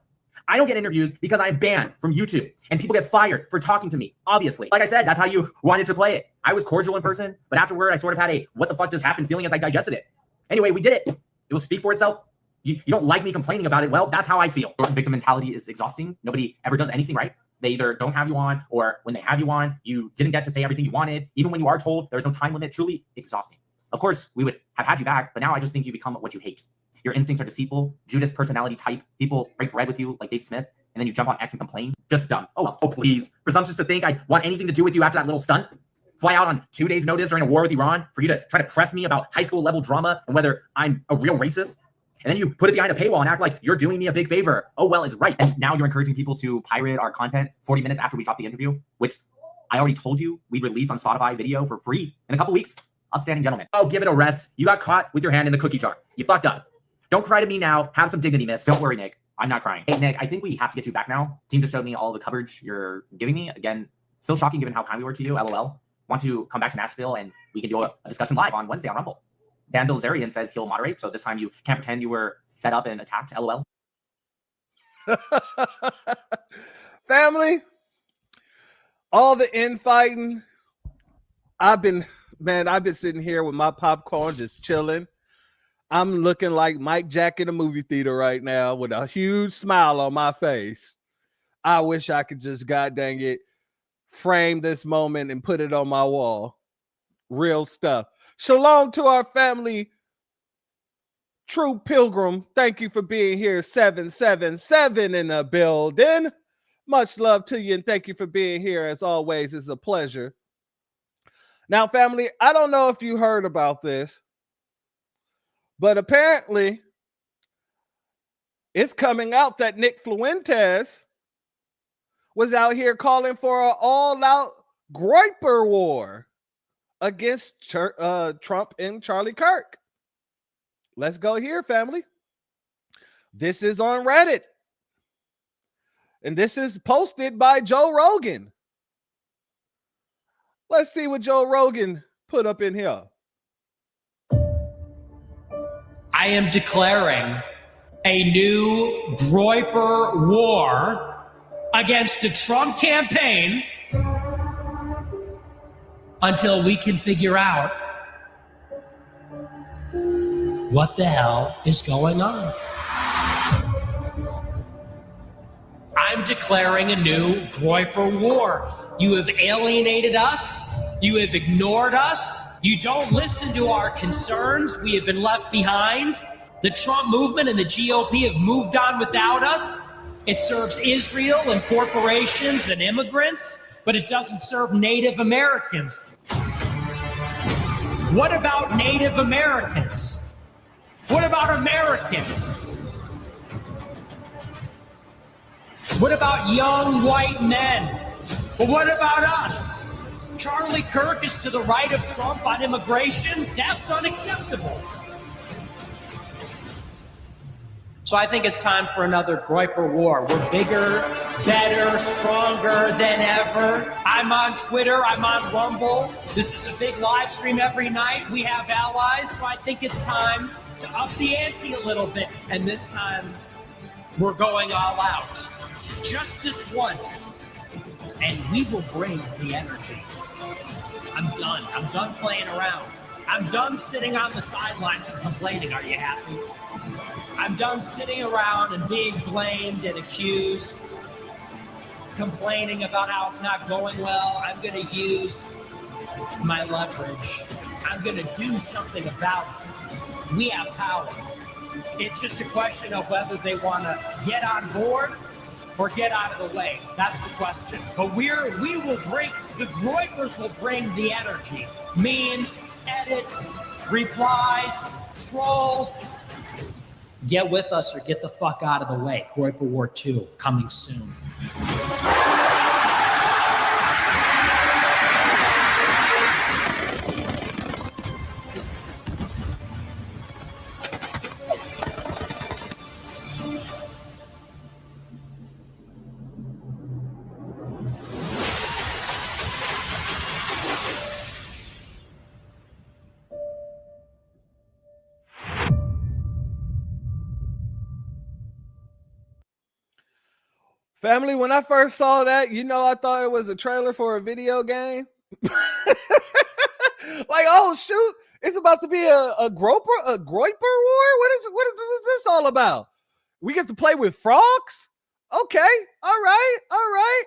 I don't get interviews because I'm banned from YouTube and people get fired for talking to me, obviously. Like I said, that's how you wanted to play it. I was cordial in person, but afterward, I sort of had a what the fuck just happened feeling as I digested it. Anyway, we did it. It will speak for itself. You don't like me complaining about it. Well, that's how I feel. Victim mentality is exhausting. Nobody ever does anything right. They either don't have you on, or when they have you on, you didn't get to say everything you wanted. Even when you are told there's no time limit, truly exhausting. Of course, we would have had you back, but now I just think you become what you hate. Your instincts are deceitful, Judas personality type. People break bread with you like Dave Smith, and then you jump on X and complain. Just dumb. Oh, well. Oh, please. Presumptuous to think I want anything to do with you after that little stunt. Fly out on 2 days' notice during a war with Iran for you to try to press me about high school level drama and whether I'm a real racist. And then you put it behind a paywall and act like you're doing me a big favor. Oh, well, is right. And now you're encouraging people to pirate our content 40 minutes after we drop the interview, which I already told you we'd release on Spotify video for free in a couple weeks. Upstanding gentlemen. Oh, give it a rest. You got caught with your hand in the cookie jar. You fucked up. Don't cry to me now. Have some dignity, miss. Don't worry, Nick. I'm not crying. Hey, Nick, I think we have to get you back now. Team just showed me all the coverage you're giving me. Again, still shocking given how kind we were to you, LOL. Want to come back to Nashville and we can do a discussion live on Wednesday on Rumble. Dan Bilzerian says he'll moderate, so this time you can't pretend you were set up and attacked, LOL. Family, all the infighting. I've been sitting here with my popcorn just chilling. I'm looking like Mike Jack in a movie theater right now with a huge smile on my face. I wish I could just, god dang it, frame this moment and put it on my wall. Real stuff. Shalom to our family. True Pilgrim, thank you for being here. 777 in the building. Much love to you and thank you for being here. As always, it's a pleasure. Now, family, I don't know if you heard about this, but apparently it's coming out that Nick Fuentes was out here calling for an all-out Groyper war against Trump and Charlie Kirk. Let's go here, family. This is on Reddit. And this is posted by Joe Rogan. Let's see what Joe Rogan put up in here. I am declaring a new Groyper war against the Trump campaign until we can figure out what the hell is going on. I'm declaring a new Groyper war. You have alienated us. You have ignored us. You don't listen to our concerns. We have been left behind. The Trump movement and the GOP have moved on without us. It serves Israel and corporations and immigrants, but it doesn't serve Native Americans. What about Native Americans? What about Americans? What about young white men? But what about us? Charlie Kirk is to the right of Trump on immigration? That's unacceptable. So I think it's time for another Groyper war. We're bigger, better, stronger than ever. I'm on Twitter. I'm on Rumble. This is a big live stream every night. We have allies. So I think it's time to up the ante a little bit. And this time, we're going all out. Just this once. And we will bring the energy. I'm done. I'm done playing around. I'm done sitting on the sidelines and complaining. Are you happy? I'm done sitting around and being blamed and accused, complaining about how it's not going well. I'm going to use my leverage. I'm going to do something about it. We have power. It's just a question of whether they want to get on board or get out of the way. That's the question. But we will bring, the Groypers will bring the energy. Memes, edits, replies, trolls. Get with us or get the fuck out of the way. Groyper War 2 coming soon. Family, when I first saw that, I thought it was a trailer for a video game. Like, oh shoot, it's about to be a groiper war. What is this all about? We get to play with frogs? Okay, all right.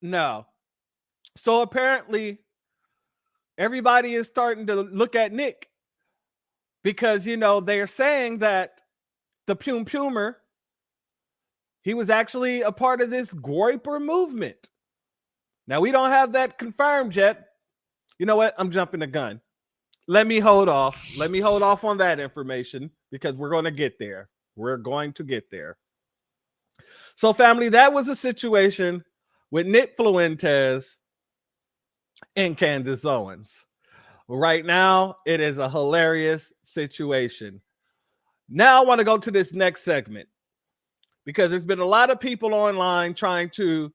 No. So apparently, everybody is starting to look at Nick because they're saying that the Pum Pumer, he was actually a part of this groiper movement. Now, we don't have that confirmed yet. You know what? I'm jumping the gun. Let me hold off. Let me hold off on that information because we're going to get there. We're going to get there. So, family, that was a situation with Nick Fuentes and Candace Owens. Right now, it is a hilarious situation. Now, I want to go to this next segment because there's been a lot of people online trying to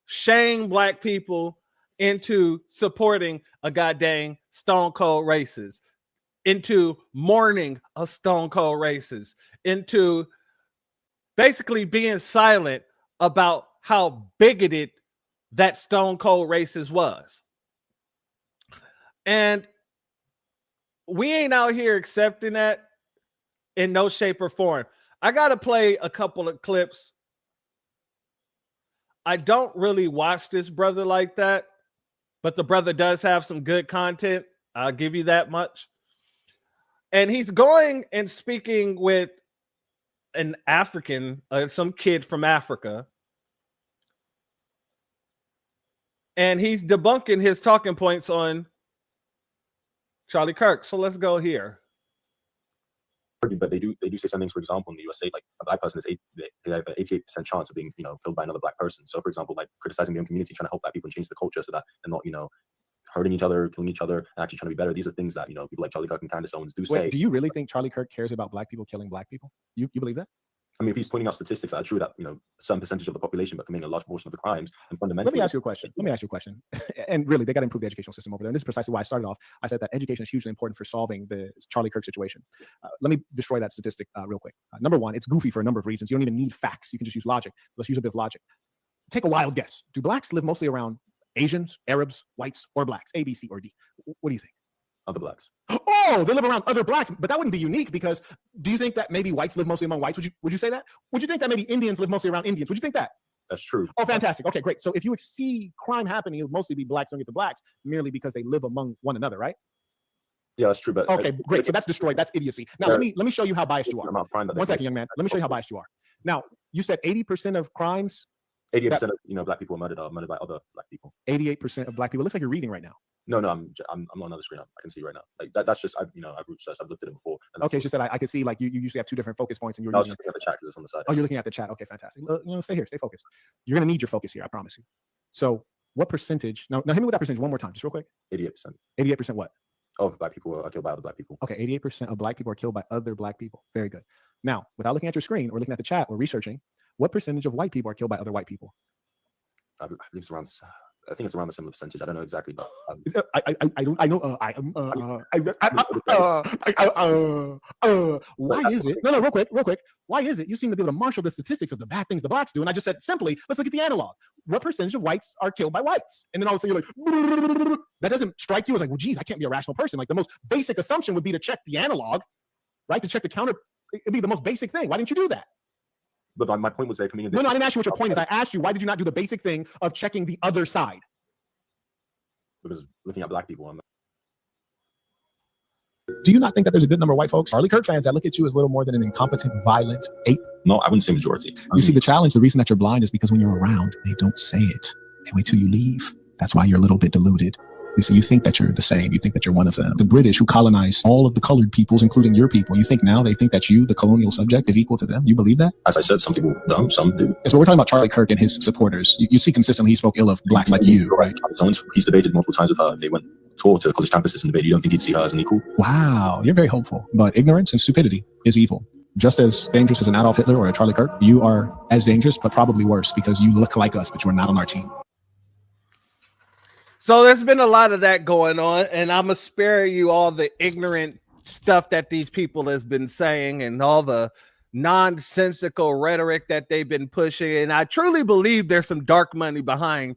shame black people into supporting a goddamn Stone Cold racist, into mourning a Stone Cold racist, into basically being silent about how bigoted that Stone Cold racist was. And we ain't out here accepting that in no shape or form. I got to play a couple of clips. I don't really watch this brother like that, but the brother does have some good content. I'll give you that much. And he's going and speaking with an African, some kid from Africa. And he's debunking his talking points on Charlie Kirk. So let's go here. But they do say some things. For example, in the USA, like a black person they have an 88% chance of being killed by another black person. So, for example, like criticizing the own community, trying to help black people and change the culture so that they're not hurting each other, killing each other, and actually trying to be better. These are things that people like Charlie Kirk and Candace Owens do say. Wait, do you really think Charlie Kirk cares about black people killing black people? You believe that? I mean, if he's pointing out statistics that are true that some percentage of the population but committing a large portion of the crimes, and fundamentally, let me ask you a question. And really, they got to improve the educational system over there. And this is precisely why I started off. I said that education is hugely important for solving the Charlie Kirk situation. Let me destroy that statistic real quick. Number one, it's goofy for a number of reasons. You don't even need facts. You can just use logic. Let's use a bit of logic. Take a wild guess. Do blacks live mostly around Asians, Arabs, whites, or blacks? A, B, C, or D? What do you think? Other blacks. Oh, they live around other blacks, but that wouldn't be unique because do you think that maybe whites live mostly among whites? Would you say that? Would you think that maybe Indians live mostly around Indians? Would you think that? That's true. Oh, fantastic. Okay, great. So if you would see crime happening, it would mostly be blacks don't get the blacks merely because they live among one another, right? Yeah, that's true. But okay, great. So that's destroyed. That's idiocy. Now let me show you how biased you are. 1 second, young man. Let me show you how biased you are. Now you said 80% of crimes. 88% of black people are murdered by other black people. 88% of black people. It looks like you're reading right now. No, I'm on another screen. I can see right now. Like that's just I've researched. I've looked at it before. Okay, it's just that I can see like you usually have two different focus points, and you're. I was just looking at the chat because it's on the side. Oh, you're looking at the chat. Okay, fantastic. Stay here. Stay focused. You're gonna need your focus here. I promise you. So, what percentage? Now hit me with that percentage one more time, just real quick. 88%. 88% what? Of black people are killed by other black people. Okay, 88% of black people are killed by other black people. Very good. Now, without looking at your screen or looking at the chat or researching, what percentage of white people are killed by other white people? I believe it's around. I think it's around a similar percentage. I don't know exactly, but why is it? No, real quick. Why is it you seem to be able to marshal the statistics of the bad things the blacks do? And I just said simply, let's look at the analog. What percentage of whites are killed by whites? And then all of a sudden you're like, that doesn't strike you as like, well, geez, I can't be a rational person. Like the most basic assumption would be to check the analog, right? To check the counter, it'd be the most basic thing. Why didn't you do that? But my point was they're coming in. No, I didn't ask you what your point is. I asked you, why did you not do the basic thing of checking the other side? Because looking at black people. Do you not think that there's a good number of white folks, Charlie Kirk fans, that look at you as little more than an incompetent, violent ape? No, I wouldn't say majority. You see, the challenge, the reason that you're blind is because when you're around, they don't say it. They wait till you leave. That's why you're a little bit deluded. So you think that you're the same. You think that you're one of them. The British who colonized all of the colored peoples, including your people, you think now they think that you, the colonial subject, is equal to them? You believe that? As I said, some people don't, some do. Yes, but we're talking about Charlie Kirk and his supporters. You see consistently he spoke ill of blacks like you, right? He's debated multiple times with her. They went tour to college campuses and debated. You don't think he'd see her as an equal? Wow, you're very hopeful. But ignorance and stupidity is evil. Just as dangerous as an Adolf Hitler or a Charlie Kirk, you are as dangerous, but probably worse because you look like us, but you are not on our team. So there's been a lot of that going on, and I'm gonna spare you all the ignorant stuff that these people has been saying and all the nonsensical rhetoric that they've been pushing. And I truly believe there's some dark money behind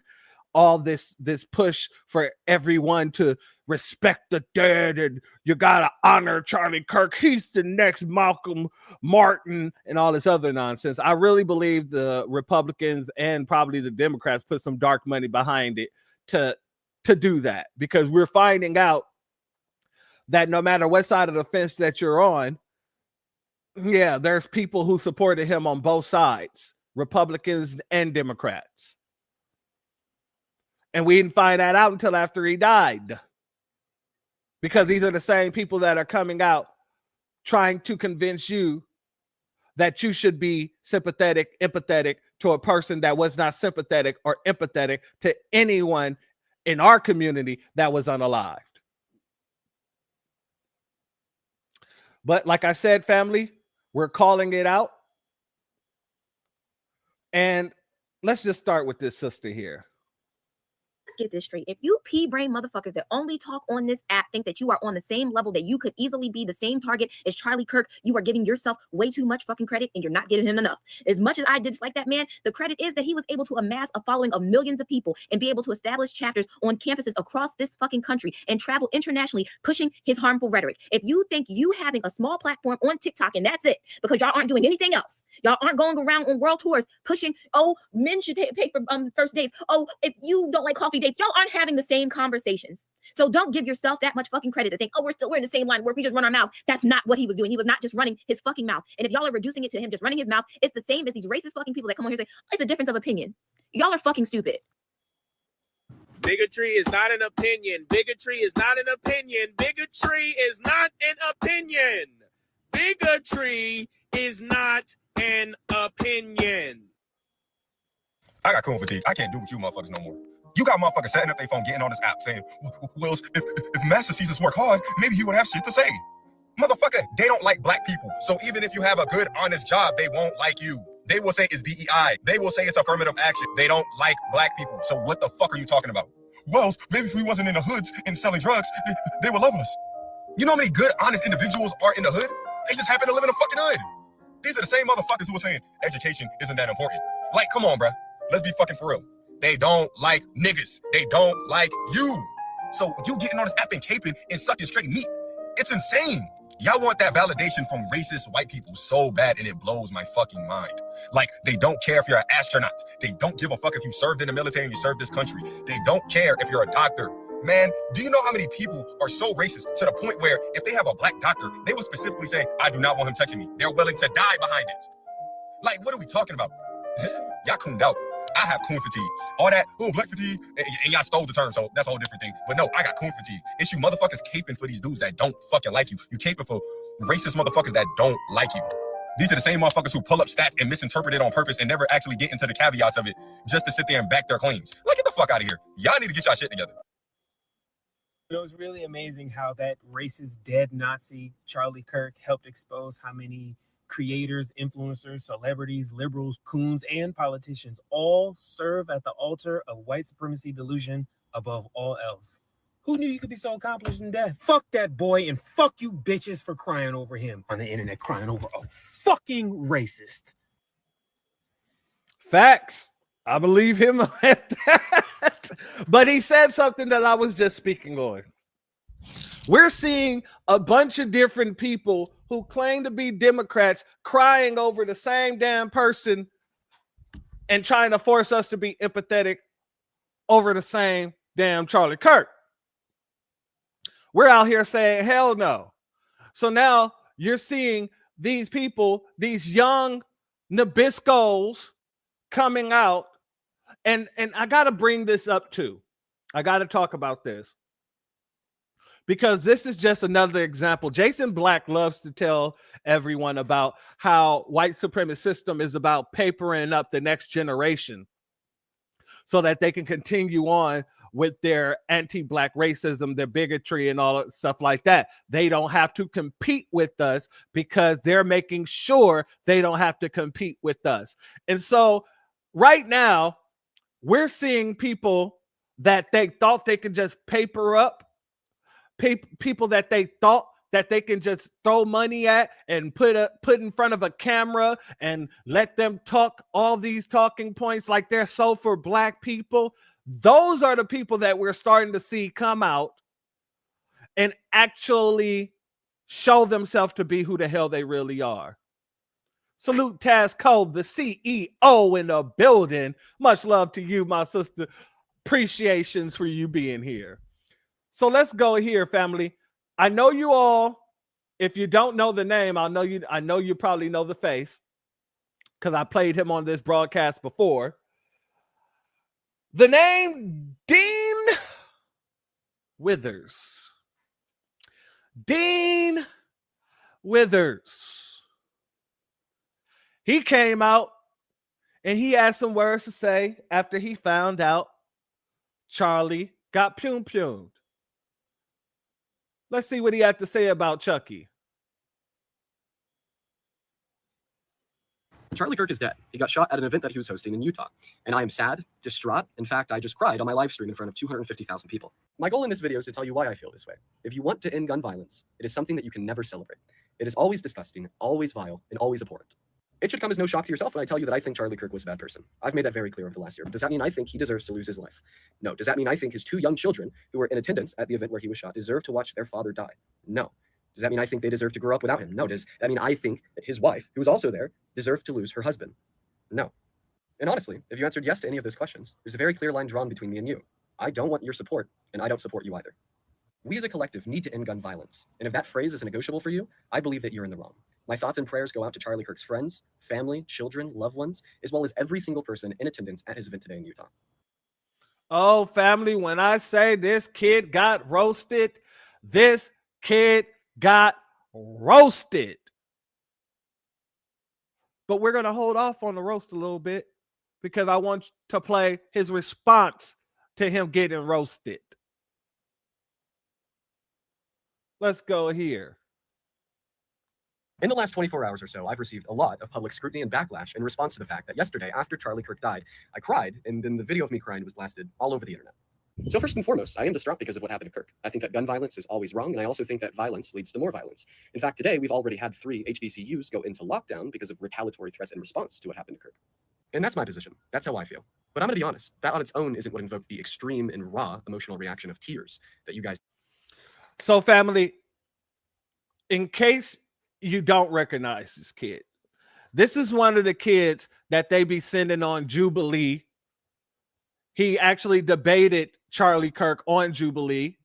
all this push for everyone to respect the dead, and you gotta honor Charlie Kirk. He's the next Malcolm Martin and all this other nonsense. I really believe the Republicans and probably the Democrats put some dark money behind it to do that, because we're finding out that no matter what side of the fence that you're on, yeah, there's people who supported him on both sides, Republicans and Democrats. And we didn't find that out until after he died, because these are the same people that are coming out trying to convince you that you should be sympathetic, empathetic to a person that was not sympathetic or empathetic to anyone in our community that was unalived. But like I said, family, we're calling it out. And let's just start with this sister here. Let's get this straight. If you pea-brain motherfuckers that only talk on this app think that you are on the same level, that you could easily be the same target as Charlie Kirk, you are giving yourself way too much fucking credit, and you're not giving him enough. As much as I dislike that man, the credit is that he was able to amass a following of millions of people and be able to establish chapters on campuses across this fucking country and travel internationally pushing his harmful rhetoric. If you think you having a small platform on TikTok and that's it, because y'all aren't doing anything else, y'all aren't going around on world tours pushing, oh, men should pay for first dates, oh, if you don't like coffee dates, y'all aren't having the same conversations. So don't give yourself that much fucking credit to think, oh, we're in the same line where we just run our mouths. That's not what he was doing. He was not just running his fucking mouth. And if y'all are reducing it to him just running his mouth, it's the same as these racist fucking people that come on here and say, oh, it's a difference of opinion. Y'all are fucking stupid. Bigotry is not an opinion. Bigotry is not an opinion. Bigotry is not an opinion. Bigotry is not an opinion. I got coon fatigue. I can't do with you motherfuckers no more. You got motherfuckers setting up their phone, getting on this app saying, well, if Master sees us work hard, maybe he would have shit to say. Motherfucker, they don't like black people. So even if you have a good, honest job, they won't like you. They will say it's DEI. They will say it's affirmative action. They don't like black people. So what the fuck are you talking about? Well, maybe if we wasn't in the hoods and selling drugs, they would love us. You know how many good, honest individuals are in the hood? They just happen to live in a fucking hood. These are the same motherfuckers who were saying education isn't that important. Like, come on, bruh. Let's be fucking for real. They don't like niggas. They don't like you. So you getting on this app and caping and sucking straight meat. It's insane. Y'all want that validation from racist white people so bad, and it blows my fucking mind. Like, they don't care if you're an astronaut. They don't give a fuck if you served in the military and you served this country. They don't care if you're a doctor. Man, do you know how many people are so racist to the point where if they have a black doctor, they will specifically say, I do not want him touching me. They're willing to die behind it. Like, what are we talking about? Y'all cooned out. I have coon fatigue. All that, oh, black fatigue, and y'all stole the term, so that's a whole different thing. But no, I got coon fatigue. It's you motherfuckers caping for these dudes that don't fucking like you. You caping for racist motherfuckers that don't like you. These are the same motherfuckers who pull up stats and misinterpret it on purpose and never actually get into the caveats of it just to sit there and back their claims. Like, get the fuck out of here. Y'all need to get y'all shit together. It was really amazing how that racist dead Nazi Charlie Kirk helped expose how many creators, influencers, celebrities, liberals, coons, and politicians all serve at the altar of white supremacy delusion above all else. Who knew you could be so accomplished in death? Fuck that boy, and fuck you bitches for crying over him on the internet, crying over a fucking racist. Facts. I believe him at that. But he said something that I was just speaking on. We're seeing a bunch of different people who claim to be Democrats crying over the same damn person and trying to force us to be empathetic over the same damn Charlie Kirk. We're out here saying, hell no. So now you're seeing these people, these young Nabiscos coming out. And I got to bring this up too. I got to talk about this, because this is just another example. Jason Black loves to tell everyone about how white supremacist system is about papering up the next generation so that they can continue on with their anti-black racism, their bigotry, and all that stuff like that. They don't have to compete with us because they're making sure they don't have to compete with us. And so right now, we're seeing people that they thought they could just paper up, people that they thought that they can just throw money at and put in front of a camera and let them talk all these talking points like they're so for black people. Those are the people that we're starting to see come out and actually show themselves to be who the hell they really are. Salute Taz Cole, the CEO in the building. Much love to you, my sister. Appreciations for you being here. So let's go here, family. I know you all, if you don't know the name, I know you probably know the face because I played him on this broadcast before. The name Dean Withers. Dean Withers. He came out and he had some words to say after he found out Charlie got pumed. Let's see what he had to say about Chucky. Charlie Kirk is dead. He got shot at an event that he was hosting in Utah. And I am sad, distraught. In fact, I just cried on my live stream in front of 250,000 people. My goal in this video is to tell you why I feel this way. If you want to end gun violence, it is something that you can never celebrate. It is always disgusting, always vile, and always abhorrent. It should come as no shock to yourself when I tell you that I think Charlie Kirk was a bad person. I've made that very clear over the last year. But does that mean I think he deserves to lose his life? No. Does that mean I think his 2 young children who were in attendance at the event where he was shot deserve to watch their father die? No. Does that mean I think they deserve to grow up without him? No. Does that mean I think that his wife, who was also there, deserved to lose her husband? No. And honestly, if you answered yes to any of those questions, there's a very clear line drawn between me and you. I don't want your support, and I don't support you either. We as a collective need to end gun violence. And if that phrase is negotiable for you, I believe that you're in the wrong. My thoughts and prayers go out to Charlie Kirk's friends, family, children, loved ones, as well as every single person in attendance at his event today in Utah. Oh, family, when I say this kid got roasted, this kid got roasted. But we're going to hold off on the roast a little bit because I want to play his response to him getting roasted. Let's go here. In the last 24 hours or so, I've received a lot of public scrutiny and backlash in response to the fact that yesterday, after Charlie Kirk died, I cried, and then the video of me crying was blasted all over the internet. So first and foremost, I am distraught because of what happened to Kirk. I think that gun violence is always wrong, and I also think that violence leads to more violence. In fact, today, we've already had 3 HBCUs go into lockdown because of retaliatory threats in response to what happened to Kirk. And that's my position. That's how I feel. But I'm going to be honest, that on its own isn't what invoked the extreme and raw emotional reaction of tears that you guys... So family, in case you don't recognize this kid, this is one of the kids that they be sending on Jubilee. He actually debated Charlie Kirk on Jubilee.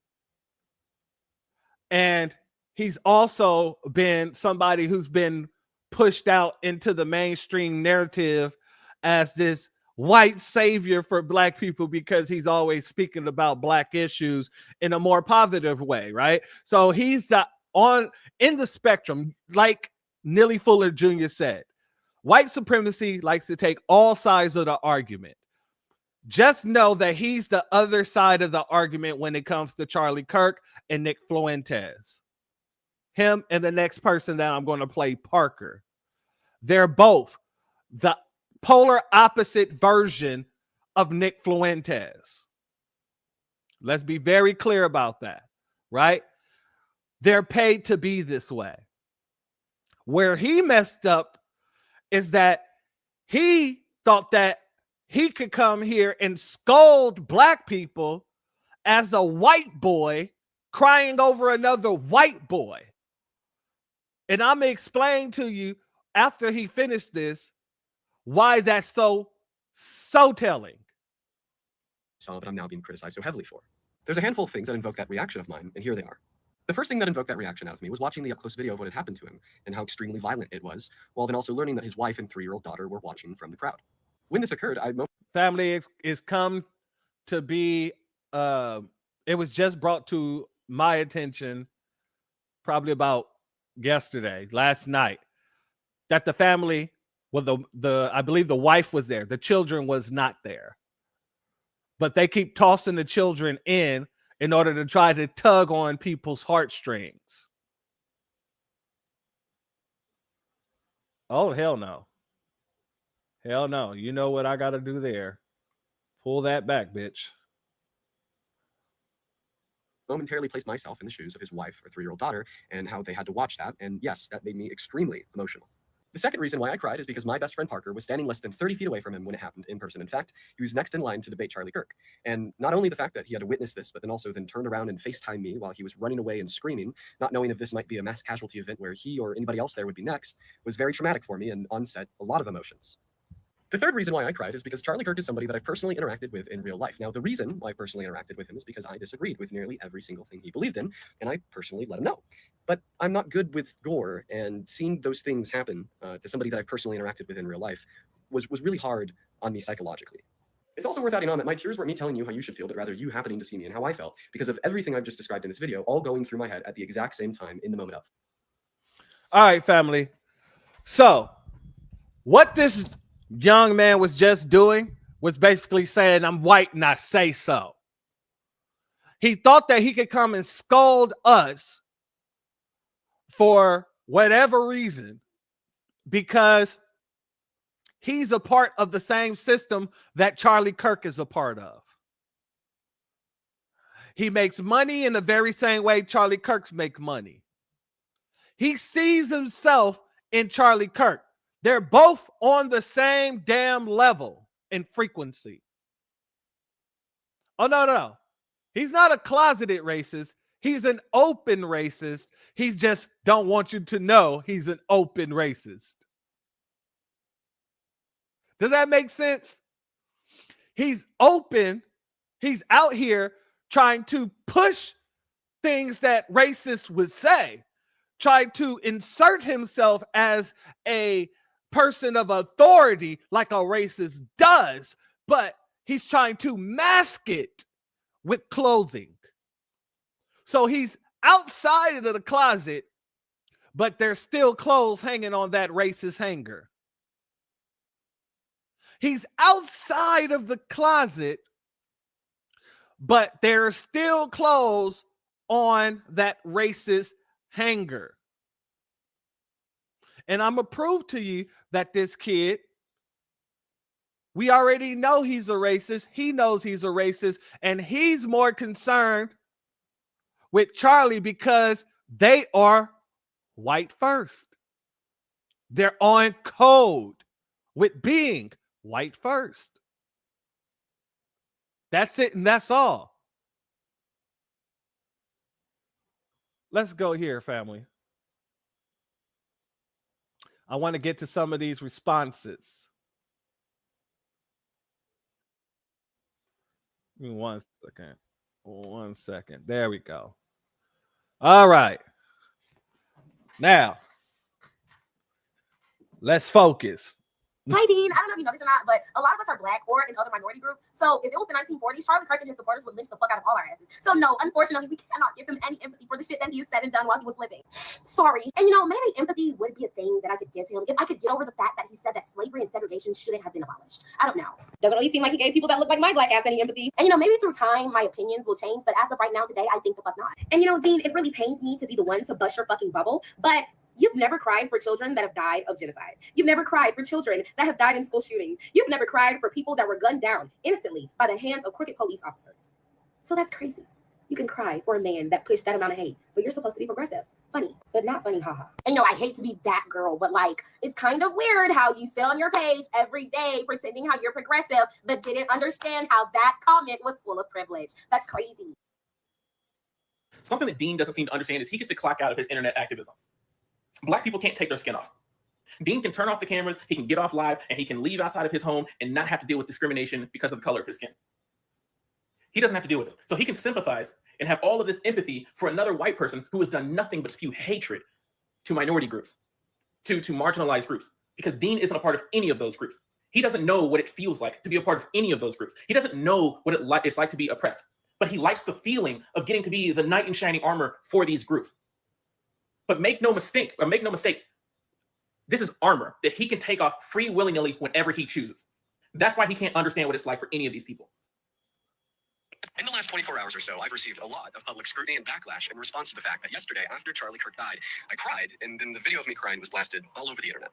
And he's also been somebody who's been pushed out into the mainstream narrative as this white savior for black people because he's always speaking about black issues in a more positive way, right? So he's in the spectrum, like Neely Fuller Jr. said. White supremacy likes to take all sides of the argument. Just know that he's the other side of the argument when it comes to Charlie Kirk and Nick Fuentes. Him and the next person that I'm going to play, Parker. They're both the polar opposite version of Nick Fuentes. Let's be very clear about that, right? They're paid to be this way. Where he messed up is that he thought that he could come here and scold black people as a white boy crying over another white boy. And I'm going to explain to you after he finished this why that's so telling. Saw that I'm now being criticized so heavily for. There's a handful of things that invoke that reaction of mine, and here they are. The first thing that invoked that reaction out of me was watching the up-close video of what had happened to him and how extremely violent it was, while then also learning that his wife and 3-year-old daughter were watching from the crowd. When this occurred, family is come to be, it was just brought to my attention probably about last night, that the family, well, I believe the wife was there. The children was not there. But they keep tossing the children in order to try to tug on people's heartstrings. Oh, hell no. Hell no. You know what I got to do there. Pull that back, bitch. momentarily placed myself in the shoes of his wife or 3-year-old daughter and how they had to watch that. And yes, that made me extremely emotional. The second reason why I cried is because my best friend Parker was standing less than 30 feet away from him when it happened in person. In fact, he was next in line to debate Charlie Kirk. And not only the fact that he had to witness this, but then also then turned around and FaceTime me while he was running away and screaming, not knowing if this might be a mass casualty event where he or anybody else there would be next, was very traumatic for me and onset a lot of emotions. The third reason why I cried is because Charlie Kirk is somebody that I've personally interacted with in real life. Now, the reason why I personally interacted with him is because I disagreed with nearly every single thing he believed in, and I personally let him know. But I'm not good with gore, and seeing those things happen to somebody that I've personally interacted with in real life was really hard on me psychologically. It's also worth adding on that my tears weren't me telling you how you should feel, but rather you happening to see me and how I felt, because of everything I've just described in this video, all going through my head at the exact same time in the moment of. All right, family. So what this young man was just doing was basically saying, I'm white and I say so. He thought that he could come and scold us for whatever reason because he's a part of the same system that Charlie Kirk is a part of. He makes money in the very same way Charlie Kirk's make money. He sees himself in Charlie Kirk. They're both on the same damn level in frequency. Oh, no. He's not a closeted racist. He's an open racist. He just don't want you to know he's an open racist. Does that make sense? He's open. He's out here trying to push things that racists would say, trying to insert himself as a person of authority like a racist does, but he's trying to mask it with clothing. So he's outside of the closet, but there's still clothes hanging on that racist hanger. He's outside of the closet, but there are still clothes on that racist hanger. And I'm going to prove to you that this kid, we already know he's a racist. He knows he's a racist, and he's more concerned with Charlie because they are white first. They're on code with being white first. That's it, and that's all. Let's go here, family. I want to get to some of these responses. Give me 1 second. 1 second. There we go. All right. Now, let's focus. Hi, Dean. I don't know if you know this or not, but a lot of us are black or in other minority groups. So if it was the 1940s, Charlie Kirk and his supporters would lynch the fuck out of all our asses. So no, unfortunately, we cannot give him any empathy for the shit that he has said and done while he was living. Sorry. And maybe empathy would be a thing that I could give him if I could get over the fact that he said that slavery and segregation shouldn't have been abolished. I don't know. Doesn't really seem like he gave people that look like my black ass any empathy. And maybe through time, my opinions will change. But as of right now, today, I think the fuck not. And Dean, it really pains me to be the one to bust your fucking bubble, but you've never cried for children that have died of genocide. You've never cried for children that have died in school shootings. You've never cried for people that were gunned down innocently by the hands of crooked police officers. So that's crazy. You can cry for a man that pushed that amount of hate, but you're supposed to be progressive. Funny, but not funny, haha. And I hate to be that girl, but it's kind of weird how you sit on your page every day pretending how you're progressive, but didn't understand how that comment was full of privilege. That's crazy. Something that Dean doesn't seem to understand is he gets to clock out of his internet activism. Black people can't take their skin off. Dean can turn off the cameras, he can get off live, and he can leave outside of his home and not have to deal with discrimination because of the color of his skin. He doesn't have to deal with it. So he can sympathize and have all of this empathy for another white person who has done nothing but spew hatred to minority groups, to marginalized groups, because Dean isn't a part of any of those groups. He doesn't know what it feels like to be a part of any of those groups. He doesn't know what it's like to be oppressed, but he likes the feeling of getting to be the knight in shining armor for these groups. But make no mistake, this is armor that he can take off free willy-nilly whenever he chooses. That's why he can't understand what it's like for any of these people. In the last 24 hours or so, I've received a lot of public scrutiny and backlash in response to the fact that yesterday, after Charlie Kirk died, I cried, and then the video of me crying was blasted all over the internet.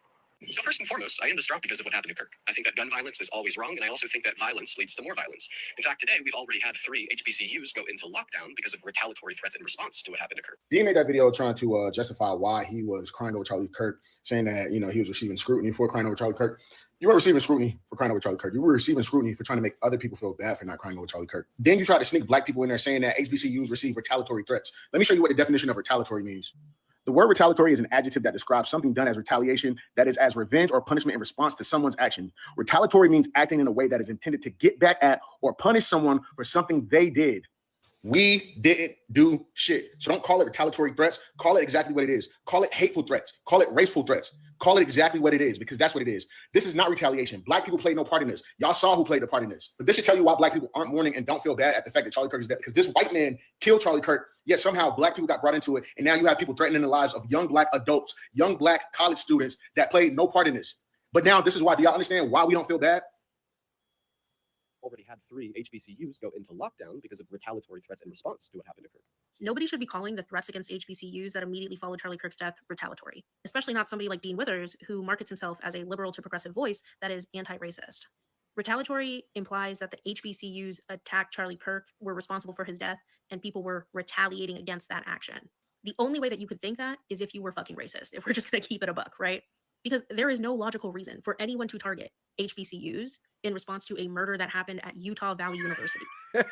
So first and foremost, I am distraught because of what happened to Kirk. I think that gun violence is always wrong, and I also think that violence leads to more violence. In fact, today we've already had 3 HBCUs go into lockdown because of retaliatory threats in response to what happened to Kirk. Dean made that video trying to justify why he was crying over Charlie Kirk, saying that, you know, he was receiving scrutiny for crying over Charlie Kirk. You weren't receiving scrutiny for crying over Charlie Kirk. You were receiving scrutiny for trying to make other people feel bad for not crying over Charlie Kirk. Then you tried to sneak black people in there saying that HBCUs receive retaliatory threats. Let me show you what the definition of retaliatory means. The word retaliatory is an adjective that describes something done as retaliation, that is as revenge or punishment in response to someone's action. Retaliatory means acting in a way that is intended to get back at or punish someone for something they did. We didn't do shit. So don't call it retaliatory threats. Call it exactly what it is. Call it hateful threats. Call it raceful threats. Call it exactly what it is, because that's what it is. This is not retaliation. Black people played no part in this. Y'all saw who played a part in this. But this should tell you why black people aren't mourning and don't feel bad at the fact that Charlie Kirk is dead, because this white man killed Charlie Kirk. Yet somehow black people got brought into it. And now you have people threatening the lives of young black adults, young black college students that played no part in this. But now this is why. Do y'all understand why we don't feel bad? Already had 3 HBCUs go into lockdown because of retaliatory threats in response to what happened to Kirk. Nobody should be calling the threats against HBCUs that immediately followed Charlie Kirk's death retaliatory, especially not somebody like Dean Withers, who markets himself as a liberal to progressive voice that is anti-racist. Retaliatory implies that the HBCUs attacked Charlie Kirk, were responsible for his death, and people were retaliating against that action. The only way that you could think that is if you were fucking racist, if we're just going to keep it a buck, right? Because there is no logical reason for anyone to target HBCUs in response to a murder that happened at Utah Valley University.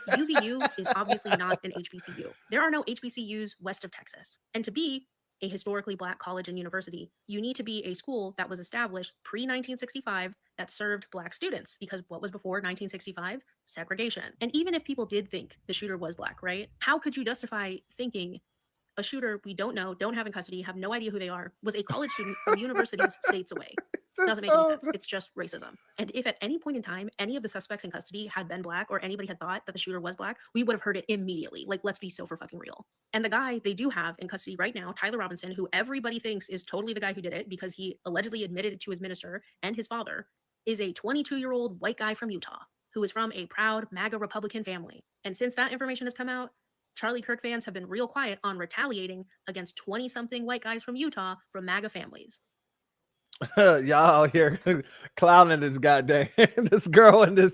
UVU is obviously not an HBCU. There are no HBCUs west of Texas. And to be a historically black college and university, you need to be a school that was established pre-1965 that served black students, because what was before 1965? Segregation. And even if people did think the shooter was black, right? How could you justify thinking a shooter we don't know, don't have in custody, have no idea who they are, was a college student from universities states away? Doesn't make any sense. It's just racism. And if at any point in time, any of the suspects in custody had been black, or anybody had thought that the shooter was black, we would have heard it immediately. Like, let's be so for fucking real. And the guy they do have in custody right now, Tyler Robinson, who everybody thinks is totally the guy who did it because he allegedly admitted it to his minister and his father, is a 22-year-old white guy from Utah who is from a proud MAGA Republican family. And since that information has come out, Charlie Kirk fans have been real quiet on retaliating against 20-something white guys from Utah from MAGA families. Y'all out here clowning this goddamn this girl in this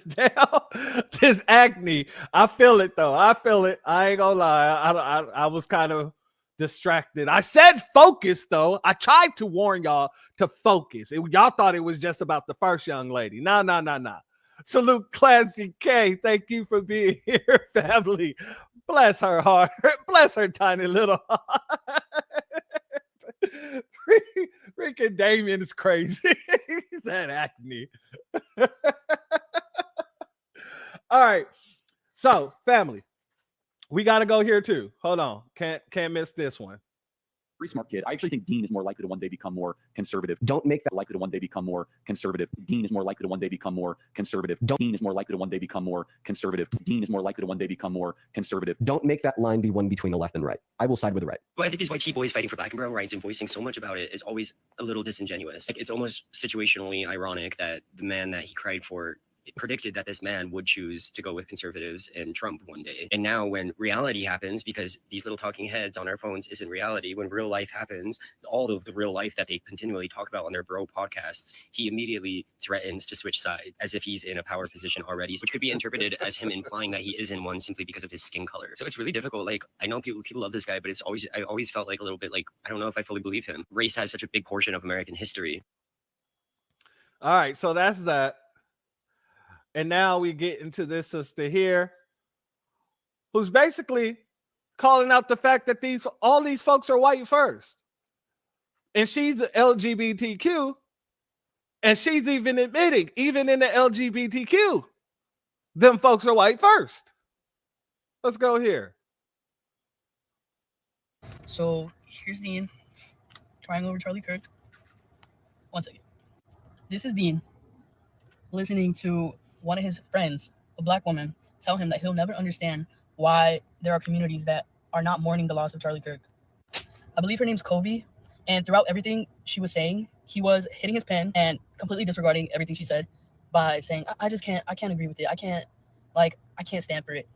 this acne. I feel it though. I feel it. I ain't gonna lie. I was kind of distracted. I said focus though. I tried to warn y'all to focus. Y'all thought it was just about the first young lady. No. Salute Classy K. Thank you for being here, family. Bless her heart. Bless her tiny little heart. Freaking Damien is crazy. He's had acne. All right. So, family, we got to go here too. Hold on. Can't miss this one. Pretty smart kid. I actually think Dean is more likely to one day become more conservative. Don't make that likely to one day become more conservative. Dean is more likely to one day become more conservative. Dean is more likely to one day become more conservative. Dean is more likely to one day become more conservative. Don't make that line be one between the left and right. I will side with the right. Well, I think these white sheep boys fighting for black and brown rights and voicing so much about it is always a little disingenuous. Like, it's almost situationally ironic that the man that he cried for predicted that this man would choose to go with conservatives and Trump one day. And now when reality happens, because these little talking heads on our phones isn't reality, when real life happens, all of the real life that they continually talk about on their bro podcasts, he immediately threatens to switch sides as if he's in a power position already, which could be interpreted as him implying that he is in one simply because of his skin color. So it's really difficult. Like, I know people love this guy, but I always felt like a little bit like, I don't know if I fully believe him. Race has such a big portion of American history. All right, so that's that. And now we get into this sister here, who's basically calling out the fact that all these folks are white first. And she's LGBTQ, and she's even admitting, even in the LGBTQ, them folks are white first. Let's go here. So here's Dean crying over Charlie Kirk. One second. This is Dean listening to one of his friends, a black woman, tell him that he'll never understand why there are communities that are not mourning the loss of Charlie Kirk. I believe her name's Covey, and throughout everything she was saying, he was hitting his pen and completely disregarding everything she said by saying, I can't agree with it. I can't stand for it.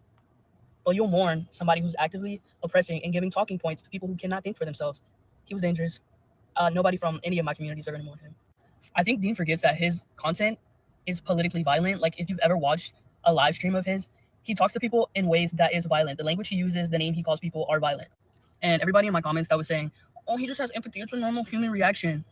But you'll mourn somebody who's actively oppressing and giving talking points to people who cannot think for themselves. He was dangerous. Nobody from any of my communities are going to mourn him. I think Dean forgets that his content is politically violent. Like, if you've ever watched a live stream of his, he talks to people in ways that is violent. The language he uses, the name he calls people are violent. And everybody in my comments that was saying, oh, he just has empathy, it's a normal human reaction.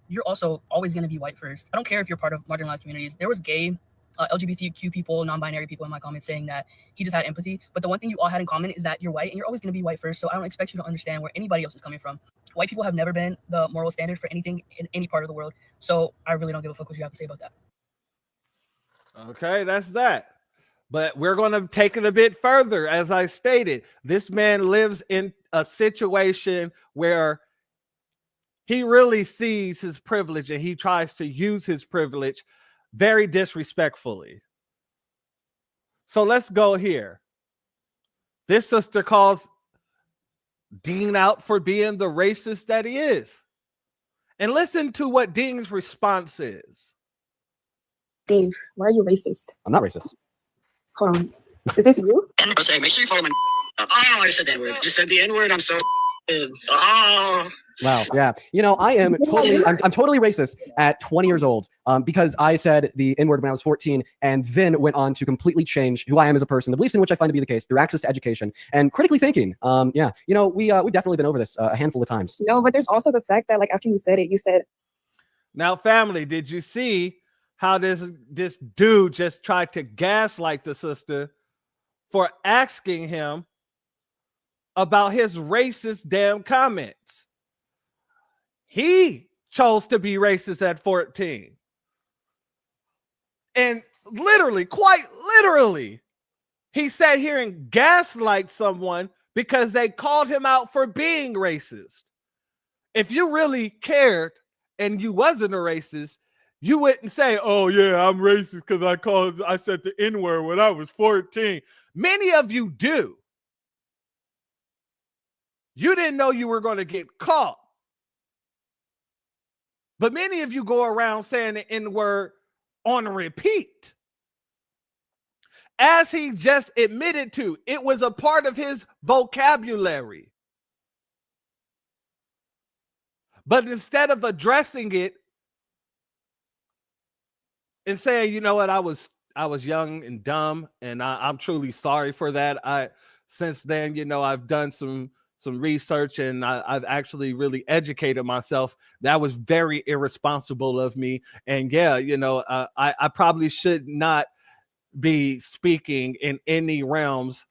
You're also always going to be white first. I don't care if you're part of marginalized communities. There was gay, LGBTQ people, non-binary people in my comments saying that he just had empathy. But the one thing you all had in common is that you're white, and you're always going to be white first. So I don't expect you to understand where anybody else is coming from. White people have never been the moral standard for anything in any part of the world. So I really don't give a fuck what you have to say about that. Okay, that's that. But we're going to take it a bit further. As I stated, this man lives in a situation where he really sees his privilege and he tries to use his privilege very disrespectfully. So let's go here. This sister calls Dean out for being the racist that he is. And listen to what Dean's response is. Dean, why are you racist? I'm not racist. Hold on. Is this you? I'm saying, make sure you follow my. Oh, I said the N-word. Just said the N-word. I'm so. Oh. Wow. Yeah. You know, I'm totally racist at 20 years old because I said the N-word when I was 14 and then went on to completely change who I am as a person, the beliefs in which I find to be the case through access to education and critically thinking. Yeah. You know, we've definitely been over this a handful of times. No, but there's also the fact that, like, after you said it, you said. Now, family, did you see how this dude just tried to gaslight the sister for asking him about his racist damn comments? He chose to be racist at 14. And literally, quite literally, he sat here and gaslight someone because they called him out for being racist. If you really cared and you wasn't a racist, you wouldn't say, oh yeah, I'm racist because I said the N-word when I was 14. Many of you do. You didn't know you were going to get caught. But many of you go around saying the N-word on repeat. As he just admitted to, it was a part of his vocabulary. But instead of addressing it and saying, you know what, I was young and dumb, and I'm truly sorry for that. Since then, you know, I've done some research and I've actually really educated myself. That was very irresponsible of me. And yeah, you know, I probably should not be speaking in any realms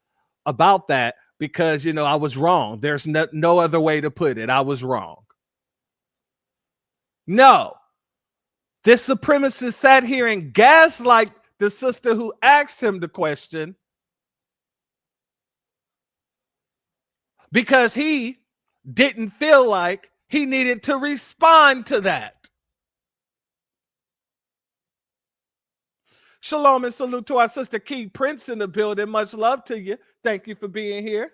about that because, you know, I was wrong. There's no other way to put it. I was wrong. No, this supremacist sat here and gaslight the sister who asked him the question because he didn't feel like he needed to respond to that. Shalom and salute to our sister Key Prince in the building. Much love to you. Thank you for being here.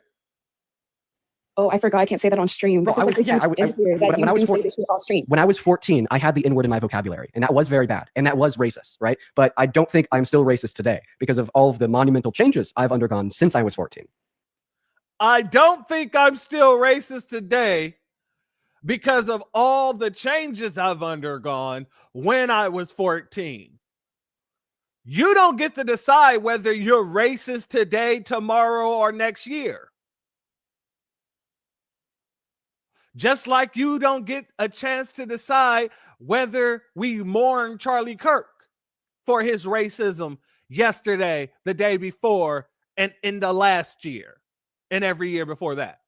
Oh, I forgot I can't say that on stream. This is like a huge issue that you do say this shit on stream. When I was 14, I had the N-word in my vocabulary, and that was very bad, and that was racist, right? But I don't think I'm still racist today because of all of the monumental changes I've undergone since I was 14. I don't think I'm still racist today because of all the changes I've undergone when I was 14. You don't get to decide whether you're racist today, tomorrow, or next year. Just like you don't get a chance to decide whether we mourn Charlie Kirk for his racism yesterday, the day before, and in the last year, and every year before that.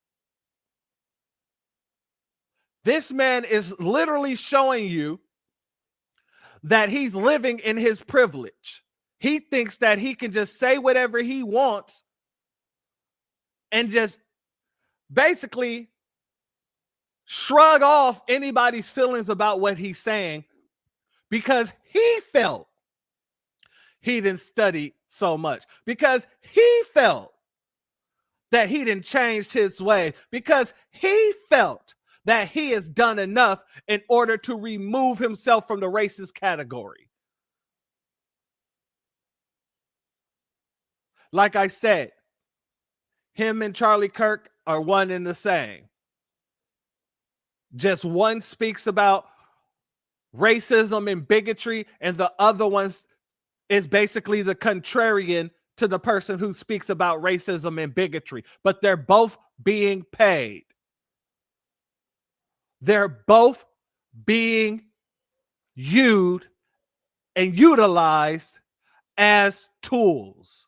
This man is literally showing you that he's living in his privilege. He thinks that he can just say whatever he wants and just basically shrug off anybody's feelings about what he's saying because he felt he didn't study so much, because he felt that he didn't change his way, because he felt that he has done enough in order to remove himself from the racist category. Like I said, him and Charlie Kirk are one and the same. Just one speaks about racism and bigotry, and the other ones is basically the contrarian to the person who speaks about racism and bigotry, but they're both being paid. They're both being used and utilized as tools.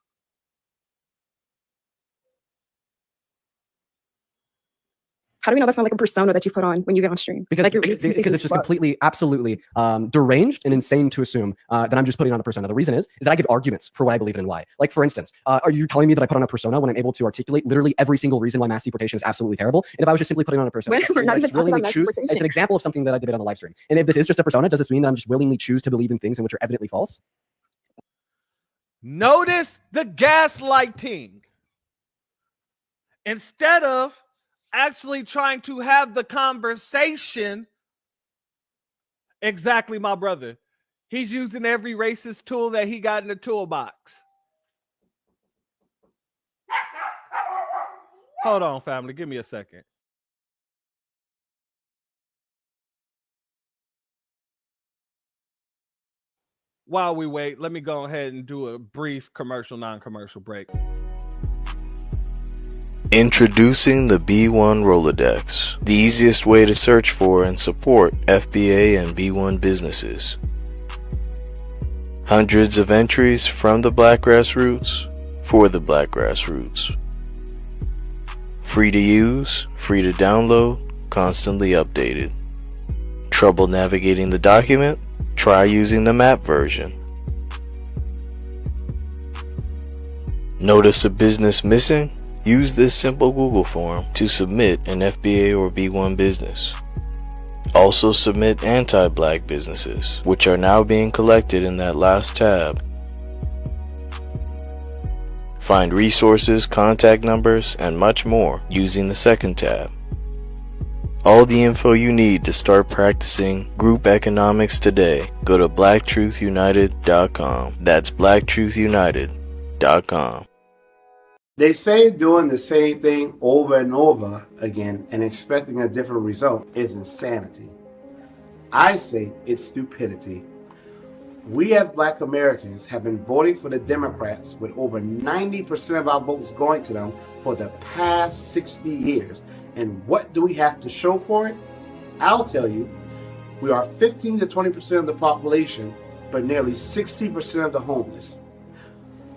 How do we know that's not like a persona that you put on when you get on stream? Because, like because it's just completely, absolutely deranged and insane to assume that I'm just putting on a persona. The reason is that I give arguments for what I believe in and why. Like, for instance, are you telling me that I put on a persona when I'm able to articulate literally every single reason why mass deportation is absolutely terrible? And if I was just simply putting on a persona, We're not even talking about mass choose, deportation. it's an example of something that I did on the live stream. And if this is just a persona, does this mean that I'm just willingly choose to believe in things in which are evidently false? Notice the gaslighting. Instead of actually trying to have the conversation, exactly, my brother, he's using every racist tool that he got in the toolbox. Hold on, family, give me a second. While we wait, let me go ahead and do a brief commercial, non-commercial break. Introducing the B1 Rolodex, the easiest way to search for and support FBA and B1 businesses. Hundreds of entries from the Black grassroots for the Black grassroots. Free to use, free to download, constantly updated. Trouble navigating the document? Try using the map version. Notice a business missing? Use this simple Google form to submit an FBA or B1 business. Also submit anti-Black businesses, which are now being collected in that last tab. Find resources, contact numbers, and much more using the second tab. All the info you need to start practicing group economics today. Go to blacktruthunited.com. That's blacktruthunited.com. They say doing the same thing over and over again and expecting a different result is insanity. I say it's stupidity. We as Black Americans have been voting for the Democrats with over 90% of our votes going to them for the past 60 years. And what do we have to show for it? I'll tell you, we are 15 to 20% of the population, but nearly 60% of the homeless.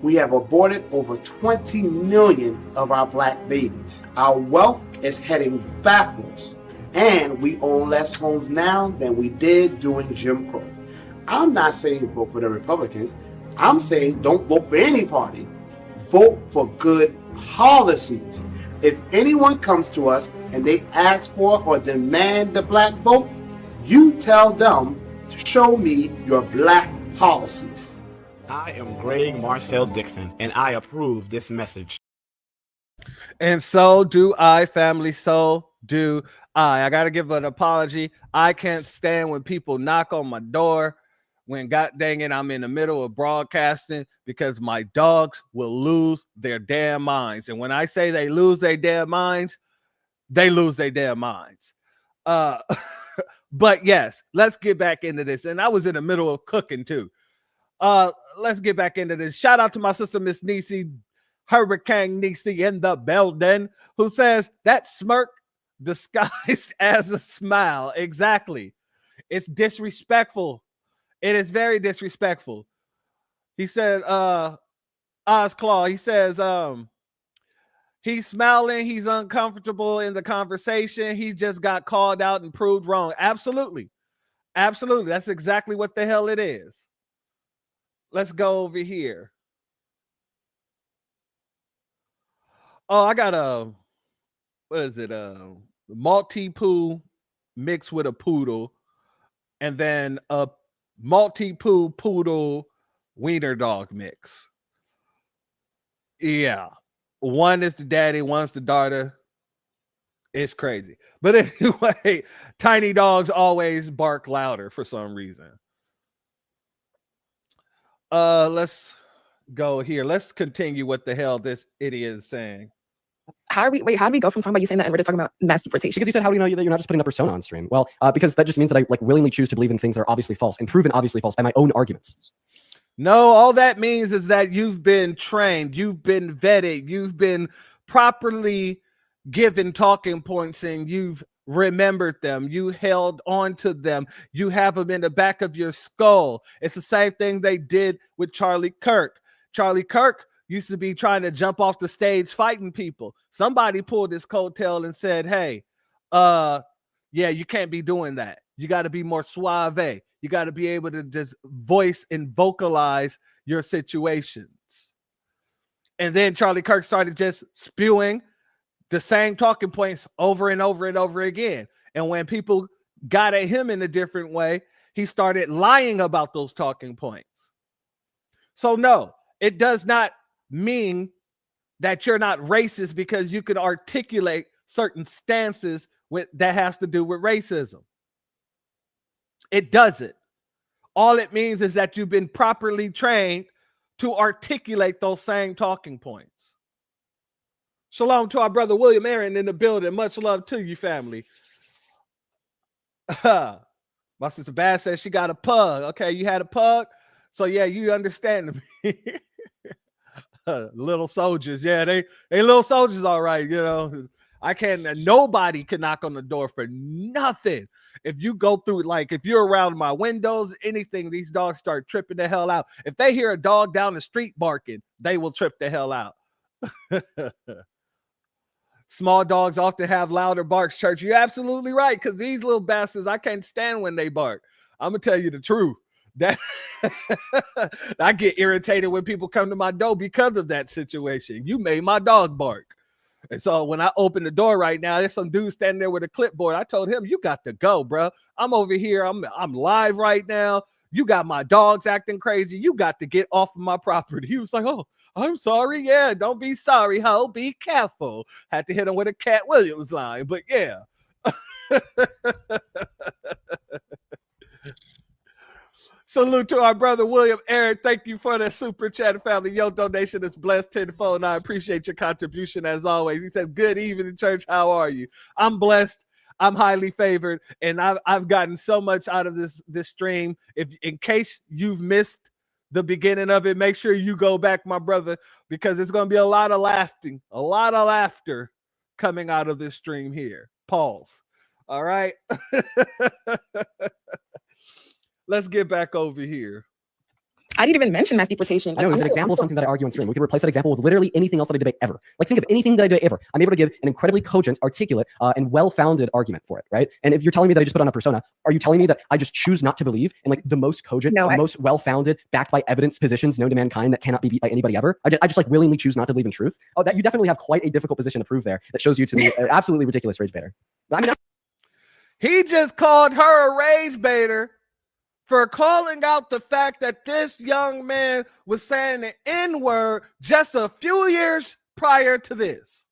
We have aborted over 20 million of our Black babies. Our wealth is heading backwards, and we own less homes now than we did during Jim Crow. I'm not saying vote for the Republicans. I'm saying don't vote for any party. Vote for good policies. If anyone comes to us and they ask for or demand the Black vote, you tell them to show me your Black policies. I am Greg Marcel Dixon, and I approve this message. And so do I, family. So do I. I got to give an apology. I can't stand when people knock on my door when, god dang it, I'm in the middle of broadcasting, because my dogs will lose their damn minds. And when I say they lose their damn minds, they lose their damn minds. But yes, let's get back into this. And I was in the middle of cooking too. Let's get back into this. Shout out to my sister, Miss Niecy, Hurricane Niecy in the building, who says that smirk disguised as a smile. Exactly. It's disrespectful. It is very disrespectful. He said, Ozclaw, he says, he's smiling, he's uncomfortable in the conversation. He just got called out and proved wrong. Absolutely. Absolutely. That's exactly what the hell it is. Let's go over here. Oh, I got a, what is it? Maltipoo mixed with a poodle, and then a Maltipoo poodle wiener dog mix. Yeah. One is the daddy, one's the daughter. It's crazy. But anyway, tiny dogs always bark louder for some reason. Let's go here. Let's continue what the hell this idiot is saying. How do we go from talking about you saying that and we're talking about mass deportation? Because you said, how do you know that you're not just putting a persona on stream? Well, because that just means that I like willingly choose to believe in things that are obviously false and proven obviously false by my own arguments. No, all that means is that you've been trained, you've been vetted, you've been properly given talking points, and you've remembered them, you held on to them, you have them in the back of your skull. It's the same thing they did with Charlie Kirk. Charlie Kirk used to be trying to jump off the stage fighting people. Somebody pulled his coattail and said, hey, yeah, you can't be doing that. You got to be more suave. You got to be able to just voice and vocalize your situations. And then Charlie Kirk started just spewing the same talking points over and over and over again. And when people got at him in a different way, he started lying about those talking points. So no, it does not mean that you're not racist because you can articulate certain stances that has to do with racism. It doesn't. All it means is that you've been properly trained to articulate those same talking points. Shalom to our brother William Aaron in the building. Much love to you, family. My sister Bass says she got a pug. Okay, you had a pug? So yeah, you understand me. Little soldiers. Yeah, they little soldiers, all right. You know, nobody can knock on the door for nothing. If you go through, like, if you're around my windows, anything, these dogs start tripping the hell out. If they hear a dog down the street barking, they will trip the hell out. Small dogs often have louder barks, Church. You're absolutely right, because these little bastards, I can't stand when they bark. I'm going to tell you the truth. That I get irritated when people come to my door because of that situation. You made my dog bark. And so when I open the door right now, there's some dude standing there with a clipboard. I told him, you got to go, bro. I'm over here. I'm live right now. You got my dogs acting crazy. You got to get off of my property. He was like, oh, I'm sorry. Yeah, don't be sorry, ho. Be careful. Had to hit him with a Cat Williams line, but yeah. Salute to our brother William Aaron. Thank you for that super chat, family. Your donation is blessed tenfold, and I appreciate your contribution as always. He says, good evening, church. How are you? I'm blessed. I'm highly favored, and I've gotten so much out of this stream. If in case you've missed the beginning of it, make sure you go back, my brother, because it's going to be a lot of laughter coming out of this stream here. Pause. All right. Let's get back over here. I didn't even mention mass deportation. I know, it's an example of something that I argue on stream. We can replace that example with literally anything else that I debate ever. Like, think of anything that I debate ever. I'm able to give an incredibly cogent, articulate, and well-founded argument for it, right? And if you're telling me that I just put on a persona, are you telling me that I just choose not to believe in like the most cogent, most well-founded, backed by evidence positions known to mankind that cannot be beat by anybody ever? I just like willingly choose not to believe in truth. Oh, that you definitely have quite a difficult position to prove there. That shows you to be an absolutely ridiculous rage baiter. I mean, he just called her a rage baiter for calling out the fact that this young man was saying the N-word just a few years prior to this.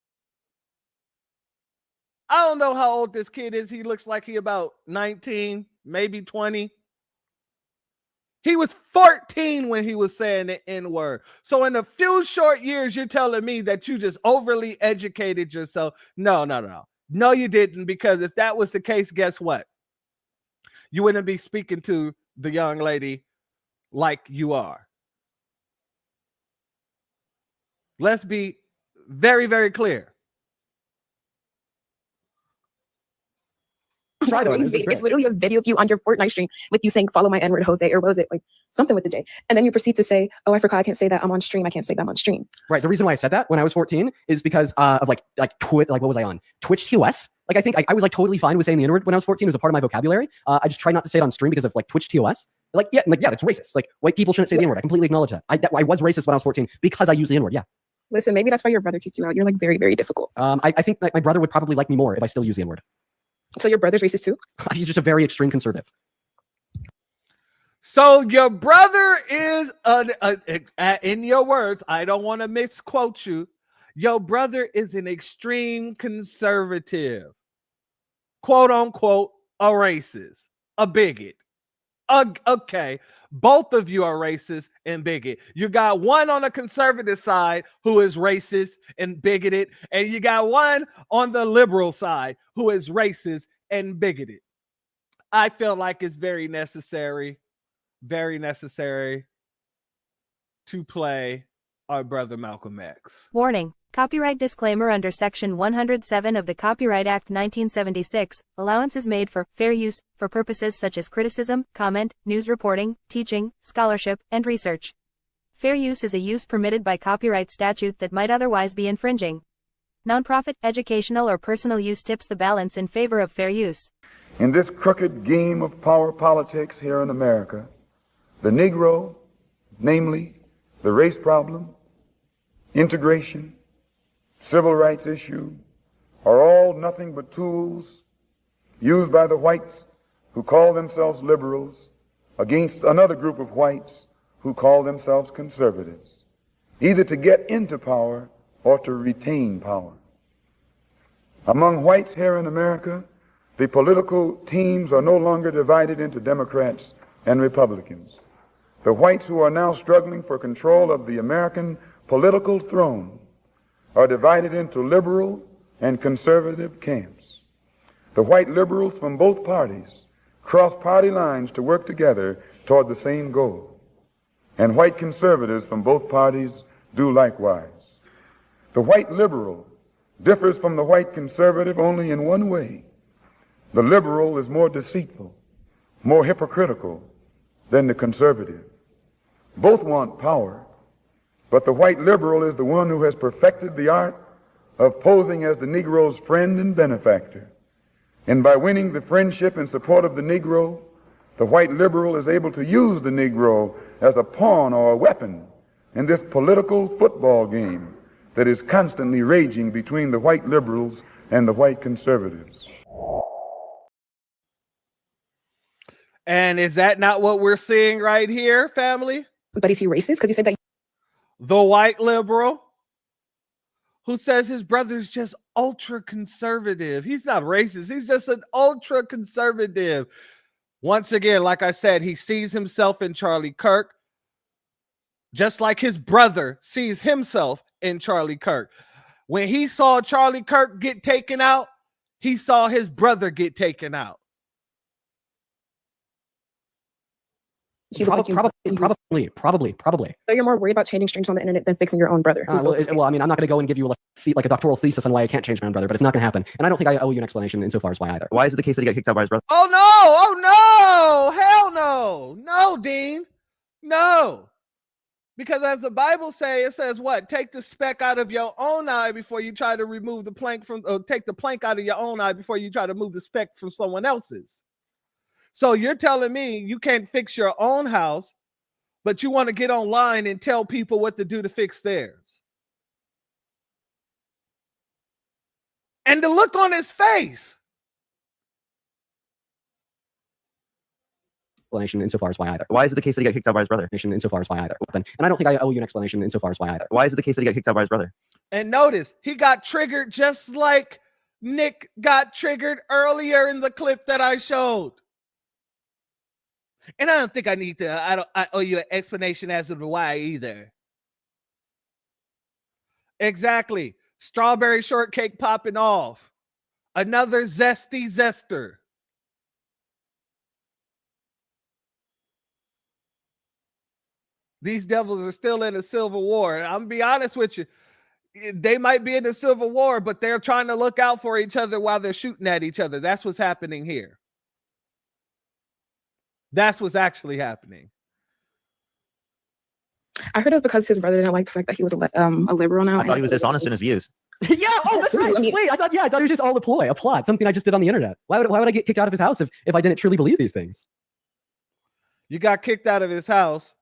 I don't know how old this kid is. He looks like he about 19, maybe 20. He was 14 when he was saying the N-word. So in a few short years, you're telling me that you just overly educated yourself. No. No, you didn't, because if that was the case, guess what? You wouldn't be speaking to the young lady like you are. Let's be very, very clear. It's literally a video of you on your Fortnite stream with you saying, follow my N-word, Jose, or was it like something with the J? And then you proceed to say, oh, I forgot, I can't say that I'm on stream. I can't say that I'm on stream. Right. The reason why I said that when I was 14 is because of like what was I on? Twitch TOS? Like, I think I was like totally fine with saying the N-word when I was 14. It was a part of my vocabulary. I just tried not to say it on stream because of like Twitch TOS. Yeah, that's racist. Like, white people shouldn't say the N-word. I completely acknowledge that. I was racist when I was 14 because I used the N-word. Yeah. Listen, maybe that's why your brother kicked you out. You're like very, very difficult. I think that my brother would probably like me more if I still use the N-word. So your brother's racist too? He's just a very extreme conservative. So your brother is, in your words, I don't want to misquote you, your brother is an extreme conservative, quote unquote, a racist, a bigot. Okay, both of you are racist and bigot. You got one on the conservative side who is racist and bigoted, and you got one on the liberal side who is racist and bigoted. I feel like it's very necessary to play our brother Malcolm X. Warning. Copyright disclaimer under Section 107 of the Copyright Act 1976, allowance is made for fair use for purposes such as criticism, comment, news reporting, teaching, scholarship, and research. Fair use is a use permitted by copyright statute that might otherwise be infringing. Nonprofit, educational, or personal use tips the balance in favor of fair use. In this crooked game of power politics here in America, the Negro, namely the race problem, integration, civil rights issue, are all nothing but tools used by the whites who call themselves liberals against another group of whites who call themselves conservatives, either to get into power or to retain power. Among whites here in America, the political teams are no longer divided into Democrats and Republicans. The whites who are now struggling for control of the American political throne are divided into liberal and conservative camps. The white liberals from both parties cross party lines to work together toward the same goal. And white conservatives from both parties do likewise. The white liberal differs from the white conservative only in one way. The liberal is more deceitful, more hypocritical than the conservative. Both want power, but the white liberal is the one who has perfected the art of posing as the Negro's friend and benefactor. And by winning the friendship and support of the Negro, the white liberal is able to use the Negro as a pawn or a weapon in this political football game that is constantly raging between the white liberals and the white conservatives. And is that not what we're seeing right here, family? But is he racist? Because you said that. The white liberal who says his brother's just ultra conservative. He's not racist. He's just an ultra conservative. Once again, like I said, he sees himself in Charlie Kirk, just like his brother sees himself in Charlie Kirk. When he saw Charlie Kirk get taken out, he saw his brother get taken out. Probably. So you're more worried about changing strings on the internet than fixing your own brother. Well, I mean, I'm not going to go and give you like a doctoral thesis on why I can't change my own brother, but it's not going to happen. And I don't think I owe you an explanation insofar as why either. Why is it the case that he got kicked out by his brother? Oh no! Oh no! Hell no! No, Dean. No. Because as the Bible says, it says what? Take the speck out of your own eye before you try to remove the plank from, or take the plank out of your own eye before you try to move the speck from someone else's. So you're telling me you can't fix your own house, but you want to get online and tell people what to do to fix theirs. And the look on his face. Explanation insofar as why either. Why is it the case that he got kicked out by his brother? Insofar as why either. And I don't think I owe you an explanation insofar as why either. Why is it the case that he got kicked out by his brother? And notice, he got triggered just like Nick got triggered earlier in the clip that I showed. And I don't think I owe you an explanation as to why either. Exactly. Strawberry shortcake popping off. Another zesty zester. These devils are still in a civil war. I'm gonna be honest with you. They might be in a civil war, but they're trying to look out for each other while they're shooting at each other. That's what's happening here. That's what's actually happening. I heard it was because his brother didn't like the fact that he was a liberal now. I thought he was dishonest in his views. Yeah, oh, that's right. Wait, I thought it was just all a ploy, a plot, something I just did on the internet. Why would I get kicked out of his house if I didn't truly believe these things? You got kicked out of his house,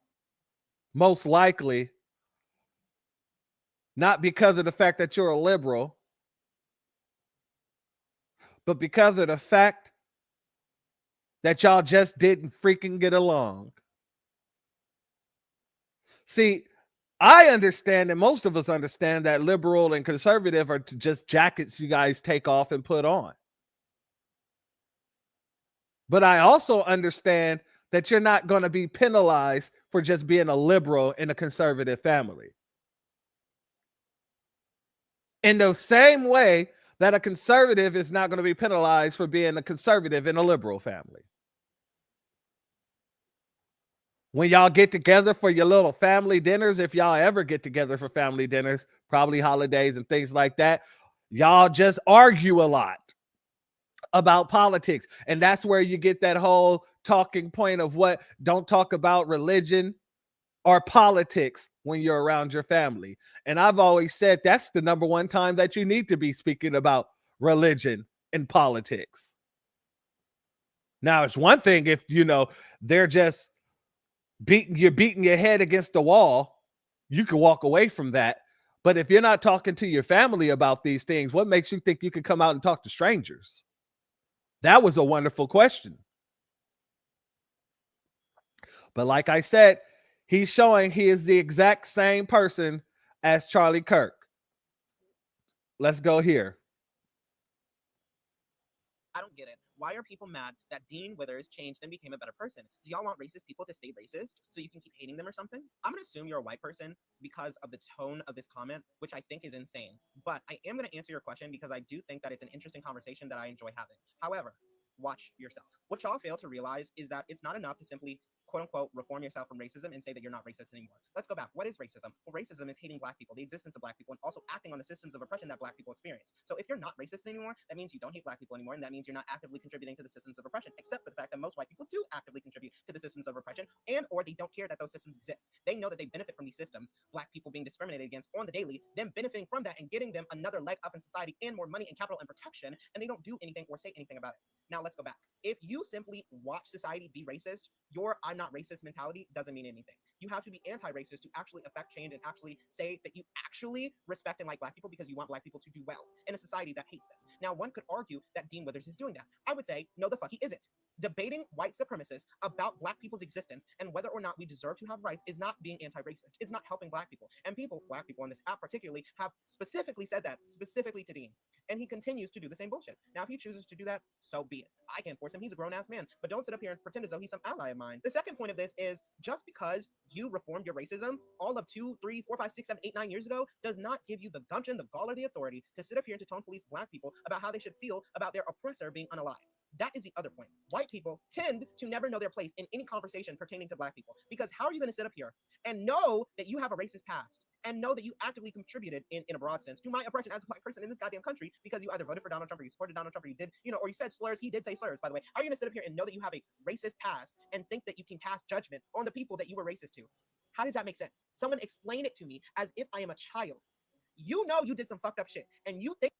most likely, not because of the fact that you're a liberal, but because of the fact that y'all just didn't freaking get along. See, I understand, and most of us understand, that liberal and conservative are just jackets you guys take off and put on. But I also understand that you're not going to be penalized for just being a liberal in a conservative family. In the same way that a conservative is not going to be penalized for being a conservative in a liberal family. When y'all get together for your little family dinners, if y'all ever get together for family dinners, probably holidays and things like that, y'all just argue a lot about politics. And that's where you get that whole talking point of what, don't talk about religion or politics when you're around your family. And I've always said that's the number one time that you need to be speaking about religion and politics. Now, it's one thing if, they're just beating your head against the wall, you can walk away from that. But if you're not talking to your family about these things, what makes you think you can come out and talk to strangers? That was a wonderful question. But like I said, he's showing he is the exact same person as Charlie Kirk. Let's go here. I don't get it. Why are people mad that Dean Withers changed and became a better person? Do y'all want racist people to stay racist so you can keep hating them or something? I'm going to assume you're a white person because of the tone of this comment, which I think is insane. But I am going to answer your question because I do think that it's an interesting conversation that I enjoy having. However, watch yourself. What y'all fail to realize is that it's not enough to simply quote unquote reform yourself from racism and say that you're not racist anymore. Let's go back. What is racism? Well, racism is hating black people, the existence of black people, and also acting on the systems of oppression that black people experience. So if you're not racist anymore, that means you don't hate black people anymore, and that means you're not actively contributing to the systems of oppression, except for the fact that most white people do actively contribute to the systems of oppression, and or they don't care that those systems exist. They know that they benefit from these systems, black people being discriminated against on the daily, them benefiting from that and getting them another leg up in society and more money and capital and protection, and they don't do anything or say anything about it. Now let's go back. If you simply watch society be racist, your I'm not racist mentality doesn't mean anything. You have to be anti-racist to actually affect change and actually say that you actually respect and like black people because you want black people to do well in a society that hates them. Now, one could argue that Dean Withers is doing that. I would say, no, the fuck he isn't. Debating white supremacists about black people's existence and whether or not we deserve to have rights is not being anti-racist. It's not helping black people. And black people on this app particularly, have specifically said that, specifically to Dean. And he continues to do the same bullshit. Now, if he chooses to do that, so be it. I can't force him. He's a grown-ass man. But don't sit up here and pretend as though he's some ally of mine. The second point of this is just because you reformed your racism all of 2, 3, 4, 5, 6, 7, 8, 9 years ago does not give you the gumption, the gall, or the authority to sit up here and to tone police black people about how they should feel about their oppressor being unalive. That is the other point. White people tend to never know their place in any conversation pertaining to black people. Because how are you going to sit up here and know that you have a racist past and know that you actively contributed in a broad sense to my oppression as a black person in this goddamn country because you either voted for Donald Trump or you supported Donald Trump or you did, or you said slurs. He did say slurs, by the way. How are you going to sit up here and know that you have a racist past and think that you can cast judgment on the people that you were racist to? How does that make sense? Someone explain it to me as if I am a child. You know you did some fucked up shit and you think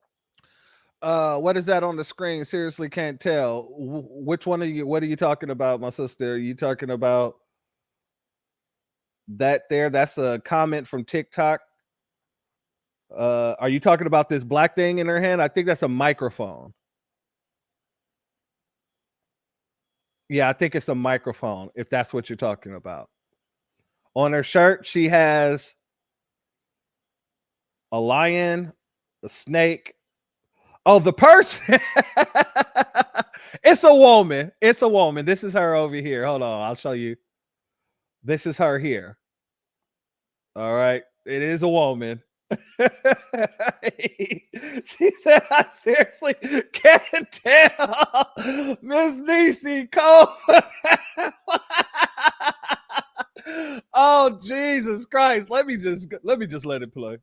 what is that on the screen? Seriously, can't tell. Which one are you? What are you talking about, my sister? Are you talking about that there? That's a comment from TikTok. Are you talking about this black thing in her hand? I think that's a microphone. Yeah, I think it's a microphone, if that's what you're talking about. On her shirt, she has a lion, a snake. Oh, the person. It's a woman. It's a woman. This is her over here. Hold on. I'll show you. This is her here. All right. It is a woman. She said, I seriously can't tell. Miss Niecy, Cole. Oh, Jesus Christ. Let me just let it play.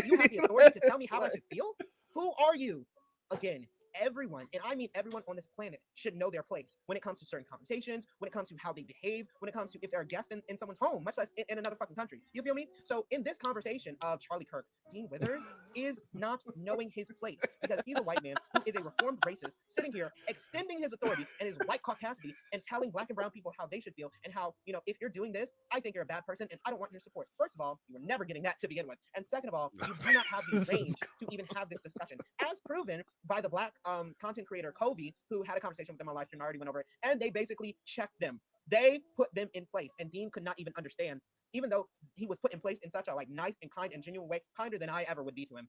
you have the authority to tell me how I should feel? Who are you? Again, everyone, and I mean everyone on this planet, should know their place when it comes to certain conversations, when it comes to how they behave, when it comes to if they're a guest in someone's home, much less in another fucking country. You feel me? So in this conversation of Charlie Kirk, Dean Withers is not knowing his place because he's a white man who is a reformed racist sitting here extending his authority and his white caucasity and telling black and brown people how they should feel and how, if you're doing this, I think you're a bad person and I don't want your support. First of all, you were never getting that to begin with. And second of all, you do not have the range to even have this discussion, as proven by the black content creator Covey, who had a conversation with them on live stream. I already went over it, and they basically checked them. They put them in place, and Dean could not even understand, even though he was put in place in such a nice and kind and genuine way, kinder than I ever would be to him.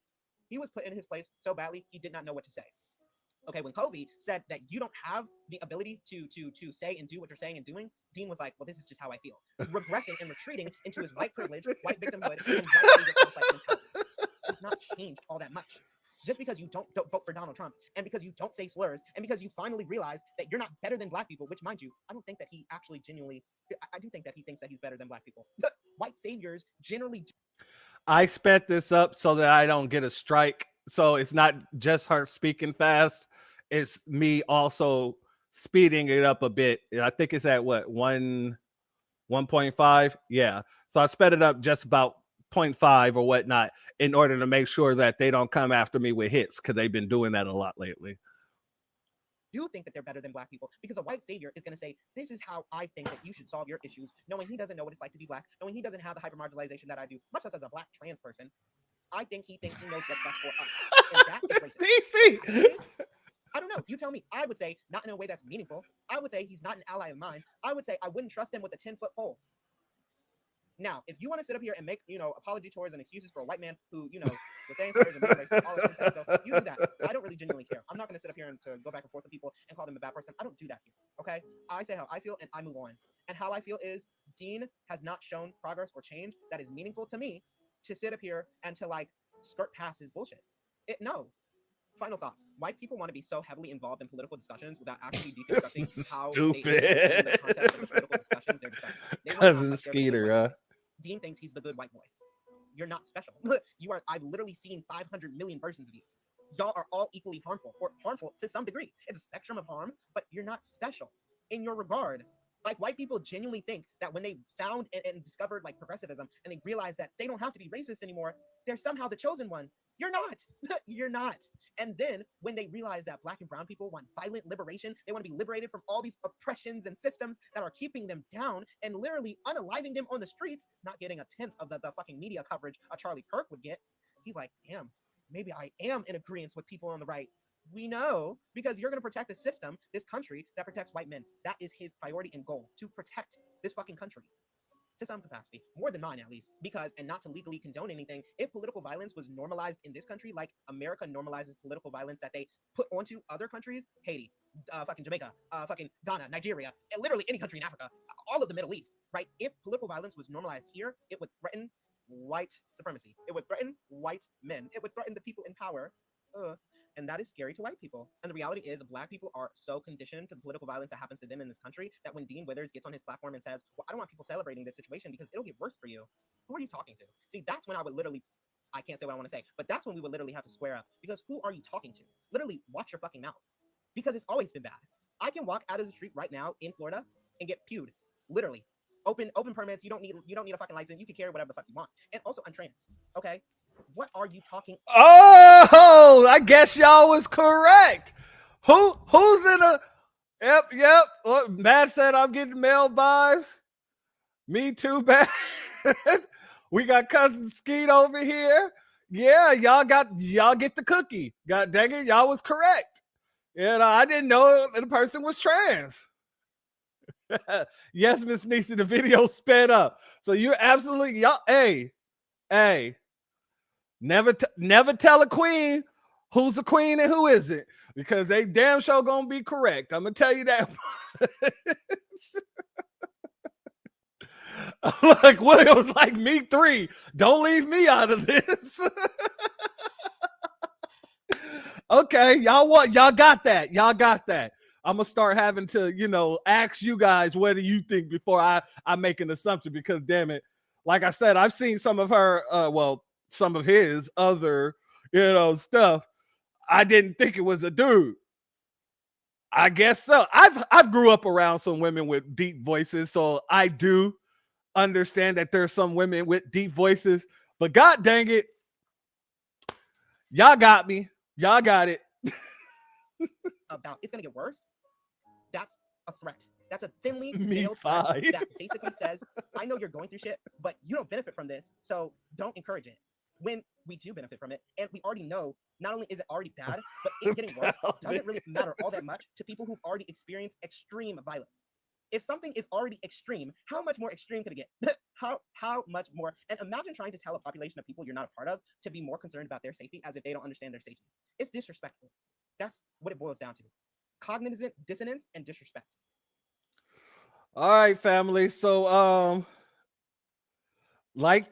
He was put in his place so badly he did not know what to say. Okay, when Covey said that you don't have the ability to say and do what you're saying and doing, Dean was like, well, this is just how I feel. Regressing and retreating into his white privilege, white victimhood, and white savior complex mentality. It's not changed all that much. Just because you don't vote for Donald Trump, and because you don't say slurs, and because you finally realize that you're not better than black people, which, mind you, I don't think that he actually genuinely, I do think that he thinks that he's better than black people. White saviors generally do. I sped this up so that I don't get a strike. So it's not just her speaking fast. It's me also speeding it up a bit. I think it's at what, 1.5? Yeah. So I sped it up just about 0.5 or whatnot in order to make sure that they don't come after me with hits, because they've been doing that a lot lately. Do think that they're better than black people, because a white savior is going to say, this is how I think that you should solve your issues, knowing he doesn't know what it's like to be black, knowing he doesn't have the hyper-marginalization that I do, much less as a black trans person. I think he thinks he knows what's best for us. And that is racist. I don't know. You tell me. I would say not in a way that's meaningful. I would say he's not an ally of mine. I would say I wouldn't trust him with a 10-foot pole. Now, if you want to sit up here and make, apology tours and excuses for a white man who, was saying slurs and being racist, all this stuff, you do that. I don't really genuinely care. I'm not going to sit up here and to go back and forth with people and call them a bad person. I don't do that here, okay? I say how I feel and I move on. And how I feel is Dean has not shown progress or change that is meaningful to me to sit up here and to, skirt past his bullshit. No. Final thoughts. White people want to be so heavily involved in political discussions without actually deconstructing how stupid. They in the context of the political discussions they're discussing. Cousin Skeeter, Dean thinks he's the good white boy. You're not special. I've literally seen 500 million versions of you. Y'all are all equally harmful, or harmful to some degree. It's a spectrum of harm, but you're not special in your regard. White people genuinely think that when they found and discovered progressivism, and they realized that they don't have to be racist anymore, they're somehow the chosen one. You're not. You're not. And then when they realize that black and brown people want violent liberation, they want to be liberated from all these oppressions and systems that are keeping them down and literally unaliving them on the streets, not getting a tenth of the fucking media coverage a Charlie Kirk would get. He's like, damn, maybe I am in agreement with people on the right. We know, because you're going to protect the system, this country that protects white men. That is his priority and goal, to protect this fucking country. To some capacity, more than mine at least, because, and not to legally condone anything, if political violence was normalized in this country like America normalizes political violence that they put onto other countries, Haiti, fucking Jamaica, fucking Ghana, Nigeria, and literally any country in Africa, all of the Middle East, right? If political violence was normalized here, it would threaten white supremacy. It would threaten white men. It would threaten the people in power. And that is scary to white people. And the reality is black people are so conditioned to the political violence that happens to them in this country that when Dean Withers gets on his platform and says, well, I don't want people celebrating this situation because it'll get worse for you. Who are you talking to? See, that's when I would literally, I can't say what I want to say, but that's when we would literally have to square up, because who are you talking to? Literally watch your fucking mouth, because it's always been bad. I can walk out of the street right now in Florida and get pewed, literally. Open permits. You don't need a fucking license. You can carry whatever the fuck you want. And also, I'm trans. Okay. What are you talking? Oh, I guess y'all was correct. Who's in a? Yep. Look, Matt said I'm getting male vibes. Me too, Matt. We got cousin Skeet over here. Yeah, y'all get the cookie. God dang it, y'all was correct. I didn't know the person was trans. Yes, Miss Niecy, the video sped up. So you're absolutely y'all. Hey. Never tell a queen who's a queen and who isn't, because they damn sure gonna be correct. I'm gonna tell you that. Like Williams, like me 3. Don't leave me out of this. Okay, y'all got that. Y'all got that. I'm gonna start having to, ask you guys what do you think before I make an assumption, because damn it, like I said, I've seen some of her some of his other, stuff. I didn't think it was a dude. I guess so. I've grew up around some women with deep voices, so I do understand that there's some women with deep voices, but god dang it, y'all got me. Y'all got it. About it's gonna get worse. That's a threat. That's a thinly Me veiled threat fine. that basically says, I know you're going through shit, but you don't benefit from this, so don't encourage it. When we do benefit from it, and we already know, not only is it already bad, but it's getting worse, doesn't really matter all that much to people who've already experienced extreme violence. If something is already extreme, how much more extreme could it get? How much more? And imagine trying to tell a population of people you're not a part of to be more concerned about their safety as if they don't understand their safety. It's disrespectful. That's what it boils down to. Cognitive dissonance and disrespect. All right, family. So, like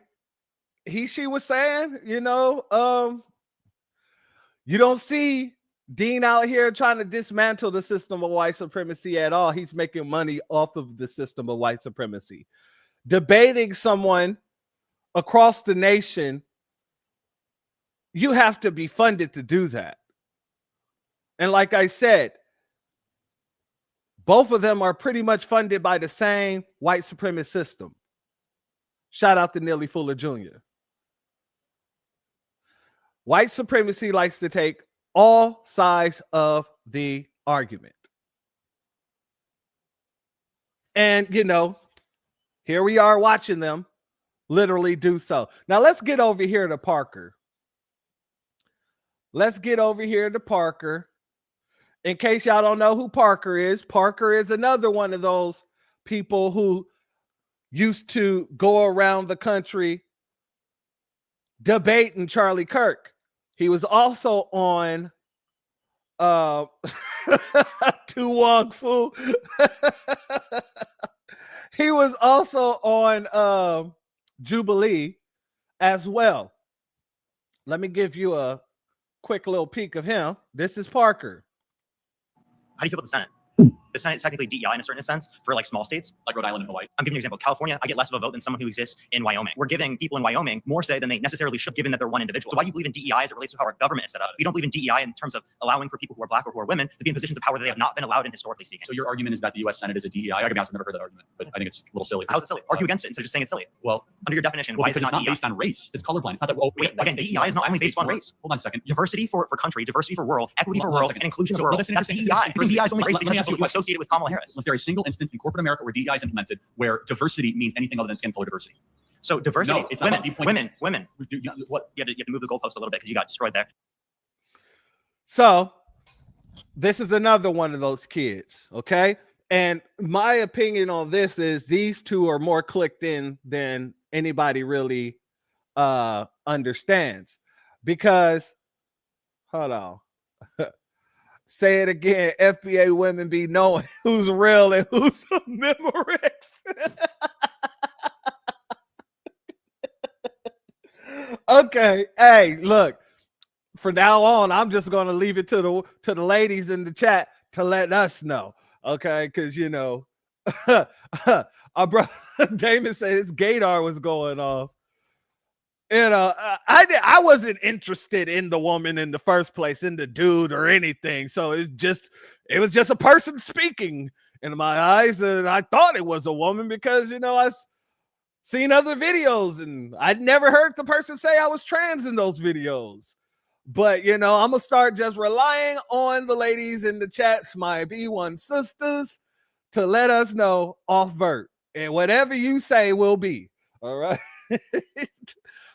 she was saying, you don't see Dean out here trying to dismantle the system of white supremacy at all. He's making money off of the system of white supremacy. Debating someone across the nation, you have to be funded to do that. And like I said, both of them are pretty much funded by the same white supremacist system. Shout out to Neely Fuller Jr. White supremacy likes to take all sides of the argument. And, here we are watching them literally do so. Now, let's get over here to Parker. In case y'all don't know who Parker is another one of those people who used to go around the country debating Charlie Kirk. He was also on Tu Wong Fu. He was also on Jubilee as well. Let me give you a quick little peek of him. This is Parker. How do you feel about the Senate? The Senate is technically DEI in a certain sense for like small states, like Rhode Island and Hawaii. I'm giving you an example. California, I get less of a vote than someone who exists in Wyoming. We're giving people in Wyoming more say than they necessarily should, given that they're one individual. So why do you believe in DEI as it relates to how our government is set up? You don't believe in DEI in terms of allowing for people who are black or who are women to be in positions of power that they have not been allowed in historically speaking. So your argument is that the U.S. Senate is a DEI? I gotta be honest, I've never heard that argument, but I think it's a little silly. How's it silly? Argue against it instead of just saying it's silly. Well, under your definition, well, why is it it's not not based on race? It's colorblind. It's not that. Oh, wait, again, DEI is not only based on race. Hold on a second. Diversity for country, diversity for world, equity for world, and inclusion for world. That's DEI. Because DEI is only race because you associate it with Kamala Harris. Was there a single instance in corporate America where DEI is implemented where diversity means anything other than skin color diversity? So diversity, no, it's women. What? You have to move the goalpost a little bit because you got destroyed there. So this is another one of those kids, okay? And my opinion on this is these two are more clicked in than anybody really understands. Because, hold on. Say it again. FBA women be knowing who's real and who's a Memorex. Okay. Hey, look. From now on, I'm just gonna leave it to the ladies in the chat to let us know. Okay, because our brother Damon said his gaydar was going off. I wasn't interested in the woman in the first place, in the dude or anything. So it was just a person speaking in my eyes, and I thought it was a woman because I've seen other videos and I'd never heard the person say I was trans in those videos. But I'm gonna start just relying on the ladies in the chats, my B1 sisters, to let us know off vert, and whatever you say will be. All right.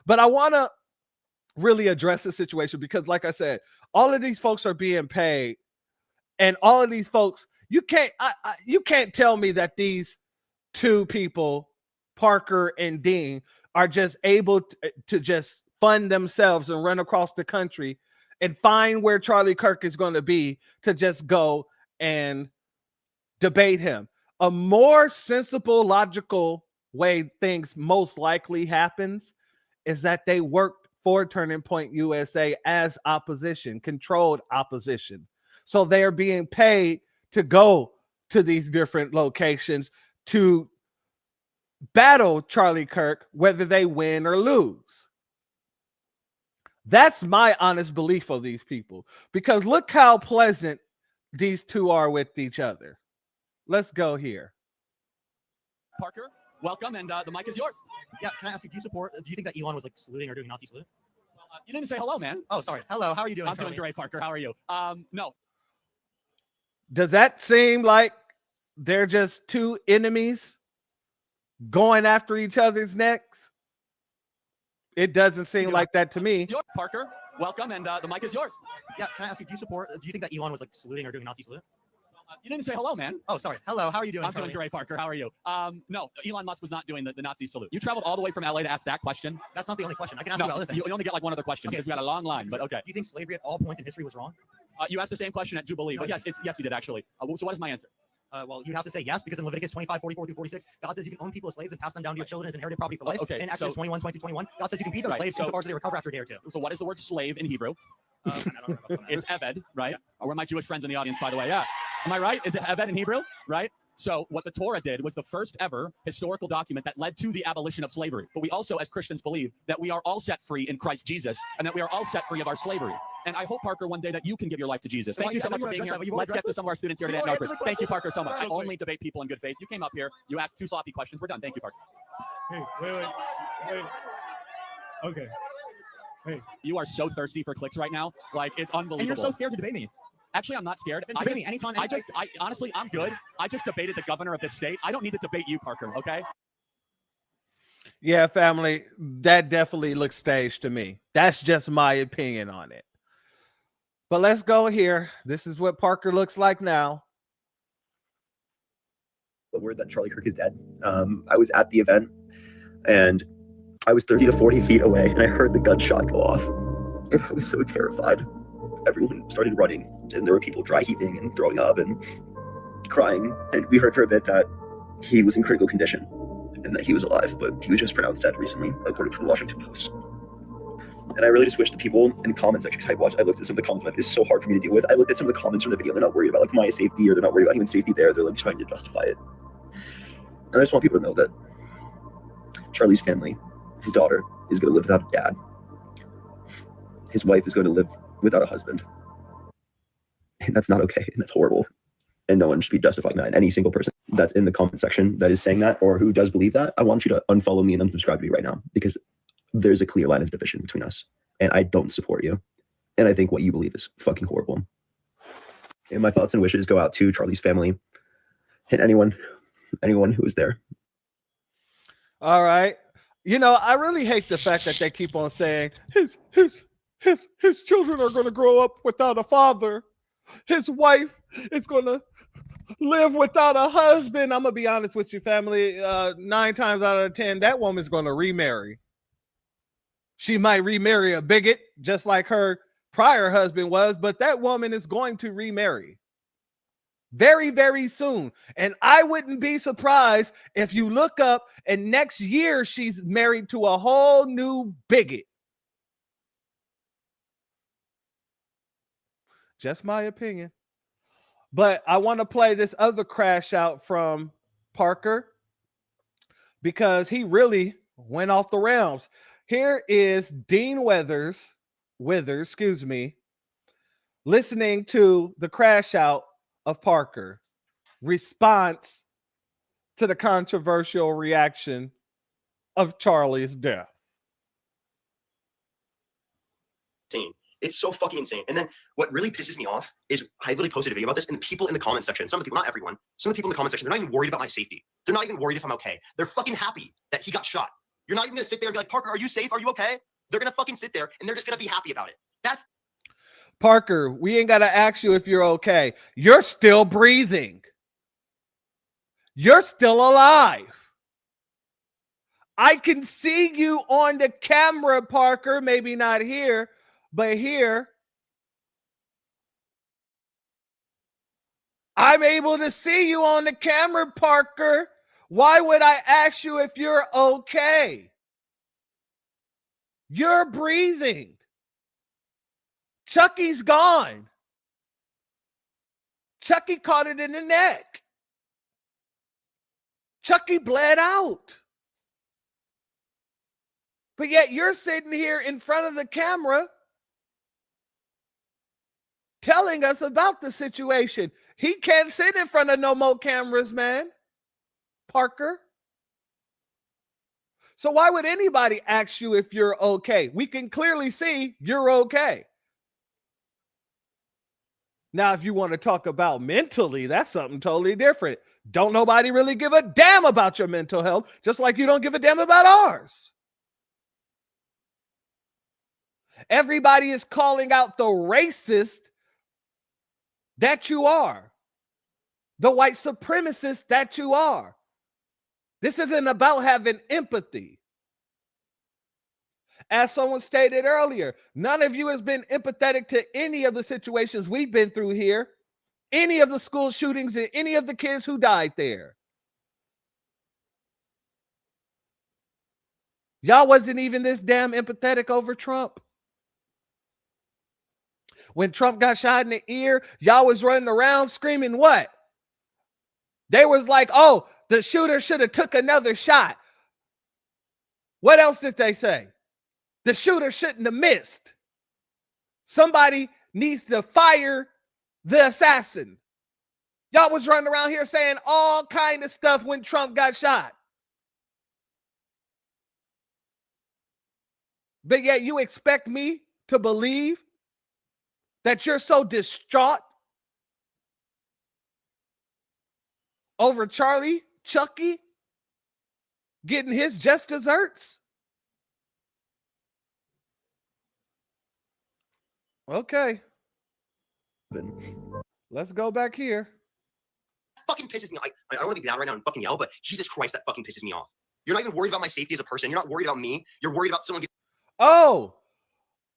But I want to really address the situation because, like I said, all of these folks are being paid, and all of these folks, you can't tell me that these two people, Parker and Dean, are just able to just fund themselves and run across the country and find where Charlie Kirk is going to be to just go and debate him. A more sensible, logical way things most likely happens is that they worked for Turning Point USA as opposition, controlled opposition. So they are being paid to go to these different locations to battle Charlie Kirk, whether they win or lose. That's my honest belief of these people, because look how pleasant these two are with each other. Let's go here. Parker, welcome, and the mic is yours. Yeah, can I ask you, do you think that Elon was like saluting or doing Nazi salute? You didn't say hello, man. Oh, sorry. Hello, how are you doing? I'm doing great, Parker. How are you? No. Does that seem like they're just two enemies going after each other's necks? It doesn't seem like that to me. Parker, welcome, and the mic is yours. Yeah, can I ask you, do you think that Elon was like saluting or doing Nazi salute? You didn't say hello, man. Oh, sorry. Hello, how are you doing? I'm doing great, Parker. How are you? No, Elon Musk was not doing the Nazi salute. You traveled all the way from LA to ask that question? That's not the only question. I can ask you about other things. You only get like one other question because we had a long line, but okay. Do you think slavery at all points in history was wrong? You asked the same question at Jubilee, but yes, yes, you did actually. So what is my answer? Well, you'd have to say yes, because in Leviticus 25, 44 through 46, God says you can own people as slaves and pass them down to your children as inherited property for life. Okay, In Exodus 21, 20 21, God says you can beat those slaves insofar as they recover after a day or two. So what is the word slave in Hebrew? It's Eved, right? Yeah. Or were my Jewish friends in the audience, by the way? Yeah. Am I right? Is it Eved in Hebrew? Right? So what the Torah did was the first ever historical document that led to the abolition of slavery. But we also, as Christians, believe that we are all set free in Christ Jesus and that we are all set free of our slavery. And I hope, Parker, one day that you can give your life to Jesus. Thank you so much for being here. Let's get to some of our students here today at Northridge. Thank you, Parker, so much. I only debate people in good faith. You came up here. You asked 2 sloppy questions. We're done. Thank you, Parker. Hey, wait. Okay. Hey. You are so thirsty for clicks right now. Like, it's unbelievable. And you're so scared to debate me. Actually, I'm not scared. Debate me anytime. Honestly, I'm good. I just debated the governor of this state. I don't need to debate you, Parker, okay? Yeah, family, that definitely looks staged to me. That's just my opinion on it. But let's go here. This is what Parker looks like now. The word that Charlie Kirk is dead. I was at the event, and I was 30 to 40 feet away, and I heard the gunshot go off. And I was so terrified. Everyone started running, and there were people dry heaving and throwing up and crying. And we heard for a bit that he was in critical condition and that he was alive, but he was just pronounced dead recently, according to the Washington Post. And I really just wish the people in the comment section, because I looked at some of the comments, like, it's so hard for me to deal with. I looked at some of the comments from the video. They're not worried about like my safety, or they're not worried about even safety there. They're like trying to justify it. And I just want people to know that Charlie's family, his daughter, is going to live without a dad. His wife is going to live without a husband. And that's not okay, and that's horrible. And no one should be justifying that. And any single person that's in the comment section that is saying that, or who does believe that, I want you to unfollow me and unsubscribe to me right now, because there's a clear line of division between us, and I don't support you. And I think what you believe is fucking horrible. And my thoughts and wishes go out to Charlie's family and anyone who is there. All right. You know, I really hate the fact that they keep on saying his children are going to grow up without a father. His wife is going to live without a husband. I'm going to be honest with you, family. 9 times out of 10, that woman's going to remarry. She might remarry a bigot, just like her prior husband was, but that woman is going to remarry very, very soon. And I wouldn't be surprised if you look up and next year she's married to a whole new bigot. Just my opinion. But I want to play this other crash out from Parker because he really went off the realms. Here is Dean Withers, listening to the crash out of Parker. Response to the controversial reaction of Charlie's death. It's so fucking insane. And then what really pisses me off is I literally posted a video about this, and the people in the comment section, some of the people, not everyone, some of the people in the comment section, they're not even worried about my safety. They're not even worried if I'm okay. They're fucking happy that he got shot. You're not even gonna sit there and be like, Parker, are you safe? Are you okay? They're gonna fucking sit there and they're just gonna be happy about it. That's Parker, we ain't gotta ask you if you're okay. You're still breathing. You're still alive. I can see you on the camera, Parker. Maybe not here, but here. I'm able to see you on the camera, Parker. Why would I ask you if you're okay? You're breathing. Chucky's gone. Chucky caught it in the neck. Chucky bled out. But yet you're sitting here in front of the camera telling us about the situation. He can't sit in front of no more cameras, man. Parker. So why would anybody ask you if you're okay? We can clearly see you're okay. Now, if you want to talk about mentally, that's something totally different. Don't nobody really give a damn about your mental health, just like you don't give a damn about ours. Everybody is calling out the racist that you are, the white supremacist that you are. This isn't about having empathy. As someone stated earlier, none of you has been empathetic to any of the situations we've been through here, any of the school shootings, and any of the kids who died there. Y'all wasn't even this damn empathetic over Trump. When Trump got shot in the ear, y'all was running around screaming what? They was like, oh, the shooter should have took another shot. What else did they say? The shooter shouldn't have missed. Somebody needs to fire the assassin. Y'all was running around here saying all kind of stuff when Trump got shot. But yet you expect me to believe that you're so distraught over Chucky getting his just desserts? Okay. Let's go back here. Fucking pisses me off. I don't want to be loud right now and fucking yell, but Jesus Christ, that fucking pisses me off. You're not even worried about my safety as a person. You're not worried about me. You're worried about someone getting... Oh,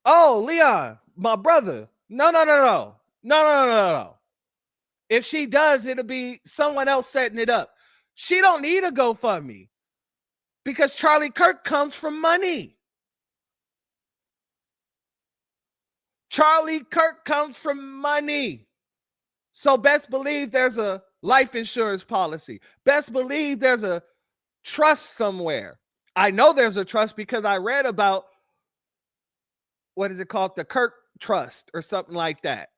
Leon, my brother. No. If she does, it'll be someone else setting it up. She don't need a GoFundMe because Charlie Kirk comes from money. Charlie Kirk comes from money. So best believe there's a life insurance policy. Best believe there's a trust somewhere. I know there's a trust because I read about, what is it called? The Kirk Trust or something like that.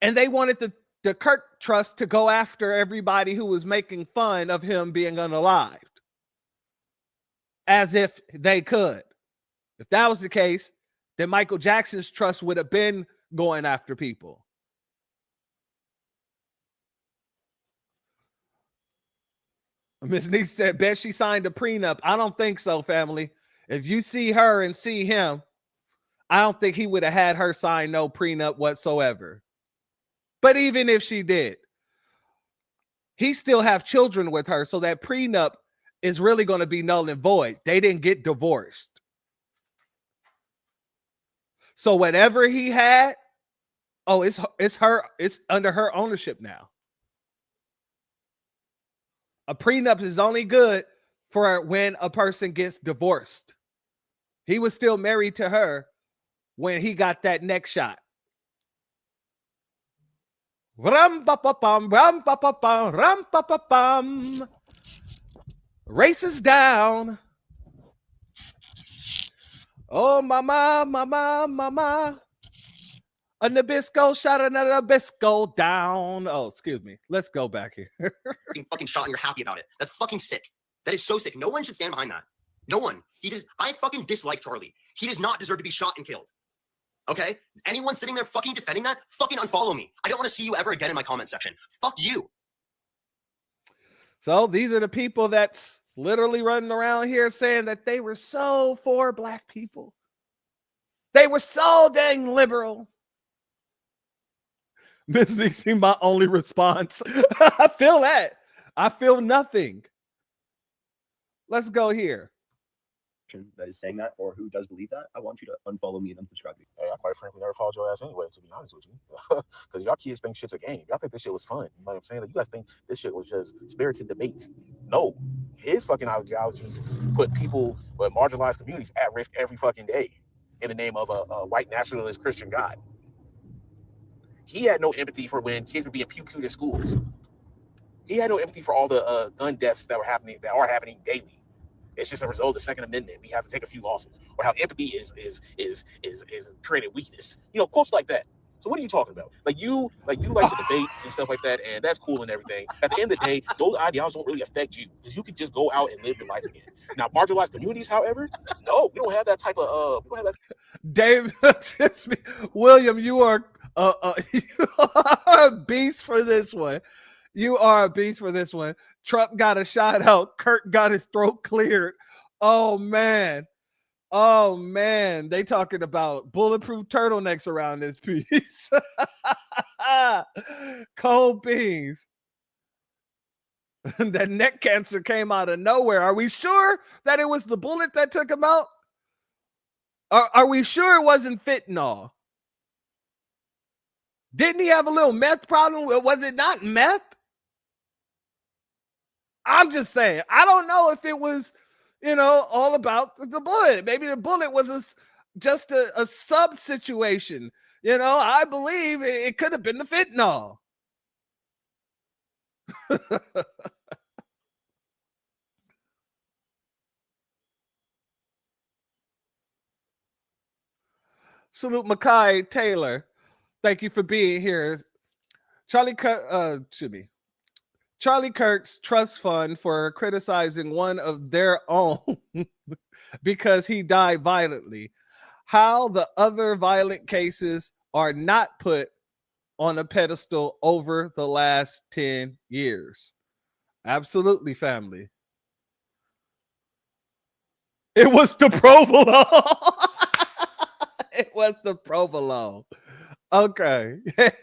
And they wanted the Kirk Trust to go after everybody who was making fun of him being unalived. As if they could. If that was the case, then Michael Jackson's trust would have been going after people. Miss Niece said, bet she signed a prenup. I don't think so, family. If you see her and see him, I don't think he would have had her sign no prenup whatsoever. But even if she did, he still have children with her, so that prenup is really going to be null and void. They didn't get divorced. So whatever he had, it's under her ownership now. A prenup is only good for when a person gets divorced. He was still married to her when he got that neck shot. Ram pa pa pam, ram pa pa pam, ram pa pa pam. Races down. Oh, mama. A Nabisco shot another Nabisco down. Oh, excuse me. Let's go back here. fucking shot and you're happy about it. That's fucking sick. That is so sick. No one should stand behind that. No one. I fucking dislike Charlie. He does not deserve to be shot and killed. Okay? Anyone sitting there fucking defending that, fucking unfollow me. I don't want to see you ever again in my comment section. Fuck you. So these are the people that's literally running around here saying that they were so for black people. They were so dang liberal. Miss Nixie, my only response. I feel that. I feel nothing. Let's go here. That is saying that, or who does believe that, I want you to unfollow me and unsubscribe me. Hey, I quite frankly never followed your ass anyway, to be honest with you. Because y'all kids think shit's a game. Y'all think this shit was fun. You know what I'm saying? Like, you guys think this shit was just spirited debate. No. His fucking ideologies put people with marginalized communities at risk every fucking day in the name of a white nationalist Christian God. He had no empathy for when kids were being pew-pewed in schools. He had no empathy for all the gun deaths that are happening daily. It's just a result of the Second Amendment. We have to take a few losses, or how empathy is created weakness. You know, quotes like that. So what are you talking about? Like you like to debate and stuff like that, and that's cool and everything. At the end of the day, those ideologies don't really affect you because you can just go out and live your life again. Now, marginalized communities, however, no, we don't have that type of we don't have that. Dave, William, you are a beast for this one. You are a beast for this one. Trump got a shout out. Kirk got his throat cleared. Oh, man. They talking about bulletproof turtlenecks around this piece. Cold beans. that neck cancer came out of nowhere. Are we sure that it was the bullet that took him out? Are we sure it wasn't fentanyl? Didn't he have a little meth problem? Was it not meth? I'm just saying. I don't know if it was, all about the bullet. Maybe the bullet was just a sub situation. I believe it could have been the fentanyl. Salute Makai Taylor. Thank you for being here. Charlie Kirk's trust fund for criticizing one of their own because he died violently. How the other violent cases are not put on a pedestal over the last 10 years. Absolutely, family. It was the provolone. It was the provolone. Okay. Type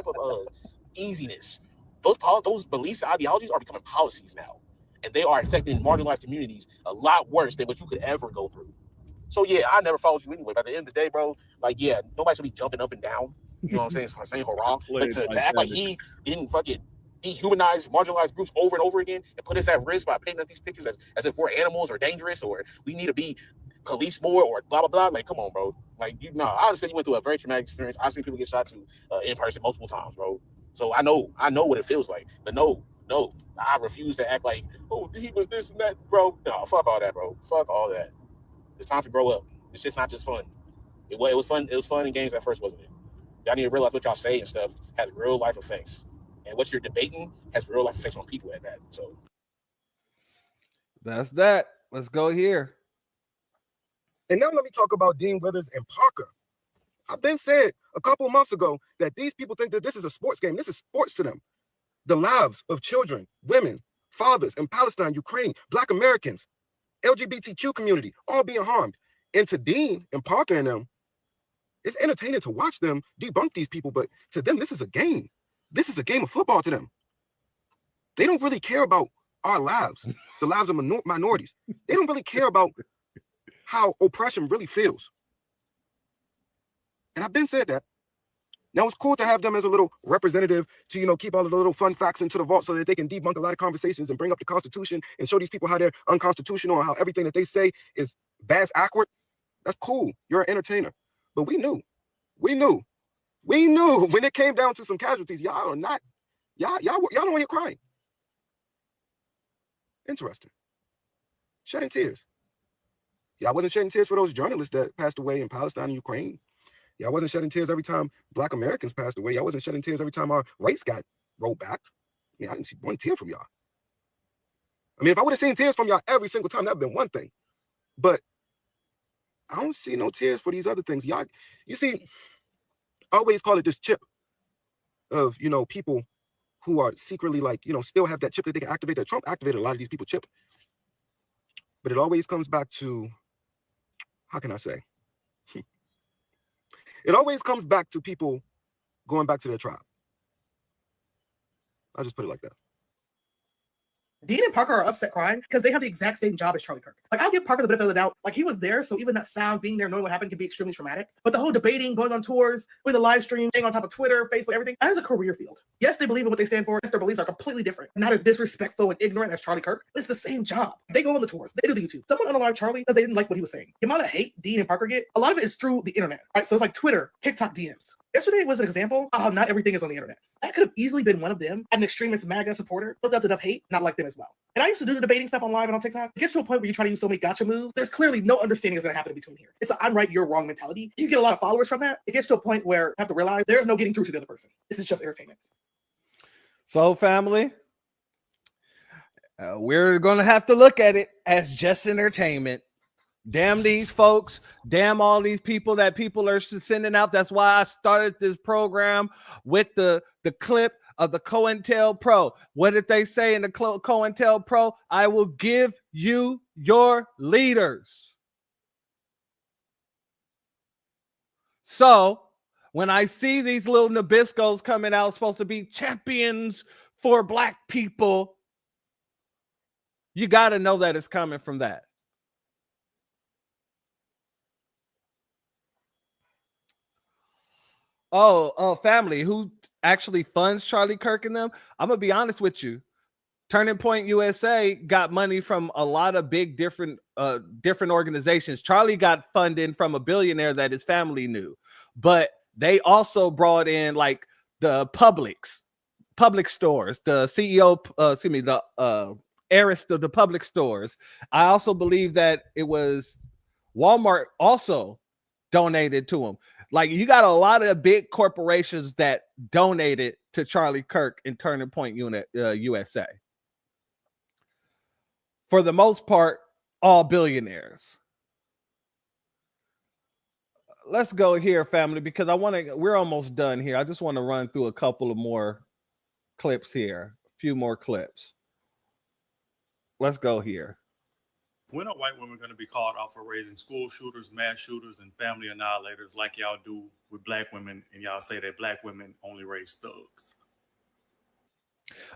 of easiness. Those beliefs and ideologies are becoming policies now, and they are affecting marginalized communities a lot worse than what you could ever go through. So yeah, I never followed you anyway. But at the end of the day, bro, like yeah, nobody should be jumping up and down. You know what I'm saying hurrah. But to act like he didn't fucking dehumanize marginalized groups over and over again and put us at risk by painting us these pictures as if we're animals or dangerous or we need to be police more or blah blah blah. Like, come on, bro. Like, I understand you went through a very traumatic experience. I've seen people get shot to in person multiple times, bro. So I know what it feels like. But no, I refuse to act like, oh, he was this and that, bro. No, fuck all that, bro. Fuck all that. It's time to grow up. It's just not just fun. It was fun. It was fun in games at first, wasn't it? Y'all need to realize what y'all say and stuff has real life effects, and what you're debating has real life effects on people at that. So that's that. Let's go here. And now let me talk about Dean Withers and Parker. I've been said a couple of months ago that these people think that this is a sports game. This is sports to them. The lives of children, women, fathers in Palestine, Ukraine, Black Americans, LGBTQ community, all being harmed. And to Dean and Parker and them, it's entertaining to watch them debunk these people, but to them, this is a game. This is a game of football to them. They don't really care about our lives, the lives of minorities. They don't really care about how oppression really feels. And I've been said that. Now, it's cool to have them as a little representative to, keep all of the little fun facts into the vault so that they can debunk a lot of conversations and bring up the Constitution and show these people how they're unconstitutional and how everything that they say is bass awkward. That's cool. You're an entertainer. But we knew when it came down to some casualties, y'all don't want you crying. Interesting. Shedding tears. Y'all wasn't shedding tears for those journalists that passed away in Palestine and Ukraine. Y'all wasn't shedding tears every time Black Americans passed away. Y'all wasn't shedding tears every time our race got rolled back. I didn't see one tear from y'all. If I would have seen tears from y'all every single time, that'd been one thing. But I don't see no tears for these other things. Y'all, you see, I always call it this chip of, people who are secretly still have that chip that they can activate, that Trump activated a lot of these people chip. But it always comes back to, how can I say? It always comes back to people going back to their tribe. I'll just put it like that. Dean and Parker are upset crying because they have the exact same job as Charlie Kirk. I'll give Parker the benefit of the doubt. He was there, so even that sound, being there, knowing what happened can be extremely traumatic. But the whole debating, going on tours, doing the live stream, staying on top of Twitter, Facebook, everything, that is a career field. Yes, they believe in what they stand for. Yes, their beliefs are completely different. Not as disrespectful and ignorant as Charlie Kirk. But it's the same job. They go on the tours. They do the YouTube. Someone unalive Charlie because they didn't like what he was saying. The amount of hate Dean and Parker get, a lot of it is through the internet. Right? So it's like Twitter, TikTok DMs. Yesterday was an example of how not everything is on the internet. That could have easily been one of them. An extremist MAGA supporter looked up enough hate, not like them as well. And I used to do the debating stuff on live and on TikTok. It gets to a point where you try to use so many gotcha moves. There's clearly no understanding is going to happen in between here. It's a I'm right, you're wrong mentality. You get a lot of followers from that. It gets to a point where you have to realize there's no getting through to the other person. This is just entertainment. So, family, we're going to have to look at it as just entertainment. Damn these folks. Damn all these people that people are sending out. That's why I started this program with the clip of the COINTELPRO. What did they say in the COINTELPRO? I will give you your leaders. So when I see these little Nabiscos coming out, supposed to be champions for black people, you got to know that it's coming from that. Family, who actually funds Charlie Kirk and them? I'm gonna be honest with you. Turning Point USA got money from a lot of big different organizations. Charlie got funding from a billionaire that his family knew, but they also brought in like the public stores, the CEO, the heiress of the public stores. I also believe that it was Walmart also donated to him. Like, you got a lot of big corporations that donated to Charlie Kirk and Turning Point USA. For the most part, all billionaires. Let's go here, family, because we're almost done here. I just want to run through a couple of more clips here, a few more clips. Let's go here. When are white women going to be called out for raising school shooters, mass shooters, and family annihilators like y'all do with black women, and y'all say that black women only raise thugs?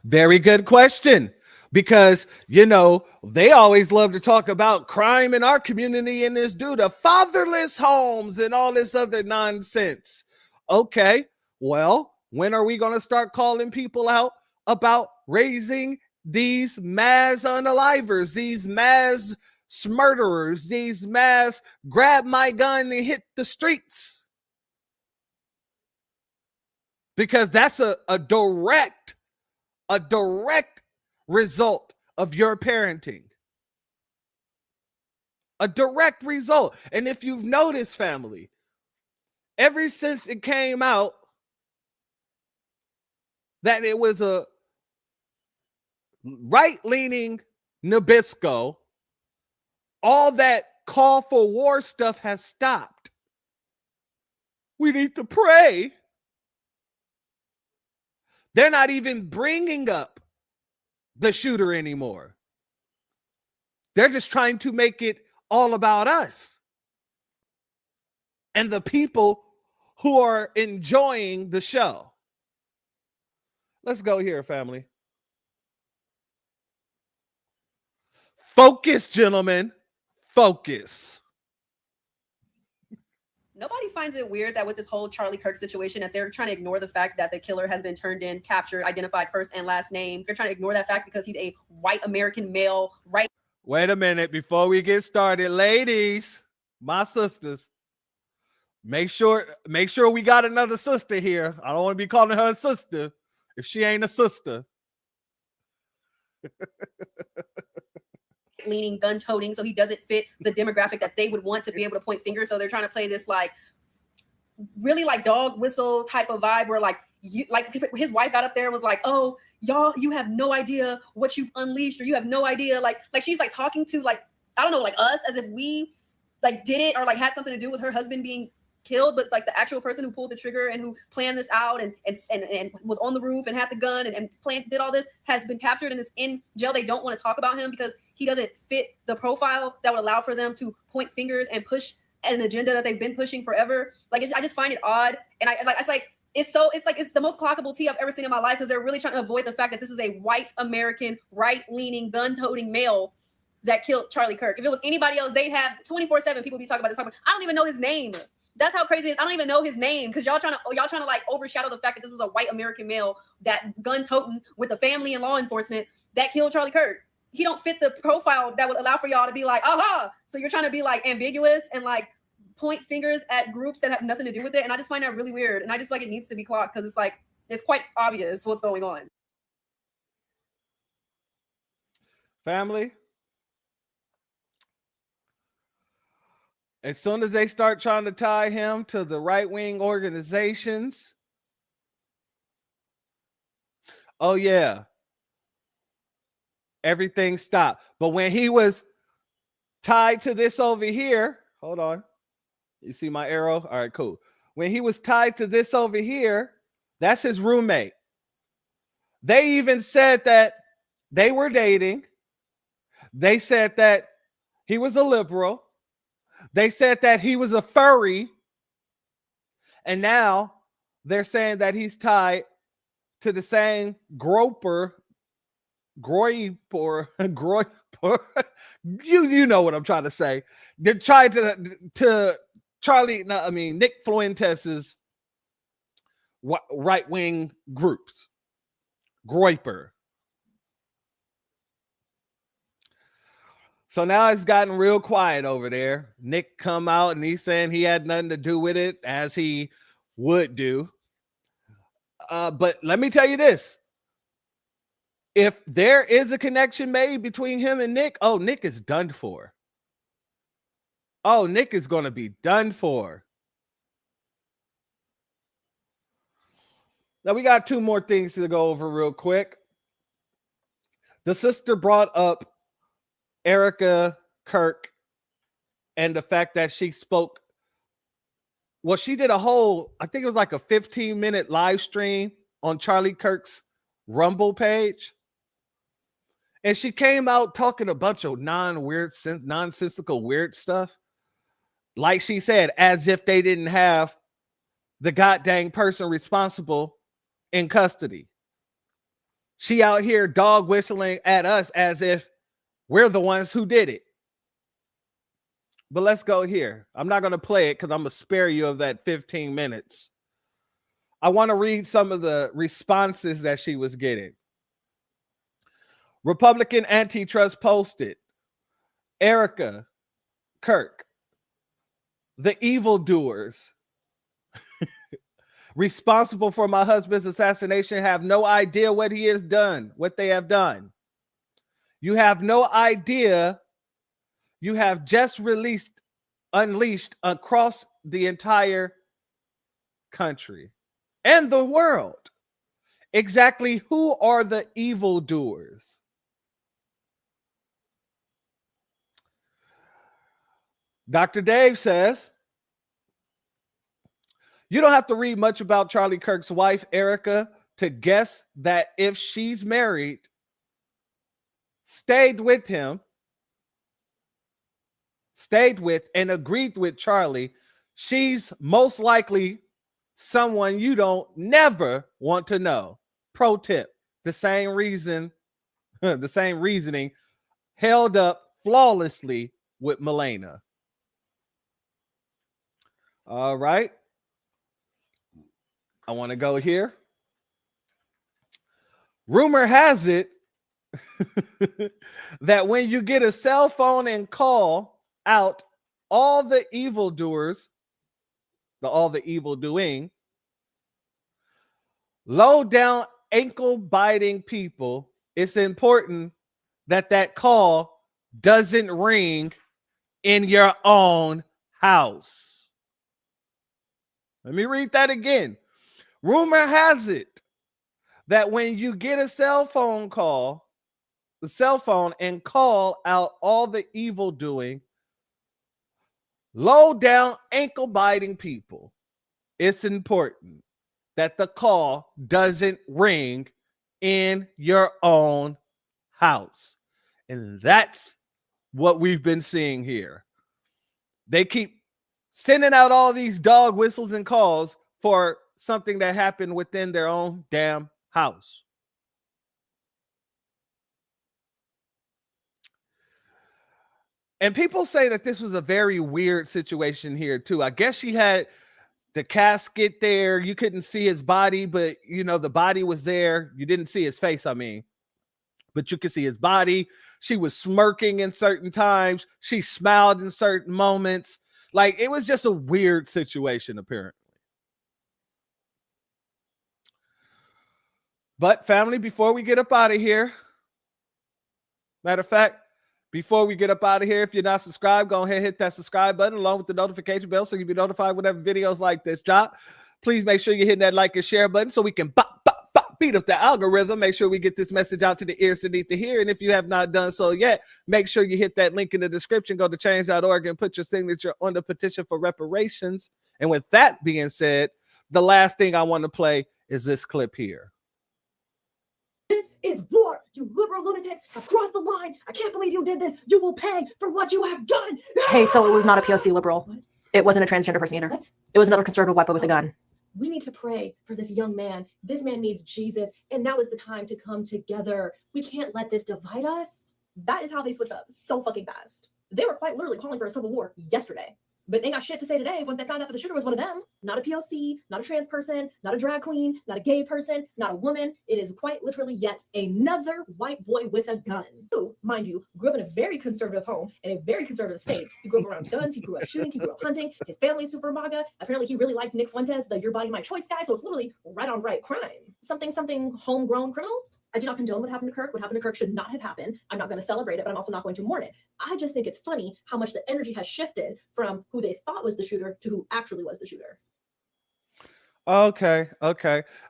Very good question, because, you know, they always love to talk about crime in our community and this due to fatherless homes and all this other nonsense. Okay, well, when are we going to start calling people out about raising these mass unalivers, these mass murderers, these mass grab my gun and hit the streets? Because that's a direct result of your parenting. A direct result. And if you've noticed, family, ever since it came out that it was a right-leaning Nabisco, all that call for war stuff has stopped. We need to pray. They're not even bringing up the shooter anymore. They're just trying to make it all about us and the people who are enjoying the show. Let's go here, family. Focus, gentlemen. Focus. Nobody finds it weird that with this whole Charlie Kirk situation that they're trying to ignore the fact that the killer has been turned in, captured, identified first and last name. They're trying to ignore that fact because he's a white American male, right? Wait a minute before we get started. Ladies, my sisters, make sure we got another sister here. I don't want to be calling her a sister if she ain't a sister. Leaning, gun toting, so he doesn't fit the demographic that they would want to be able to point fingers. So they're trying to play this like really like dog whistle type of vibe where like his wife got up there and was like, oh, y'all, you have no idea what you've unleashed, or you have no idea, like she's like talking to like, I don't know, like us, as if we like did it or like had something to do with her husband being killed, but like the actual person who pulled the trigger and who planned this out and was on the roof and had the gun and did all this has been captured and is in jail. They don't want to talk about him because he doesn't fit the profile that would allow for them to point fingers and push an agenda that they've been pushing forever. Like, I just find it odd, and it's the most clockable tea I've ever seen in my life, because they're really trying to avoid the fact that this is a white American right-leaning gun-toting male that killed Charlie Kirk. If it was anybody else, they'd have 24/7 people be talking about this. I don't even know his name. That's how crazy it is. I don't even know his name, because y'all trying to like overshadow the fact that this was a white American male that gun toting with the family and law enforcement that killed Charlie Kirk. He don't fit the profile that would allow for y'all to be like, aha. So you're trying to be like ambiguous and like point fingers at groups that have nothing to do with it. And I just find that really weird. And I just like it needs to be clocked, because it's quite obvious what's going on. Family, as soon as they start trying to tie him to the right-wing organizations, oh yeah, everything stopped. But when he was tied to this over here, hold on, you see my arrow? All right, cool. When he was tied to this over here, that's his roommate. They even said that they were dating. They said that he was a liberal. They said that he was a furry. And now they're saying that he's tied to the same groiper, you know what I'm trying to say. They're trying to Nick Fuentes's right-wing groups. Groiper. So now it's gotten real quiet over there. Nick come out and he's saying he had nothing to do with it, as he would do. But let me tell you this. If there is a connection made between him and Nick, oh, Nick is done for. Oh, Nick is going to be done for. Now, we got two more things to go over real quick. The sister brought up Erica Kirk and the fact that she spoke. Well, she did a whole, I think it was like a 15-minute live stream on Charlie Kirk's Rumble page. And she came out talking a bunch of nonsensical weird stuff. Like she said, as if they didn't have the goddamn person responsible in custody. She out here dog whistling at us as if we're the ones who did it. But let's go here. I'm not going to play it because I'm going to spare you of that 15 minutes. I want to read some of the responses that she was getting. Republican Antitrust posted, Erica Kirk, the evildoers responsible for my husband's assassination have no idea what he has done, what they have done. You have no idea. You have just unleashed across the entire country and the world. Exactly who are the evildoers? Dr. Dave says, you don't have to read much about Charlie Kirk's wife, Erica, to guess that if she's married, stayed with and agreed with Charlie, she's most likely someone you don't never want to know. Pro tip, the same reasoning held up flawlessly with Milena. All right. I want to go here. Rumor has it that when you get a cell phone and call out all the evildoers, all the evil doing, low down, ankle biting people, it's important that that call doesn't ring in your own house. Let me read that again. Rumor has it that when you get a cell phone and call out all the evil doing, low down, ankle biting people, it's important that the call doesn't ring in your own house. And that's what we've been seeing here. They keep sending out all these dog whistles and calls for something that happened within their own damn house. And people say that this was a very weird situation here too. I guess she had the casket there. You couldn't see his body, but you know, the body was there. You didn't see his face, but you could see his body. She was smirking in certain times. She smiled in certain moments. Like, it was just a weird situation, apparently. But family, before we get up out of here, matter of fact, before we get up out of here, if you're not subscribed, go ahead and hit that subscribe button along with the notification bell so you'll be notified whenever videos like this drop. Please make sure you hit that like and share button so we can beat up the algorithm. Make sure we get this message out to the ears that need to hear. And if you have not done so yet, make sure you hit that link in the description. Go to change.org and put your signature on the petition for reparations. And with that being said, the last thing I want to play is this clip here. This is war. You liberal lunatics have crossed the line. I can't believe you did this. You will pay for what you have done. Hey, so it was not a POC liberal. It wasn't a transgender person either. It was another conservative white boy with a gun. We need to pray for this young man. This man needs Jesus, and now is the time to come together. We can't let this divide us. That is how they switch up so fucking fast. They were quite literally calling for a civil war yesterday. But they ain't got shit to say today once they found out that the shooter was one of them. Not a POC, not a trans person, not a drag queen, not a gay person, not a woman. It is quite literally yet another white boy with a gun. Who, mind you, grew up in a very conservative home in a very conservative state. He grew up around guns, he grew up shooting, he grew up hunting. His family's super MAGA. Apparently he really liked Nick Fuentes, the Your Body, My Choice guy. So it's literally right on right crime. Something homegrown criminals. I do not condone what happened to Kirk. What happened to Kirk should not have happened. I'm not going to celebrate it, but I'm also not going to mourn it. I just think it's funny how much the energy has shifted from who they thought was the shooter to who actually was the shooter. Okay.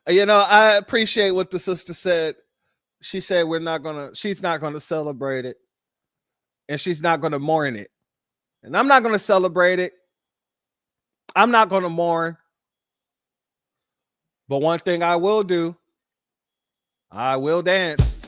You know, I appreciate what the sister said. She said she's not gonna celebrate it, and she's not gonna mourn it. And I'm not gonna celebrate it. I'm not gonna mourn. But one thing I will do, I will dance.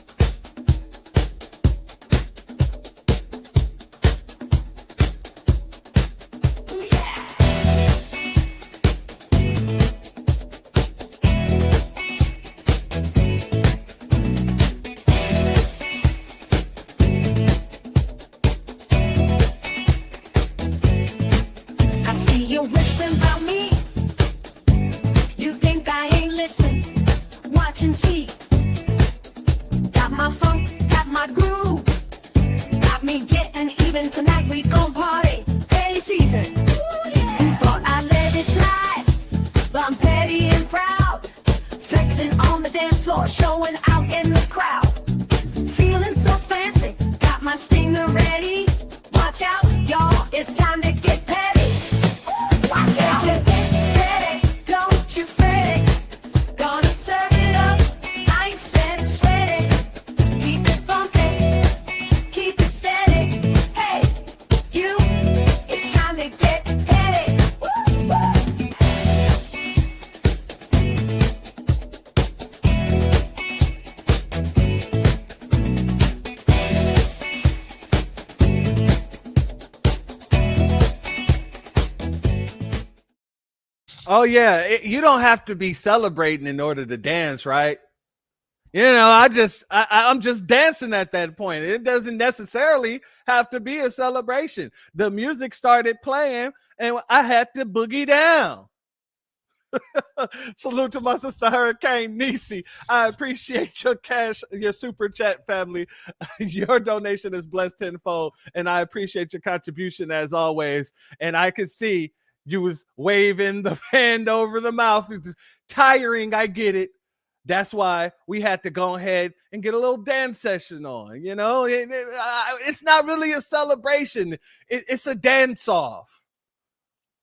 I see you whispering about me. You think I ain't listen. Watch and see. Got my funk, got my groove. Got me getting even tonight. We gon' party. Petty season. You thought I let it slide, but I'm petty and proud. Flexing on the dance floor, showing out in the crowd. Feeling so fancy, got my stinger ready. Watch out, y'all, it's time to get petty. Watch out, get petty, don't you fret it. Gonna serve it up, nice and sweaty. Keep it funky, keep it steady. Hey, you, it's time to get petty. Oh yeah, you don't have to be celebrating in order to dance, right? You know, I'm just dancing at that point. It doesn't necessarily have to be a celebration. The music started playing and I had to boogie down. Salute to my sister Hurricane Nisi. I appreciate your super chat, family. Your donation is blessed tenfold, and I appreciate your contribution as always. And I could see you was waving the hand over the mouth. It's tiring, I get it. That's why we had to go ahead and get a little dance session on. You know, it's not really a celebration. It's a dance off.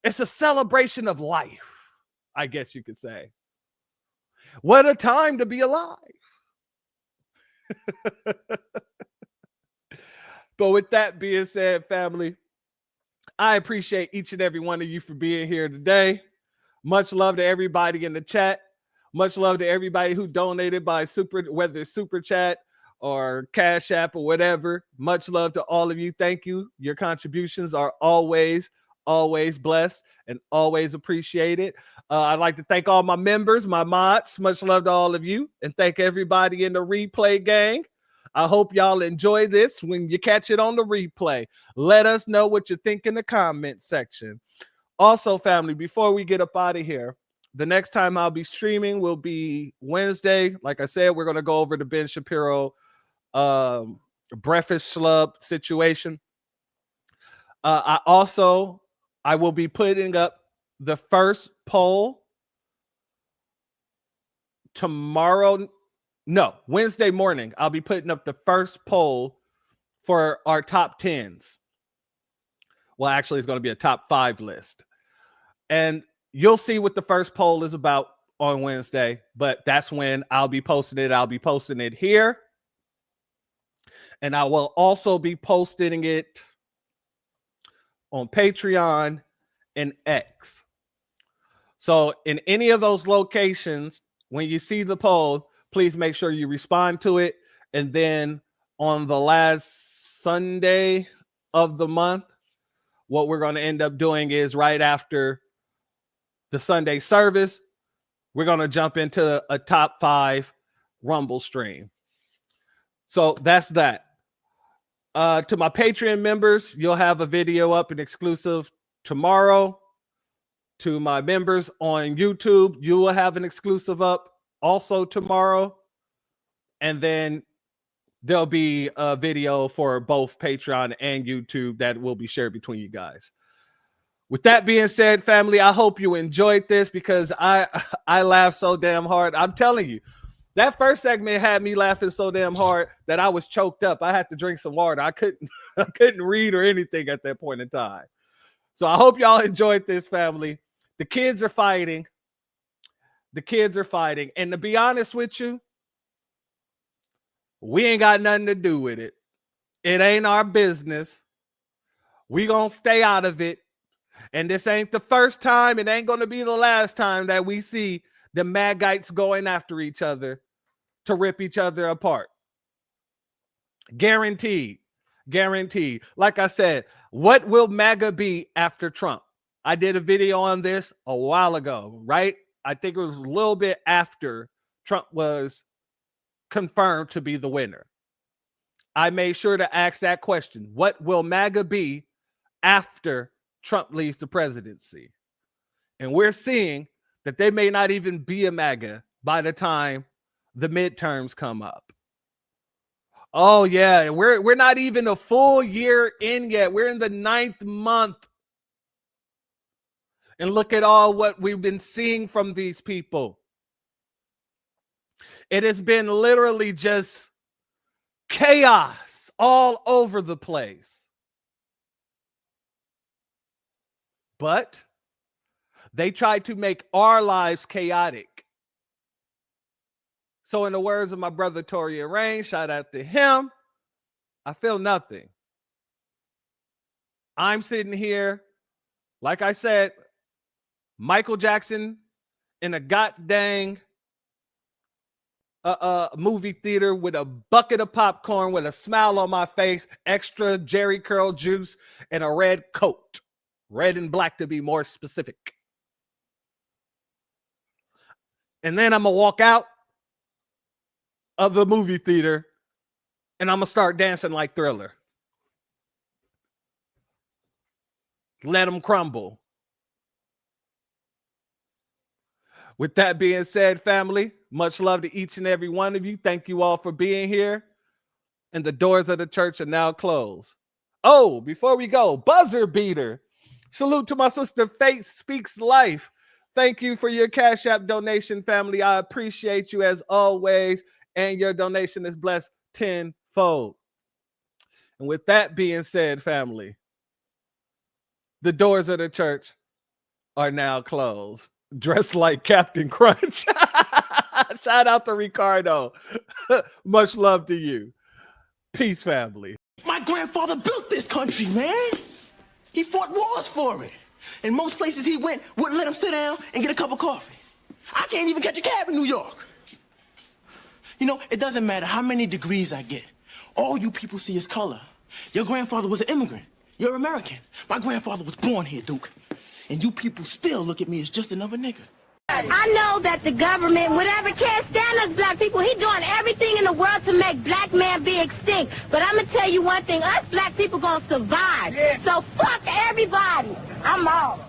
It's a celebration of life, I guess you could say. What a time to be alive. But with that being said, family, I appreciate each and every one of you for being here today. Much love to everybody in the chat. Much love to everybody who donated by whether it's super chat or Cash App or whatever. Much love to all of you. Thank you. Your contributions are always blessed and always appreciated. I'd like to thank all my members, my mods. Much love to all of you, and thank everybody in the replay gang. I hope y'all enjoy this when you catch it on the replay. Let us know what you think in the comment section. Also, family, before we get up out of here, the next time I'll be streaming will be Wednesday. Like I said, we're going to go over the Ben Shapiro breakfast schlub situation. I will be putting up the first poll Wednesday morning. I'll be putting up the first poll for our top 10s. Well, actually, it's going to be a top 5 list. And you'll see what the first poll is about on Wednesday, but that's when I'll be posting it. I'll be posting it here. And I will also be posting it on Patreon and X. So in any of those locations, when you see the poll, please make sure you respond to it. And then on the last Sunday of the month, what we're going to end up doing is right after the Sunday service, we're going to jump into a top 5 Rumble stream. So that's that. To my Patreon members, you'll have a video up and exclusive tomorrow. To my members on YouTube, you will have an exclusive up also tomorrow. And then there'll be a video for both Patreon and YouTube that will be shared between you guys. With that being said, family, I hope you enjoyed this because I laughed so damn hard. I'm telling you, that first segment had me laughing so damn hard that I was choked up. I had to drink some water. I couldn't read or anything at that point in time. So I hope y'all enjoyed this, family. The kids are fighting. The kids are fighting. And to be honest with you, we ain't got nothing to do with it. It ain't our business. We gonna stay out of it. And this ain't the first time. It ain't gonna be the last time that we see the Magites going after each other to rip each other apart. Guaranteed. Guaranteed. Like I said, what will MAGA be after Trump? I did a video on this a while ago, right? I think it was a little bit after Trump was confirmed to be the winner. I made sure to ask that question. What will MAGA be after Trump leaves the presidency? And we're seeing that they may not even be a MAGA by the time the midterms come up. Oh yeah, we're not even a full year in yet. We're in the 9th month. And look at all what we've been seeing from these people. It has been literally just chaos all over the place. But they tried to make our lives chaotic. So in the words of my brother Toria Rain, shout out to him, I feel nothing. I'm sitting here, like I said, Michael Jackson in a goddamn movie theater with a bucket of popcorn with a smile on my face, extra Jerry curl juice, and a red coat. Red and black to be more specific. And then I'm going to walk out of the movie theater and I'm going to start dancing like Thriller. Let them crumble. With that being said, family, much love to each and every one of you. Thank you all for being here. And the doors of the church are now closed. Oh, before we go, buzzer beater. Salute to my sister, Faith Speaks Life. Thank you for your Cash App donation, family. I appreciate you as always. And your donation is blessed tenfold. And with that being said, family, the doors of the church are now closed. Dressed like Captain Crunch. Shout out to Ricardo. Much love to you. Peace, family. My grandfather built this country, man. He fought wars for it. And most places he went wouldn't let him sit down and get a cup of coffee. I can't even catch a cab in New York. You know, it doesn't matter how many degrees I get. All you people see is color. Your grandfather was an immigrant. You're American. My grandfather was born here, Duke. And you people still look at me as just another nigga. I know that the government, whatever, can't stand us black people. He's doing everything in the world to make black man be extinct. But I'm going to tell you one thing. Us black people going to survive. So fuck everybody. I'm off.